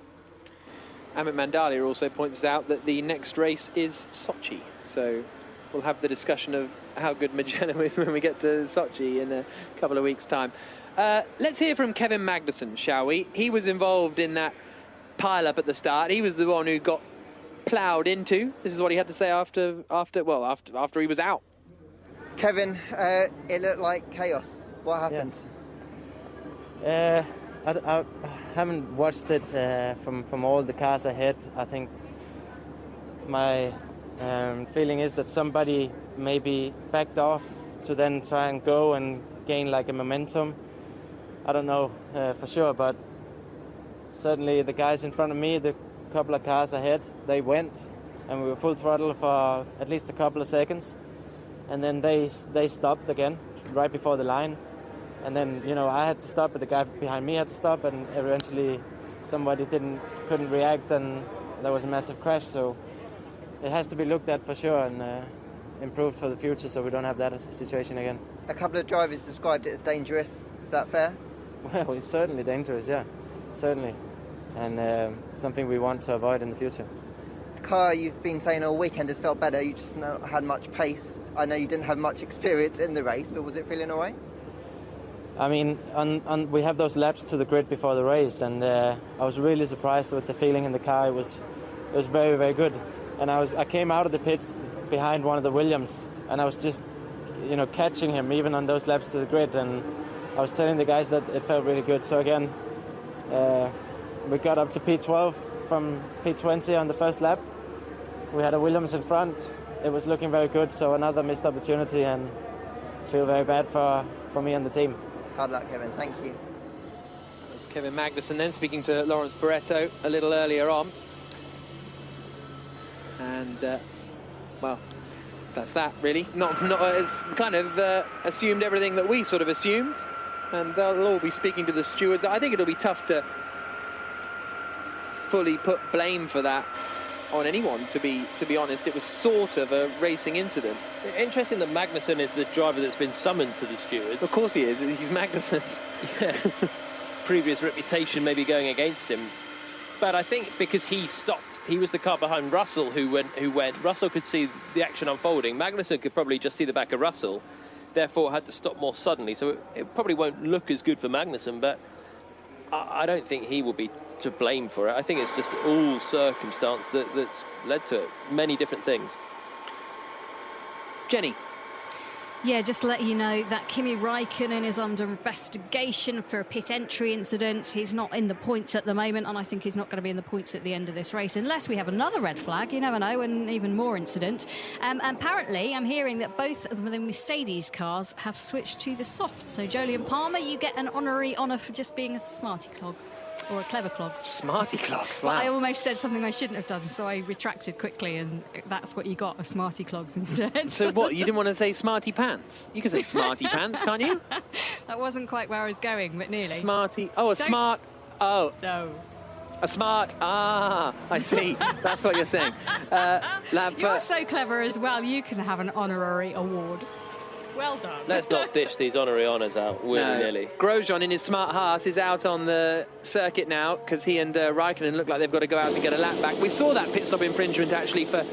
Amit Mandalia also points out that the next race is Sochi. So we'll have the discussion of how good Mugello is when we get to Sochi in a couple of weeks' time. Let's hear from Kevin Magnussen, shall we? He was involved in that pile-up at the start. He was the one who got ploughed into. This is what he had to say after he was out. Kevin, it looked like chaos. What happened? I haven't watched it from all the cars ahead. I think my feeling is that somebody maybe backed off to then try and go and gain like a momentum. I don't know for sure, but certainly the guys in front of me, the couple of cars ahead, they went, and we were full throttle for at least a couple of seconds, and then they stopped again right before the line, and then I had to stop, but the guy behind me had to stop, and eventually somebody couldn't react, and there was a massive crash. So it has to be looked at for sure and improved for the future, so we don't have that situation again. A couple of drivers described it as dangerous. Is that fair? Well, it's certainly dangerous, yeah, certainly, and something we want to avoid in the future. The car, you've been saying all weekend, has felt better. You just not had much pace. I know you didn't have much experience in the race, but was it feeling all right? I mean, we have those laps to the grid before the race, and I was really surprised with the feeling in the car. It was very, very good, and I came out of the pits behind one of the Williams, and I was just catching him even on those laps to the grid, and I was telling the guys that it felt really good. So again, we got up to P12 from P20 on the first lap. We had a Williams in front. It was looking very good, so another missed opportunity, and feel very bad for me and the team. Hard luck, Kevin. Thank you. That's Kevin Magnussen then speaking to Lawrence Barretto a little earlier on. And, well, that's that, really. Not as kind of assumed everything that we sort of assumed. And they'll all be speaking to the stewards. I think it'll be tough to fully put blame for that on anyone, to be honest. It was sort of a racing incident. Interesting that Magnussen is the driver that's been summoned to the stewards. Of course he is. He's Magnussen. Yeah. Previous reputation maybe going against him. But I think because he stopped, he was the car behind Russell who went. Russell could see the action unfolding. Magnussen could probably just see the back of Russell, therefore had to stop more suddenly. So it probably won't look as good for Magnussen, but I don't think he will be to blame for it. I think it's just all circumstance that's led to it. Many different things. Jenny. Yeah, just to let you know that Kimi Raikkonen is under investigation for a pit entry incident. He's not in the points at the moment, and I think he's not going to be in the points at the end of this race unless we have another red flag. You never know, and even more incident. And apparently, I'm hearing that both of the Mercedes cars have switched to the soft. So, Jolyon Palmer, you get an honorary honour for just being a smarty clogs. Or a clever clogs. Smarty clogs, wow. Well, I almost said something I shouldn't have done, so I retracted quickly, and that's what you got, a smarty clogs instead. So what, you didn't want to say smarty pants? You can say smarty pants, can't you? That wasn't quite where I was going, but nearly. Smarty, oh, a smart, oh. No. A smart, I see. That's what you're saying. You're so clever as well, you can have an honorary award. Well done. Let's not dish these honorary honours out willy-nilly. No. Grosjean in his smart Haas is out on the circuit now because he and Raikkonen look like they've got to go out and get a lap back. We saw that pit stop infringement actually for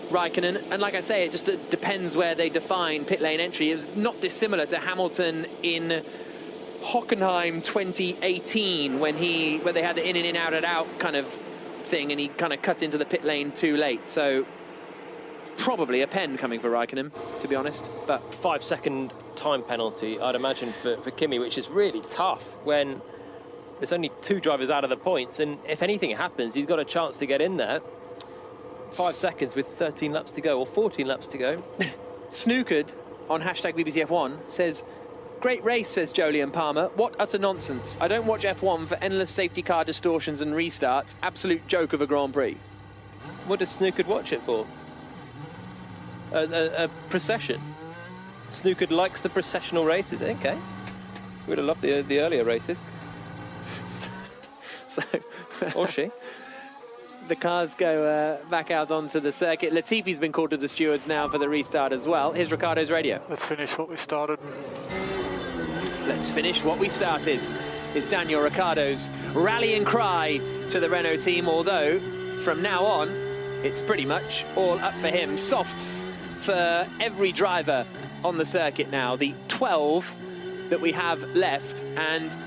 Raikkonen, and like I say, it just depends where they define pit lane entry. It was not dissimilar to Hamilton in Hockenheim 2018 when they had the in and out kind of thing, and he kind of cut into the pit lane too late. So probably a pen coming for Raikkonen, to be honest. But 5-second time penalty, I'd imagine, for Kimi, which is really tough when there's only 2 drivers out of the points, and if anything happens, he's got a chance to get in there. 5 seconds with 13 laps to go, or 14 laps to go. Snookered on hashtag BBC F1 says, great race, says Jolyon Palmer. What utter nonsense. I don't watch F1 for endless safety car distortions and restarts. Absolute joke of a Grand Prix. What does Snookered watch it for? A procession. Snookered likes the processional races. Okay. We'd have loved the earlier races. So, or she. The cars go back out onto the circuit. Latifi's been called to the stewards now for the restart as well. Here's Ricardo's radio. Let's finish what we started. Let's finish what we started, is Daniel Ricciardo's rallying cry to the Renault team, although from now on, it's pretty much all up for him. Softs for every driver on the circuit now, the 12 that we have left, and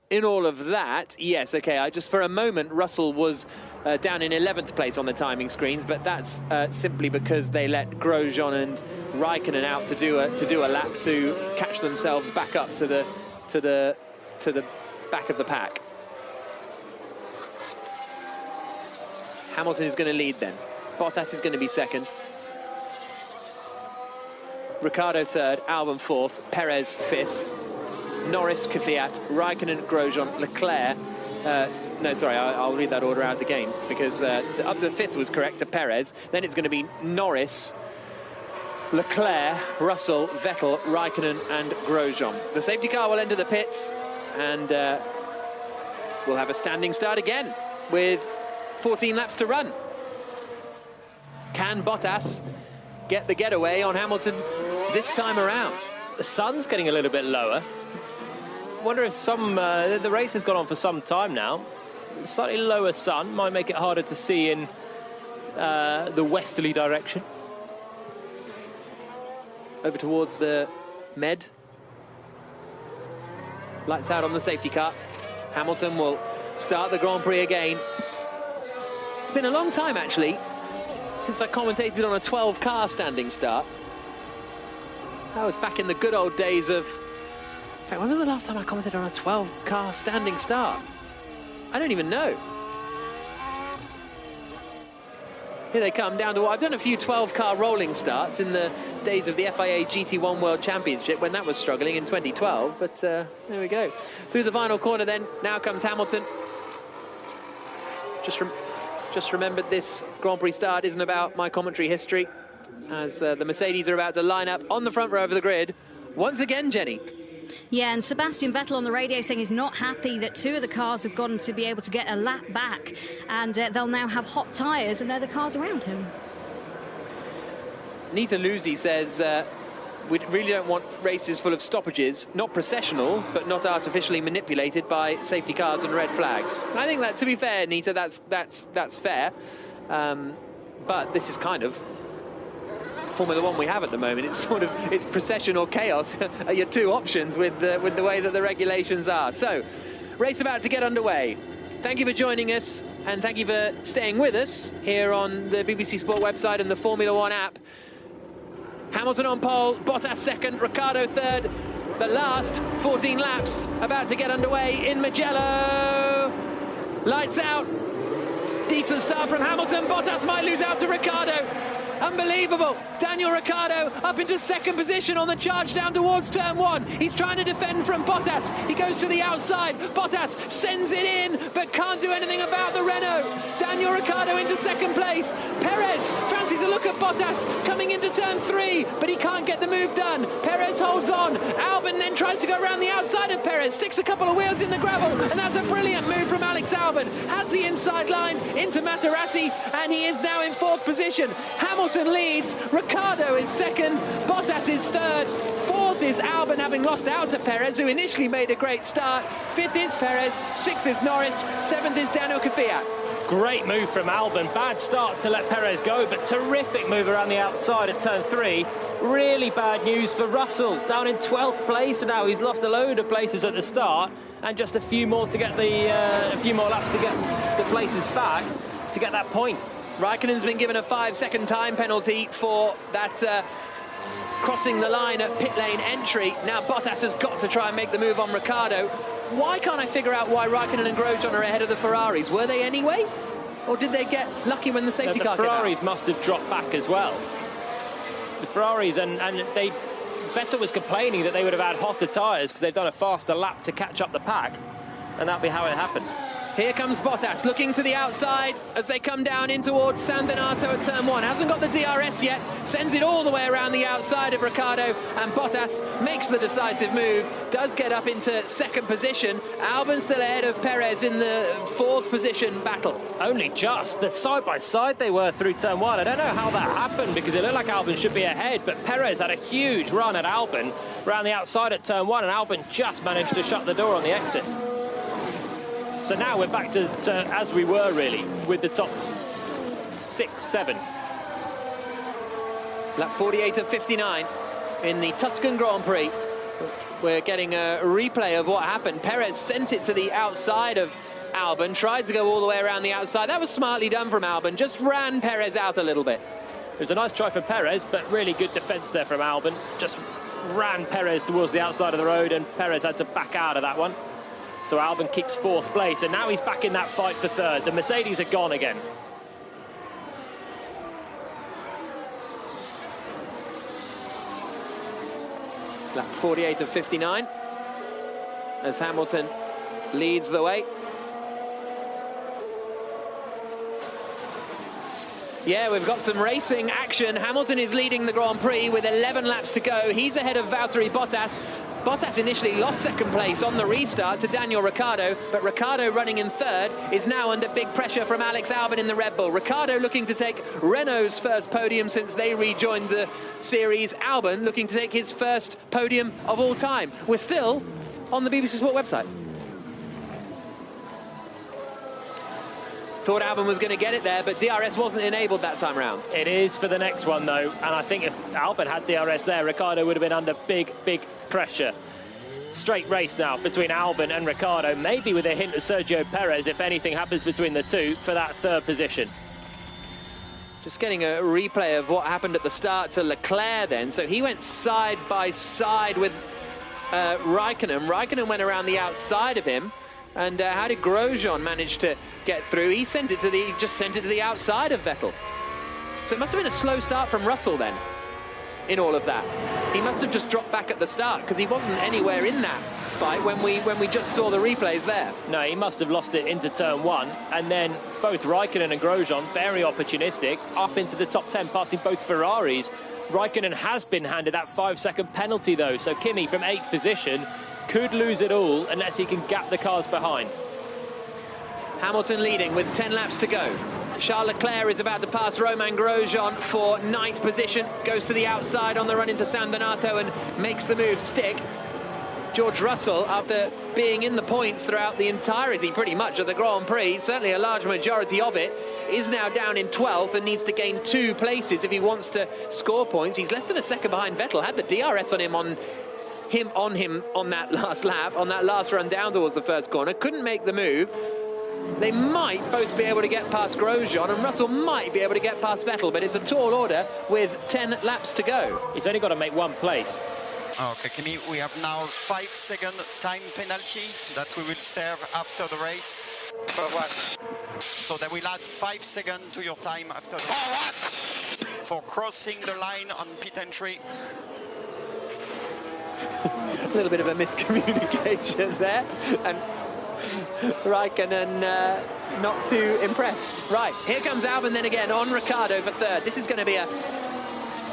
in all of that, yes, okay, I just, for a moment, Russell was down in 11th place on the timing screens, but that's simply because they let Grosjean and Raikkonen out to do a lap to catch themselves back up to the back of the pack. Hamilton is going to lead then. Bottas is going to be second. Ricciardo third, Albon fourth, Perez fifth, Norris, Kvyat, Raikkonen, Grosjean, Leclerc. No, sorry, I'll read that order out again because up to fifth was correct to Perez. Then it's going to be Norris, Leclerc, Russell, Vettel, Raikkonen and Grosjean. The safety car will enter the pits and we'll have a standing start again with 14 laps to run. Can Bottas get the getaway on Hamilton this time around? The sun's getting a little bit lower. Wonder if the race has gone on for some time now. Slightly lower sun might make it harder to see in the westerly direction. Over towards the Med. Lights out on the safety car. Hamilton will start the Grand Prix again. It's been a long time, actually, since I commentated on a 12-car standing start. That was back in the good old days of... In fact, when was the last time I commented on a 12-car standing start? I don't even know. Here they come down to what I've done a few 12-car rolling starts in the days of the FIA GT1 World Championship when that was struggling in 2012. But there we go. Through the final corner then, now comes Hamilton. Just remembered this Grand Prix start isn't about my commentary history, as the Mercedes are about to line up on the front row of the grid. Once again, Jenny. Yeah, and Sebastian Vettel on the radio saying he's not happy that two of the cars have gone to be able to get a lap back, and they'll now have hot tyres, and they're the cars around him. Nita Luzzi says, we really don't want races full of stoppages, not processional, but not artificially manipulated by safety cars and red flags. I think that, to be fair, Nita, that's fair. But this is kind of Formula One we have at the moment. It's it's procession or chaos are your two options with the way that the regulations are. So, race about to get underway. Thank you for joining us, and thank you for staying with us here on the BBC Sport website and the Formula One app. Hamilton on pole, Bottas second, Ricciardo third. The last 14 laps about to get underway in Mugello. Lights out. Decent start from Hamilton. Bottas might lose out to Ricciardo. Unbelievable. Daniel Ricciardo up into second position on the charge down towards turn one. He's trying to defend from Bottas. He goes to the outside. Bottas sends it in, but can't do anything about the Renault. Daniel Ricciardo into second place. Perez fancies a look at Bottas coming into turn three, but he can't get the move done. Perez holds on. Albon then tries to go around the outside of Perez, sticks a couple of wheels in the gravel, and that's a brilliant move from Alex Albon. Has the inside line into Materassi, and he is now in fourth position. Hamilton leads, Ricciardo is second, Bottas is third, fourth is Albon, having lost out to Perez, who initially made a great start. Fifth is Perez, sixth is Norris, seventh is Daniel Kvyat. Great move from Albon. Bad start to let Perez go, but terrific move around the outside at turn three. Really bad news for Russell, down in 12th place, and now he's lost a load of places at the start, and just a few more to get a few more laps to get the places back to get that point. Raikkonen's been given a 5-second time penalty for that crossing the line at pit lane entry. Now Bottas has got to try and make the move on Ricciardo. Why can't I figure out why Raikkonen and Grosjean are ahead of the Ferraris? Were they anyway? Or did they get lucky when the safety car came out? The Ferraris must have dropped back as well. The Ferraris, and Vettel was complaining that they would have had hotter tyres because they've done a faster lap to catch up the pack, and that'll be how it happened. Here comes Bottas, looking to the outside as they come down in towards San Donato at turn one. Hasn't got the DRS yet, sends it all the way around the outside of Ricciardo, and Bottas makes the decisive move, does get up into second position. Albon still ahead of Perez in the fourth position battle. Only just. The side-by-side they were through turn one. I don't know how that happened because it looked like Albon should be ahead, but Perez had a huge run at Albon around the outside at turn one, and Albon just managed to shut the door on the exit. So now we're back to as we were, really, with the top 6, 7. Lap 48 of 59 in the Tuscan Grand Prix. We're getting a replay of what happened. Perez sent it to the outside of Albon, tried to go all the way around the outside. That was smartly done from Albon, just ran Perez out a little bit. It was a nice try from Perez, but really good defence there from Albon. Just ran Perez towards the outside of the road, and Perez had to back out of that one. So Albon keeps 4th place, and now he's back in that fight for 3rd. The Mercedes are gone again. Lap 48 of 59 as Hamilton leads the way. Yeah, we've got some racing action. Hamilton is leading the Grand Prix with 11 laps to go. He's ahead of Valtteri Bottas. Bottas initially lost 2nd place on the restart to Daniel Ricciardo, but Ricciardo running in 3rd is now under big pressure from Alex Albon in the Red Bull. Ricciardo looking to take Renault's first podium since they rejoined the series. Albon looking to take his first podium of all time. We're still on the BBC Sport website. Thought Albon was going to get it there, but DRS wasn't enabled that time round. It is for the next one, though, and I think if Albon had DRS there, Ricciardo would have been under big pressure. Straight race now between Albon and Ricciardo, maybe with a hint of Sergio Perez if anything happens between the two for that 3rd position. Just getting a replay of what happened at the start to Leclerc then. So he went side by side with Raikkonen. Raikkonen went around the outside of him. And how did Grosjean manage to get through? He sent it to the outside of Vettel. So it must have been a slow start from Russell then, in all of that. He must have just dropped back at the start because he wasn't anywhere in that fight when we just saw the replays there. No, he must have lost it into turn 1, and then both Raikkonen and Grosjean, very opportunistic, up into the top 10, passing both Ferraris. Raikkonen has been handed that 5-second penalty though, so Kimi from 8th position could lose it all unless he can gap the cars behind. Hamilton leading with 10 laps to go. Charles Leclerc is about to pass Romain Grosjean for 9th position. Goes to the outside on the run into San Donato and makes the move stick. George Russell, after being in the points throughout the entirety pretty much of the Grand Prix, certainly a large majority of it, is now down in 12th and needs to gain 2 places if he wants to score points. He's less than a second behind Vettel. Had the DRS on him on that last lap, on that last run down towards the first corner. Couldn't make the move. They might both be able to get past Grosjean, and Russell might be able to get past Vettel, but it's a tall order with 10 laps to go. He's only got to make 1 place. Okay, Kimi, we have now 5-second time penalty that we will serve after the race. For what? So they will add 5 seconds to your time after the race. For crossing the line on pit entry. A little bit of a miscommunication there, and Raikkonen not too impressed. Right, here comes Albon then again on Ricciardo for 3rd. This is going to be a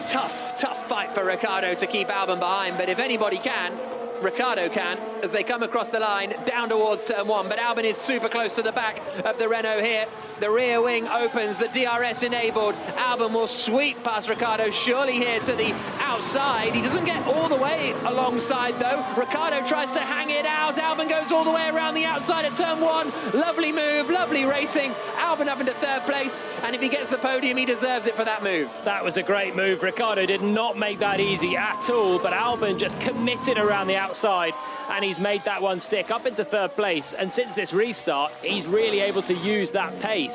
tough fight for Ricciardo to keep Albon behind, but if anybody can, Ricciardo can, as they come across the line down towards turn 1. But Albon is super close to the back of the Renault here. The rear wing opens, the DRS enabled. Albon will sweep past Ricciardo, surely here to the outside. He doesn't get all the way alongside though. Ricciardo tries to hang it out. Albon goes all the way around the outside at turn 1. Lovely move, lovely racing. Albon up into 3rd place, and if he gets the podium, he deserves it for that move. That was a great move. Ricciardo did not make that easy at all, but Albon just committed around the outside, and he's made that one stick up into 3rd place. And since this restart, he's really able to use that pace.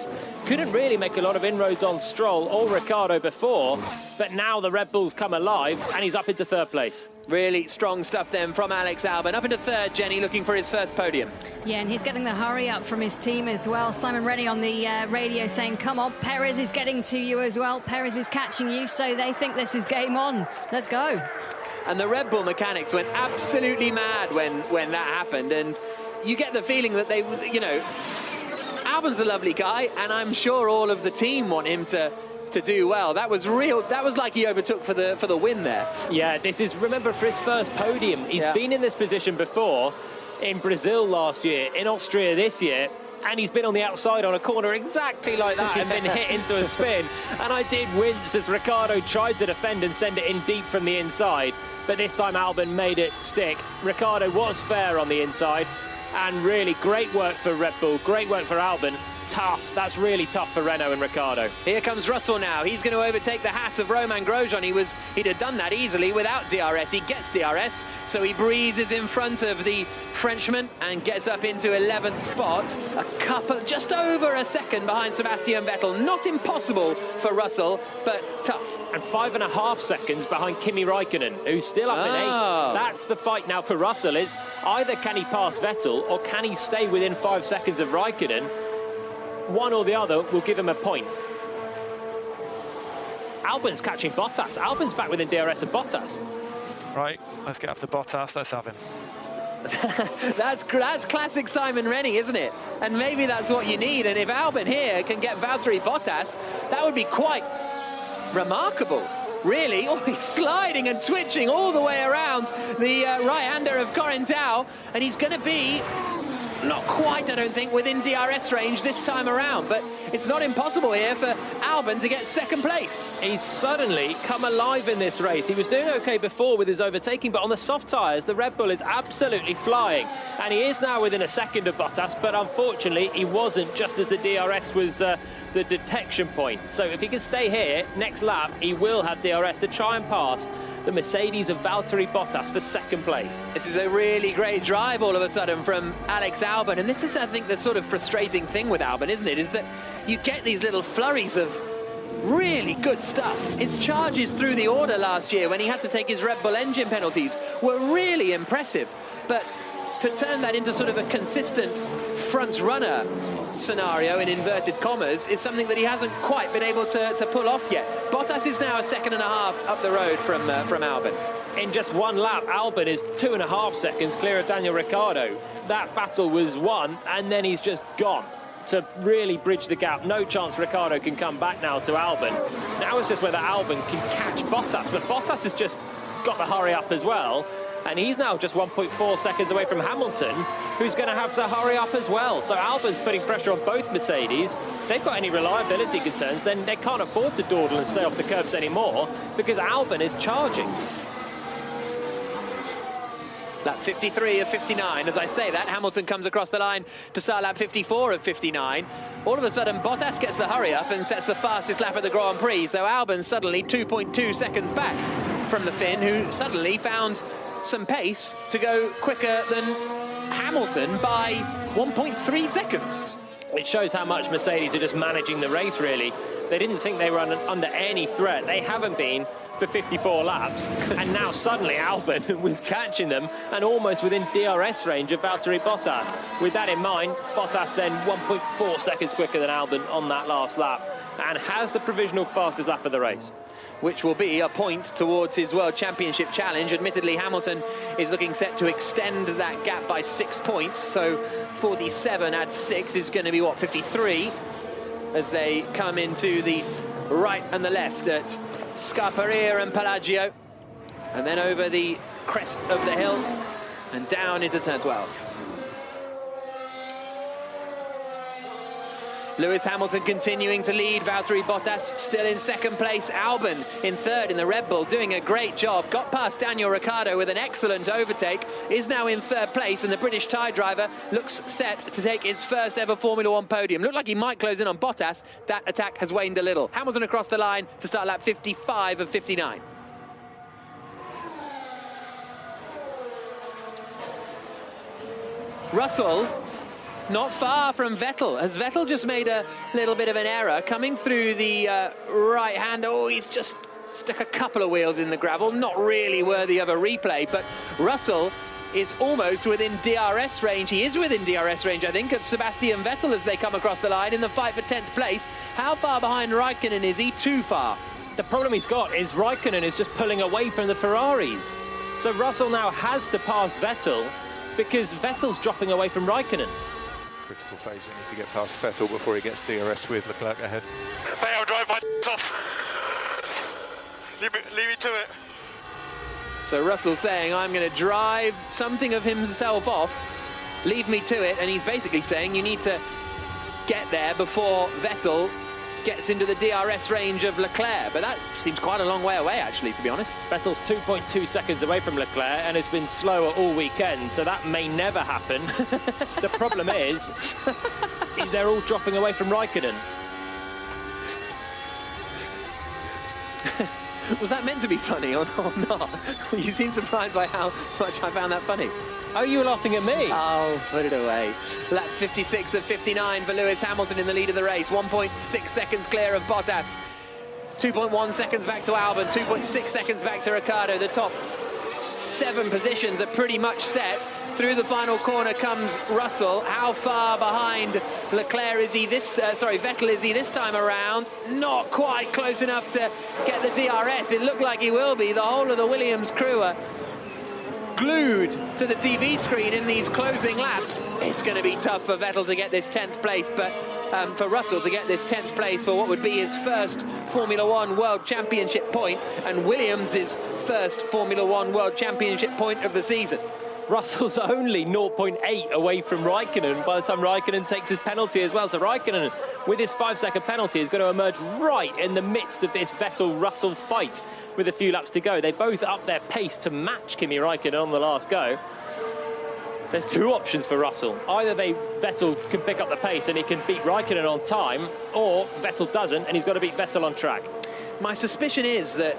Couldn't really make a lot of inroads on Stroll or Ricciardo before, but now the Red Bulls come alive, and he's up into 3rd place. Really strong stuff then from Alex Albon. Up into 3rd, Jenny, looking for his first podium. Yeah, and he's getting the hurry up from his team as well. Simon Rennie on the radio saying, come on, Perez is getting to you as well. Perez is catching you, so they think this is game on. Let's go. And the Red Bull mechanics went absolutely mad when that happened, and you get the feeling that they, you know, Albon's a lovely guy, and I'm sure all of the team want him to do well. That was real. That was like he overtook for the win there. Yeah, this is, remember, for his first podium. He's been in this position before, in Brazil last year, in Austria this year, and he's been on the outside on a corner exactly like that and been hit into a spin. And I did wince as Ricciardo tried to defend and send it in deep from the inside, but this time Albon made it stick. Ricciardo was fair on the inside, and really great work for Red Bull, great work for Albon tough. That's really tough for Renault and Ricciardo. Here comes Russell now. He's going to overtake the Haas of Romain Grosjean. He'd have done that easily without DRS. He gets DRS, so he breezes in front of the Frenchman and gets up into 11th spot. Just over a second behind Sebastian Vettel. Not impossible for Russell, but tough. And 5.5 seconds behind Kimi Räikkönen, who's still up in 8th. That's the fight now for Russell, is either can he pass Vettel or can he stay within 5 seconds of Räikkönen? One or the other will give him a point. Albon's catching Bottas. Albon's back within DRS of Bottas. Right, let's get up to Bottas, let's have him. That's classic Simon Rennie, isn't it? And maybe that's what you need. And if Albon here can get Valtteri Bottas, that would be quite remarkable, really. Oh, he's sliding and twitching all the way around the right-hander of Corintao, and he's going to be not quite, I don't think, within DRS range this time around, but it's not impossible here for Albon to get second place. He's suddenly come alive in this race. He was doing okay before with his overtaking, but on the soft tyres, the Red Bull is absolutely flying, and he is now within a second of Bottas, but unfortunately he wasn't, just as the DRS was the detection point. So if he can stay here, next lap, he will have DRS to try and pass the Mercedes of Valtteri Bottas for second place. This is a really great drive all of a sudden from Alex Albon, and this is, I think, the sort of frustrating thing with Albon, isn't it, is that you get these little flurries of really good stuff. His charges through the order last year when he had to take his Red Bull engine penalties were really impressive, but to turn that into sort of a consistent front runner scenario in inverted commas is something that he hasn't quite been able to pull off yet. Bottas is now a second and a half up the road from Albon. In just one lap, Albon is 2.5 seconds clear of Daniel Ricciardo. That battle was won, and then he's just gone to really bridge the gap. No chance Ricciardo can come back now to Albon. Now it's just whether Albon can catch Bottas, but Bottas has just got the hurry up as well. And he's now just 1.4 seconds away from Hamilton, who's going to have to hurry up as well. So Albon's putting pressure on both Mercedes. If they've got any reliability concerns, then they can't afford to dawdle and stay off the curbs anymore, because Albon is charging. Lap 53 of 59. As I say that, Hamilton comes across the line to start lap 54 of 59. All of a sudden, Bottas gets the hurry up and sets the fastest lap at the Grand Prix. So Albon suddenly 2.2 seconds back from the Finn, who suddenly found some pace to go quicker than Hamilton by 1.3 seconds. It shows how much Mercedes are just managing the race, really. They didn't think they were under any threat. They haven't been for 54 laps, and now suddenly Albon was catching them and almost within DRS range of Valtteri Bottas. With that in mind, Bottas then 1.4 seconds quicker than Albon on that last lap, and has the provisional fastest lap of the race, which will be a point towards his World Championship challenge. Admittedly, Hamilton is looking set to extend that gap by 6 points, so 47 add 6 is going to be, what, 53, as they come into the right and the left at Scarperia and Pelagio, and then over the crest of the hill and down into turn 12. Lewis Hamilton continuing to lead. Valtteri Bottas still in second place. Albon in third in the Red Bull, doing a great job. Got past Daniel Ricciardo with an excellent overtake. Is now in third place, and the British tyre driver looks set to take his first ever Formula One podium. Looked like he might close in on Bottas. That attack has waned a little. Hamilton across the line to start lap 55 of 59. Russell not far from Vettel, as Vettel just made a little bit of an error coming through the right hand. Oh, he's just stuck a couple of wheels in the gravel, not really worthy of a replay, but Russell is almost within DRS range. He is within DRS range, I think, of Sebastian Vettel as they come across the line in the fight for 10th place. How far behind Räikkönen is he? Too far. The problem he's got is Räikkönen is just pulling away from the Ferraris. So Russell now has to pass Vettel because Vettel's dropping away from Räikkönen. Critical phase, we need to get past Vettel before he gets DRS with Leclerc ahead. Hey, I'll drive my off. Leave me to it. So Russell saying, I'm going to drive something of himself off, leave me to it, and he's basically saying you need to get there before Vettel gets into the DRS range of Leclerc, but that seems quite a long way away, actually, to be honest. Vettel's 2.2 seconds away from Leclerc and has been slower all weekend, so that may never happen. The problem is they're all dropping away from Raikkonen. Was that meant to be funny or not? You seem surprised by how much I found that funny. Oh, you were laughing at me. Oh, put it away. Lap 56 of 59 for Lewis Hamilton in the lead of the race. 1.6 seconds clear of Bottas. 2.1 seconds back to Albon. 2.6 seconds back to Ricciardo. The top 7 positions are pretty much set. Through the final corner comes Russell. How far behind Leclerc is he Vettel is he this time around? Not quite close enough to get the DRS. It looked like he will be. The whole of the Williams crew are glued to the TV screen in these closing laps. It's going to be tough for Vettel to get this 10th place, but for Russell to get this 10th place for what would be his first Formula One World Championship point, and Williams' first Formula One World Championship point of the season. Russell's only 0.8 away from Raikkonen by the time Raikkonen takes his penalty as well. So Raikkonen, with his 5-second penalty, is going to emerge right in the midst of this Vettel-Russell fight with a few laps to go. They both up their pace to match Kimi Raikkonen on the last go. There's 2 options for Russell. Either Vettel can pick up the pace and he can beat Raikkonen on time, or Vettel doesn't and he's got to beat Vettel on track. My suspicion is that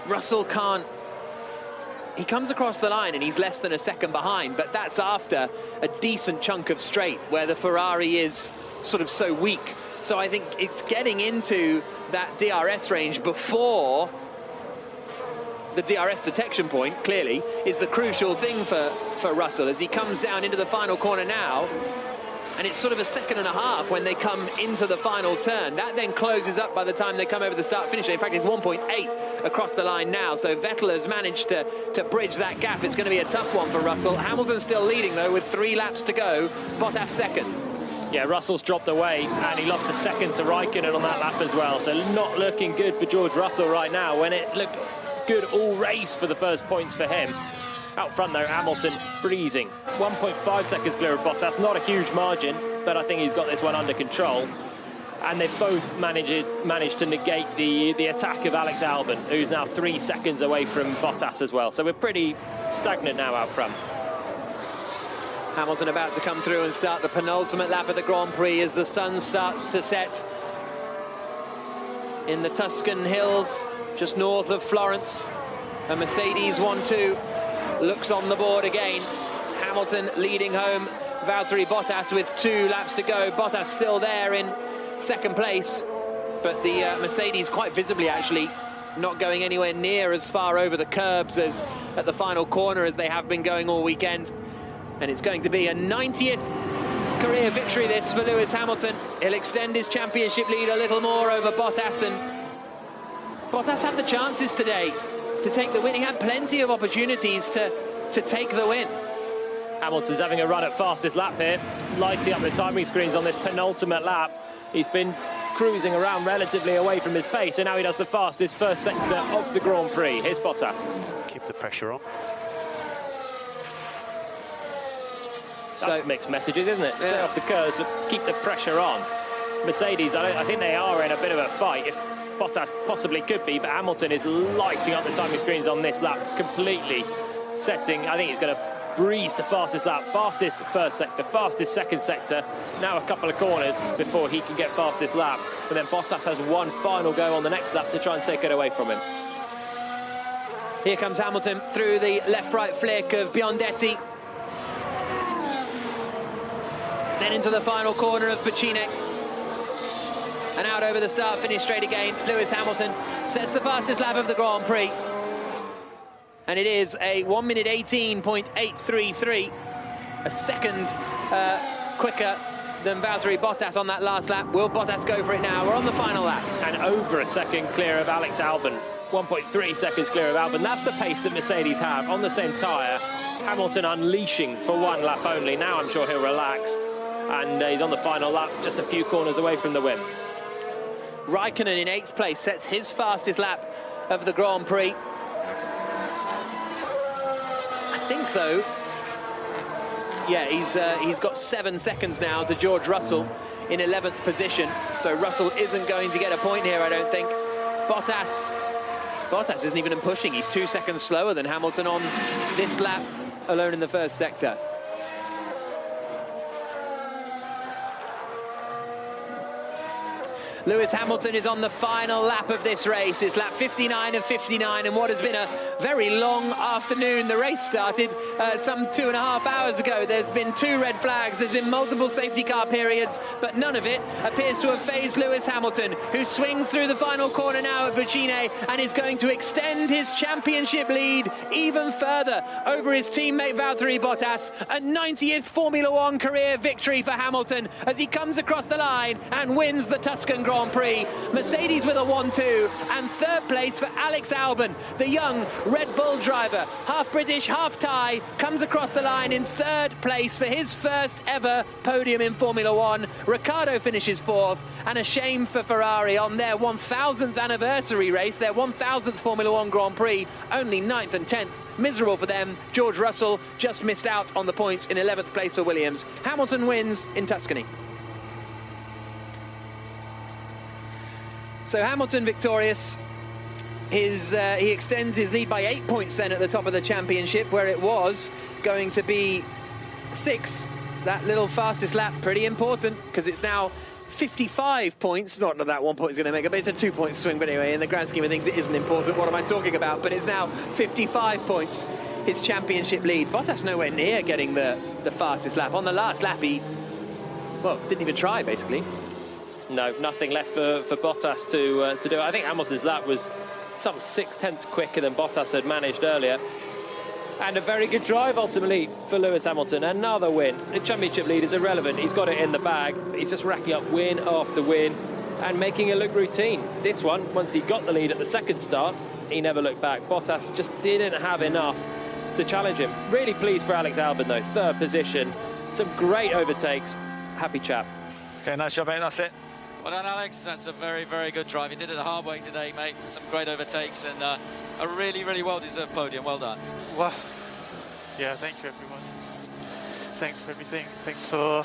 Russell can't... He comes across the line and he's less than a second behind, but that's after a decent chunk of straight where the Ferrari is sort of so weak. So I think it's getting into that DRS range before the DRS detection point, clearly, is the crucial thing for Russell as he comes down into the final corner now. And it's sort of a second and a half when they come into the final turn. That then closes up by the time they come over the start-finish. In fact, it's 1.8 across the line now. So Vettel has managed to bridge that gap. It's going to be a tough one for Russell. Hamilton's still leading, though, with 3 laps to go. Bottas second. Yeah, Russell's dropped away, and he lost a second to Raikkonen on that lap as well. So not looking good for George Russell right now, when it looked good all race for the first points for him. Out front, though, Hamilton freezing. 1.5 seconds clear of Bottas. Not a huge margin, but I think he's got this one under control. And they've both managed to negate the attack of Alex Albon, who's now 3 seconds away from Bottas as well. So we're pretty stagnant now out front. Hamilton about to come through and start the penultimate lap of the Grand Prix as the sun starts to set in the Tuscan hills just north of Florence. A Mercedes 1-2 looks on the board again. Hamilton leading home Valtteri Bottas with 2 laps to go. Bottas still there in second place, but the Mercedes quite visibly actually not going anywhere near as far over the curbs as at the final corner as they have been going all weekend. And it's going to be a 90th career victory this for Lewis Hamilton. He'll extend his championship lead a little more over Bottas, and Bottas had the chances today to take the win. He had plenty of opportunities to take the win. Hamilton's having a run at fastest lap here, lighting up the timing screens on this penultimate lap. He's been cruising around relatively away from his pace, and now he does the fastest first sector of the Grand Prix. Here's Bottas. Keep the pressure on. That's mixed messages, isn't it? Yeah. Stay off the curves, but keep the pressure on. Mercedes, I think they are in a bit of a fight. If Bottas possibly could be, but Hamilton is lighting up the timing screens on this lap, completely setting. I think he's going to breeze to fastest lap, fastest first sector, fastest second sector. Now a couple of corners before he can get fastest lap. And then Bottas has one final go on the next lap to try and take it away from him. Here comes Hamilton through the left-right flick of Biondetti. Then into the final corner of Pacine. And out over the start-finish straight again. Lewis Hamilton sets the fastest lap of the Grand Prix. And it is a 1 minute 18.833. A second quicker than Valtteri Bottas on that last lap. Will Bottas go for it now? We're on the final lap. And over a second clear of Alex Albon. 1.3 seconds clear of Albon. That's the pace that Mercedes have on the same tyre. Hamilton unleashing for 1 lap only. Now I'm sure he'll relax. And he's on the final lap, just a few corners away from the win. Raikkonen in 8th place sets his fastest lap of the Grand Prix. I think, though, yeah, he's got 7 seconds now to George Russell in 11th position. So Russell isn't going to get a point here, I don't think. Bottas isn't even pushing. He's 2 seconds slower than Hamilton on this lap, alone in the first sector. Lewis Hamilton is on the final lap of this race. It's lap 59 of 59, and what has been a very long afternoon. The race started some 2.5 hours ago. There's been 2 red flags. There's been multiple safety car periods, but none of it appears to have fazed Lewis Hamilton, who swings through the final corner now at Buccine and is going to extend his championship lead even further over his teammate Valtteri Bottas. A 90th Formula One career victory for Hamilton as he comes across the line and wins the Tuscan Grand Prix. Mercedes with a 1-2, and third place for Alex Albon, the young Red Bull driver, half British, half Thai, comes across the line in third place for his first ever podium in Formula One. Ricciardo finishes fourth, and a shame for Ferrari on their 1000th anniversary race, their 1000th Formula One Grand Prix, only 9th and 10th. Miserable for them. George Russell just missed out on the points in 11th place for Williams. Hamilton wins in Tuscany. So Hamilton victorious. He extends his lead by 8 points then at the top of the championship, where it was going to be 6. That little fastest lap, pretty important, because it's now 55 points. Not that 1 point is going to make it, but it's a 2-point swing. But anyway, in the grand scheme of things, it isn't important. What am I talking about? But it's now 55 points, his championship lead. Bottas nowhere near getting the fastest lap. On the last lap, he, well, didn't even try, basically. No, nothing left for Bottas to do. I think Hamilton's lap was some 6/10 quicker than Bottas had managed earlier. And a very good drive, ultimately, for Lewis Hamilton. Another win. The championship lead is irrelevant. He's got it in the bag. He's just racking up win after win and making it look routine. This one, once he got the lead at the second start, he never looked back. Bottas just didn't have enough to challenge him. Really pleased for Alex Albon, though. Third position. Some great overtakes. Happy chap. Okay, nice job, mate. That's it. Well done, Alex. That's a very, very good drive. You did it the hard way today, mate. Some great overtakes and a really, really well-deserved podium. Well done. Well, yeah, thank you, everyone. Thanks for everything. Thanks for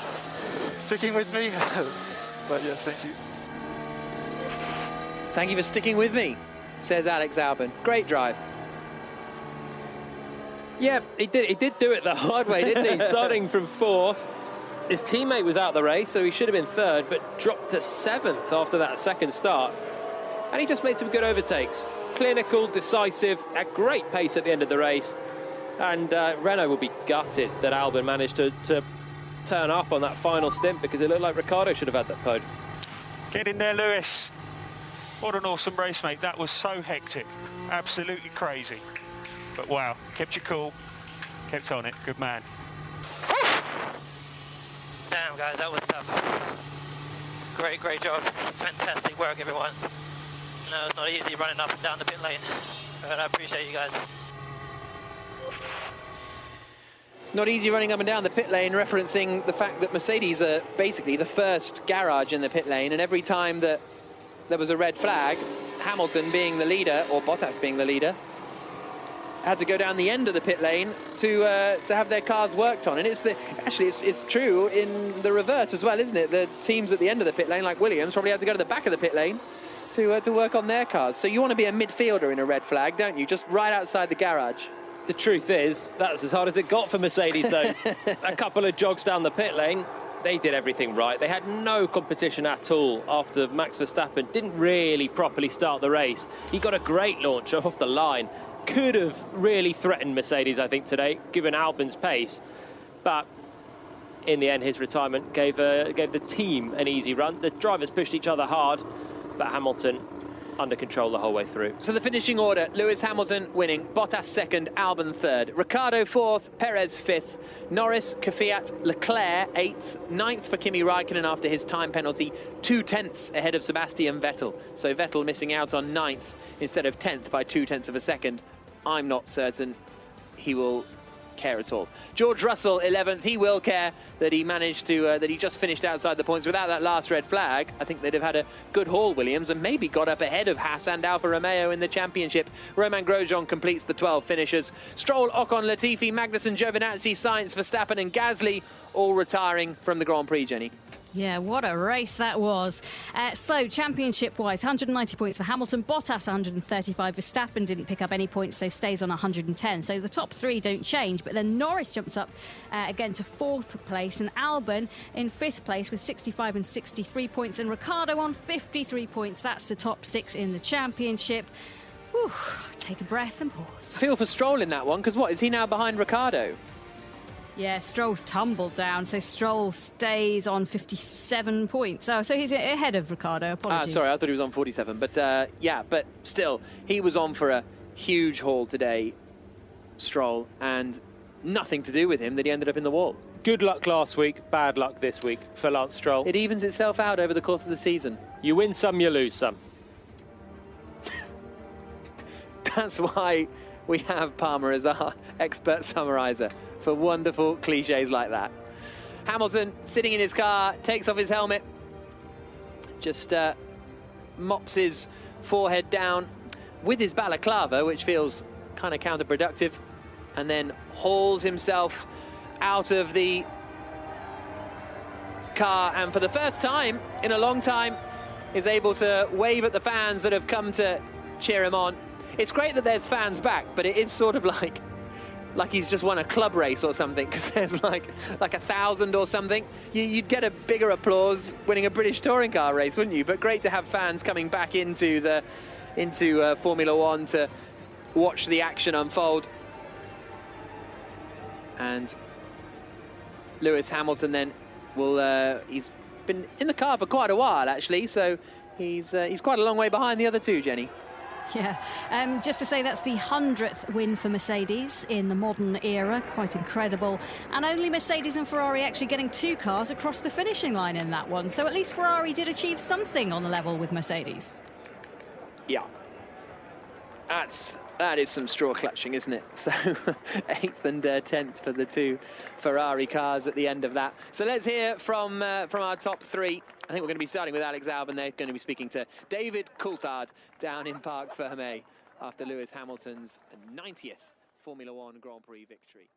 sticking with me. But yeah, thank you. Thank you for sticking with me, says Alex Albon. Great drive. Yeah, he did do it the hard way, didn't he? Starting from fourth. His teammate was out of the race, so he should have been third, but dropped to 7th after that second start. And he just made some good overtakes. Clinical, decisive, at great pace at the end of the race. And Renault will be gutted that Albon managed to turn up on that final stint, because it looked like Ricciardo should have had that podium. Get in there, Lewis. What an awesome race, mate. That was so hectic. Absolutely crazy. But wow, kept you cool, kept on it. Good man. Damn, guys, that was tough. Great job. Fantastic work, everyone. No, it's not easy running up and down the pit lane, but I appreciate you guys. Not easy running up and down the pit lane, referencing the fact that Mercedes are basically the first garage in the pit lane, and every time that there was a red flag, Hamilton being the leader, or Bottas being the leader, had to go down the end of the pit lane to have their cars worked on. And it's true in the reverse as well, isn't it? The teams at the end of the pit lane, like Williams, probably had to go to the back of the pit lane to work on their cars. So you want to be a midfielder in a red flag, don't you? Just right outside the garage. The truth is, that's as hard as it got for Mercedes, though. A couple of jogs down the pit lane, they did everything right. They had no competition at all after Max Verstappen didn't really properly start the race. He got a great launch off the line. Could have really threatened Mercedes, I think, today, given Albon's pace. But in the end, his retirement gave the team an easy run. The drivers pushed each other hard, but Hamilton under control the whole way through. So the finishing order: Lewis Hamilton winning, Bottas second, Albon third, Ricciardo fourth, Perez fifth, Norris, Kvyat, Leclerc eighth, ninth for Kimi Raikkonen after his time penalty, 2/10 ahead of Sebastian Vettel. So Vettel missing out on ninth instead of 10th by 0.2 of a second. I'm not certain he will care at all. George Russell 11th. He will care that he managed to that he just finished outside the points without that last red flag. I think they'd have had a good haul, Williams, and maybe got up ahead of Haas and Alfa Romeo in the championship. Romain Grosjean completes the 12 finishers. Stroll, Ocon, Latifi, Magnussen, Giovinazzi, Sainz, Verstappen and Gasly all retiring from the Grand Prix, Jenny. Yeah, what a race that was. So, championship-wise, 190 points for Hamilton, Bottas 135. Verstappen didn't pick up any points, so stays on 110. So the top three don't change, but then Norris jumps up again to 4th place, and Albon in 5th place with 65 and 63 points, and Ricciardo on 53 points. That's the top 6 in the championship. Whew, take a breath and pause. Feel for Stroll in that one, because what, is he now behind Ricciardo? Yeah, Stroll's tumbled down, so Stroll stays on 57 points. Oh, so he's ahead of Ricciardo. Apologies. Sorry, I thought he was on 47. But yeah, but still, he was on for a huge haul today, Stroll, and nothing to do with him that he ended up in the wall. Good luck last week, bad luck this week for Lance Stroll. It evens itself out over the course of the season. You win some, you lose some. That's why we have Palmer as our expert summariser, for wonderful cliches like that. Hamilton, sitting in his car, takes off his helmet, just mops his forehead down with his balaclava, which feels kind of counterproductive, and then hauls himself out of the car, and for the first time in a long time is able to wave at the fans that have come to cheer him on. It's great that there's fans back, but it is sort of like he's just won a club race or something, because there's like 1,000 or something. You'd get a bigger applause winning a British touring car race, wouldn't you? But great to have fans coming back into Formula One to watch the action unfold. And Lewis Hamilton then will he's been in the car for quite a while actually, so he's quite a long way behind the other two, Jenny. Yeah, just to say that's the 100th win for Mercedes in the modern era, quite incredible. And only Mercedes and Ferrari actually getting 2 cars across the finishing line in that one. So at least Ferrari did achieve something on the level with Mercedes. Yeah, that is some straw clutching, isn't it? So 8th and 10th for the 2 Ferrari cars at the end of that. So let's hear from our top 3. I think we're going to be starting with Alex Albon. They're going to be speaking to David Coulthard down in Parc Fermé after Lewis Hamilton's 90th Formula One Grand Prix victory.